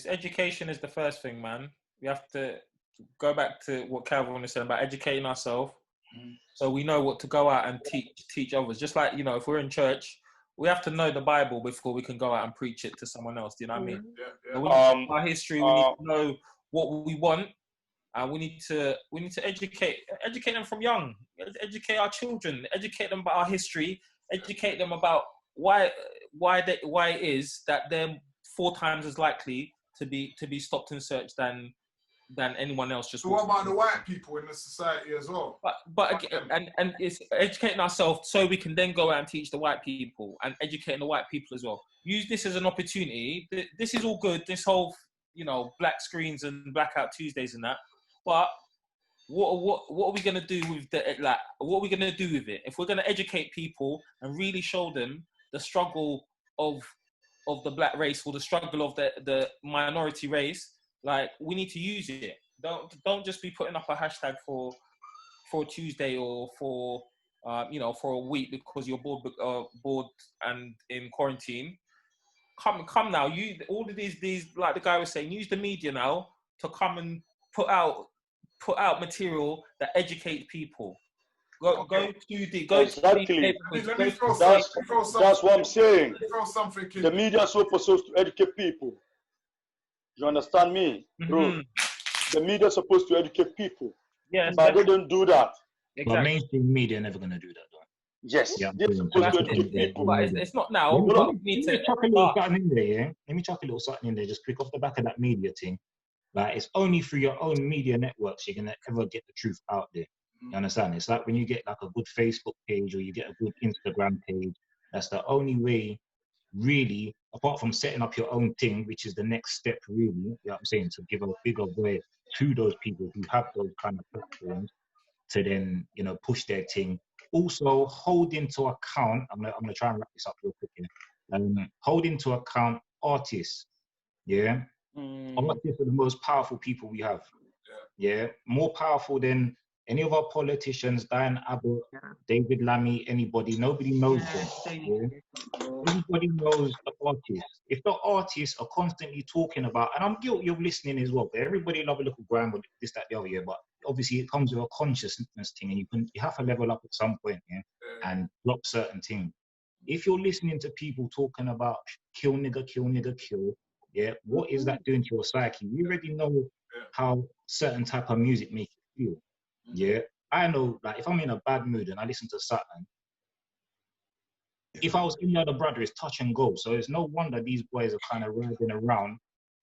education is the first thing, man. We have to go back to what Calvin was saying about educating ourselves, so we know what to go out and teach others. Just like, you know, if we're in church, we have to know the Bible before we can go out and preach it to someone else. Do you know what I mean? So we need to know our history. We need to know what we want. We need to educate them from young. Educate our children. Educate them about our history. Educate them about why it is that they're 4 times as likely to be stopped and searched than anyone else. Just so what about the white people in the society as well? But and it's educating ourselves so we can then go out and teach the white people and educating the white people as well. Use this as an opportunity. This is all good. This whole, you know, black screens and blackout Tuesdays and that. But what are we gonna do with what are we gonna do with it? If we're gonna educate people and really show them the struggle of the black race or the struggle of the minority race, like, we need to use it. Don't just be putting up a hashtag for a Tuesday or for you know, for a week because you're bored and in quarantine. Come now. You all of these like the guy was saying, use the media now to come and put out material that educates people. Go to the exactly. That's what I'm saying. The media is supposed to educate people. You understand me, bro? The media is supposed to educate people. Yes, but they don't do that. But mainstream media are never going to do that, though. Yes, yeah, they're supposed to educate people. But it's not now. Let me chuck a little something in there, yeah? Let me chuck a little something in there, just quick off the back of that media thing. Like, it's only through your own media networks you're going to ever get the truth out there. You understand? It's like when you get like a good Facebook page or you get a good Instagram page, that's the only way, really, apart from setting up your own thing, which is the next step, really, you know what I'm saying, to give a bigger voice to those people who have those kind of platforms to then, you know, push their thing. Also, hold into account, I'm gonna try and wrap this up real quick here. Hold into account artists, yeah? Artists are the most powerful people we have. Yeah, more powerful than any of our politicians, Diane Abbott, David Lammy, anybody. Nobody knows them. Yeah? Everybody knows the artists. If the artists are constantly talking about, and I'm guilty of listening as well, but everybody love a little gram or this, that, the other, yeah, but obviously it comes with a consciousness thing, and you have to level up at some point, yeah, and drop certain things. If you're listening to people talking about kill nigga, kill, yeah, what is that doing to your psyche? You already know how certain type of music make you feel. Yeah, I know, like, if I'm in a bad mood and I listen to something, if I was any other brother, it's touch and go. So it's no wonder these boys are kind of riding around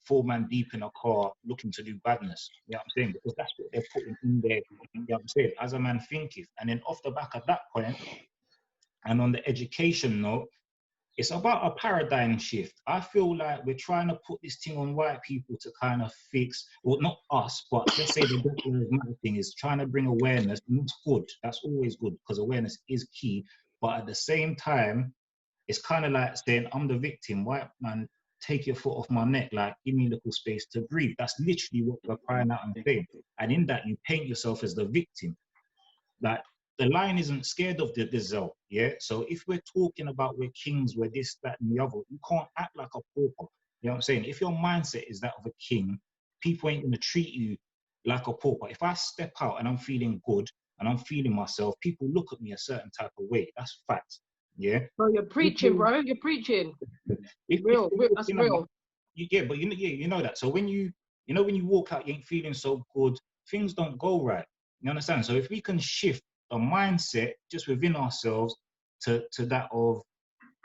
4 man deep in a car looking to do badness. You know what I'm saying? Because that's what they're putting in there. You know what I'm saying? As a man thinketh. And then off the back of that point, and on the education note, it's about a paradigm shift. I feel like we're trying to put this thing on white people to kind of fix, well, not us, but let's say the Black Lives Matter thing is trying to bring awareness. And that's good. That's always good because awareness is key. But at the same time, it's kind of like saying, I'm the victim. White man, take your foot off my neck. Like, give me a little space to breathe. That's literally what we're crying out and saying. And in that, you paint yourself as the victim. Like, the lion isn't scared of the gazelle, yeah? So if we're talking about we're kings, we're this, that, and the other, you can't act like a pauper. You know what I'm saying? If your mindset is that of a king, people ain't gonna treat you like a pauper. If I step out and I'm feeling good and I'm feeling myself, people look at me a certain type of way. That's fact, yeah? Bro, you're preaching, bro. You're preaching. Real, that's real. Yeah, but you know that. So when you walk out, you ain't feeling so good, things don't go right. You understand? So if we can shift a mindset just within ourselves to that of,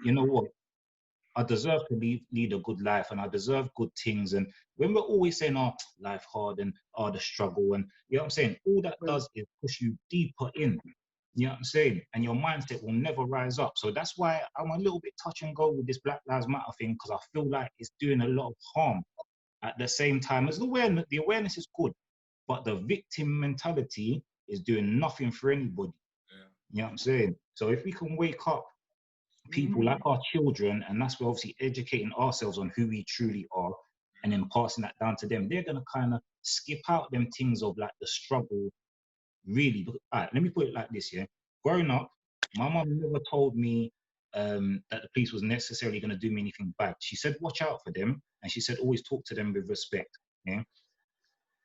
you know what, I deserve to lead a good life, and I deserve good things. And when we're always saying, oh, life hard and the struggle, and you know what I'm saying, all that does is push you deeper in. You know what I'm saying? And your mindset will never rise up. So that's why I'm a little bit touch and go with this Black Lives Matter thing, because I feel like it's doing a lot of harm. At the same time as the awareness is good, but the victim mentality is doing nothing for anybody. You know what I'm saying? So if we can wake up people like our children, and that's where obviously educating ourselves on who we truly are, and then passing that down to them, they're gonna kind of skip out them things of like the struggle. Really, all right, let me put it like this, yeah. Growing up, my mum never told me that the police was necessarily going to do me anything bad. She said, watch out for them. And she said, always talk to them with respect. Yeah.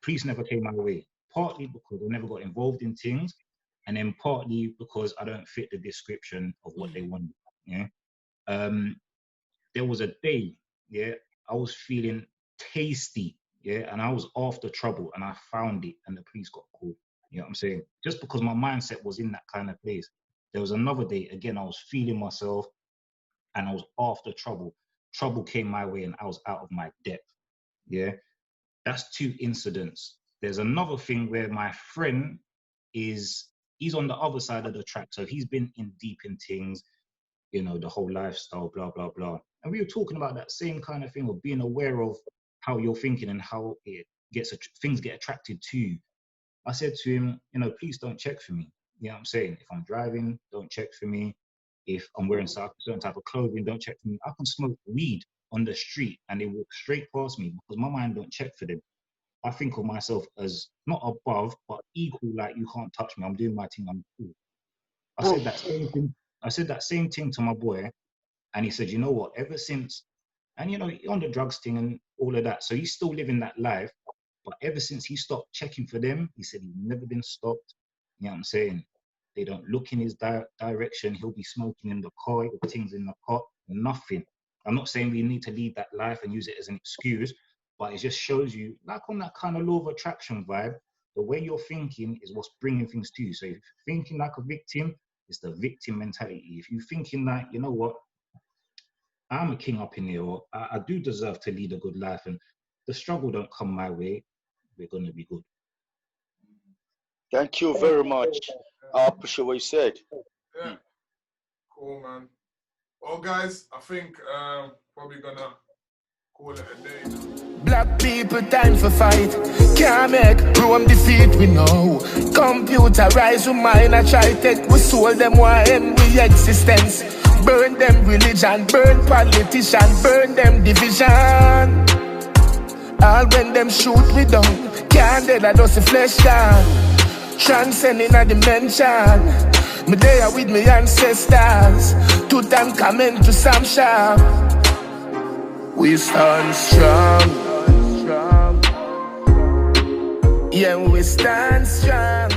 Police never came my way, partly because I never got involved in things, and then partly because I don't fit the description of what they wanted. Yeah. There was a day, yeah, I was feeling tasty, yeah, and I was after trouble, and I found it, and the police got called. You know what I'm saying? Just because my mindset was in that kind of place. There was another day, again, I was feeling myself, and I was after trouble. Trouble came my way, and I was out of my depth. Yeah, that's 2 incidents. There's another thing where my friend he's on the other side of the track, so he's been in deep in things, you know, the whole lifestyle, blah, blah, blah. And we were talking about that same kind of thing of being aware of how you're thinking and how things get attracted to you. I said to him, you know, please don't check for me. You know what I'm saying? If I'm driving, don't check for me. If I'm wearing certain type of clothing, don't check for me. I can smoke weed on the street and they walk straight past me because my mind don't check for them. I think of myself as not above, but equal, like you can't touch me. I'm doing my thing, I'm cool. I said that same thing to my boy, and he said, you know what, ever since, and you know, on the drugs thing and all of that, so he's still living that life, but ever since he stopped checking for them, he said he's never been stopped. You know what I'm saying? They don't look in his direction. He'll be smoking in the car, with things in the car, nothing. I'm not saying we need to lead that life and use it as an excuse, but it just shows you, like on that kind of law of attraction vibe, the way you're thinking is what's bringing things to you. So if you're thinking like a victim, it's the victim mentality. If you're thinking like, you know what, I'm a king up in here, or I do deserve to lead a good life, and the struggle don't come my way, we're going to be good. Thank you very much. I appreciate what you said. Yeah. Cool, man. Well, guys, I think probably gonna call it a day. Black people, time for fight. Can't make room defeat, we know. Computerize we mind, I try take we soul them why end we existence. Burn them religion, burn politician, burn them division. All when them shoot we down, can't dead I just the flesh down. Transcending a dimension. Me there with me ancestors. To them coming to some shop. We stand strong. Yeah, we stand strong.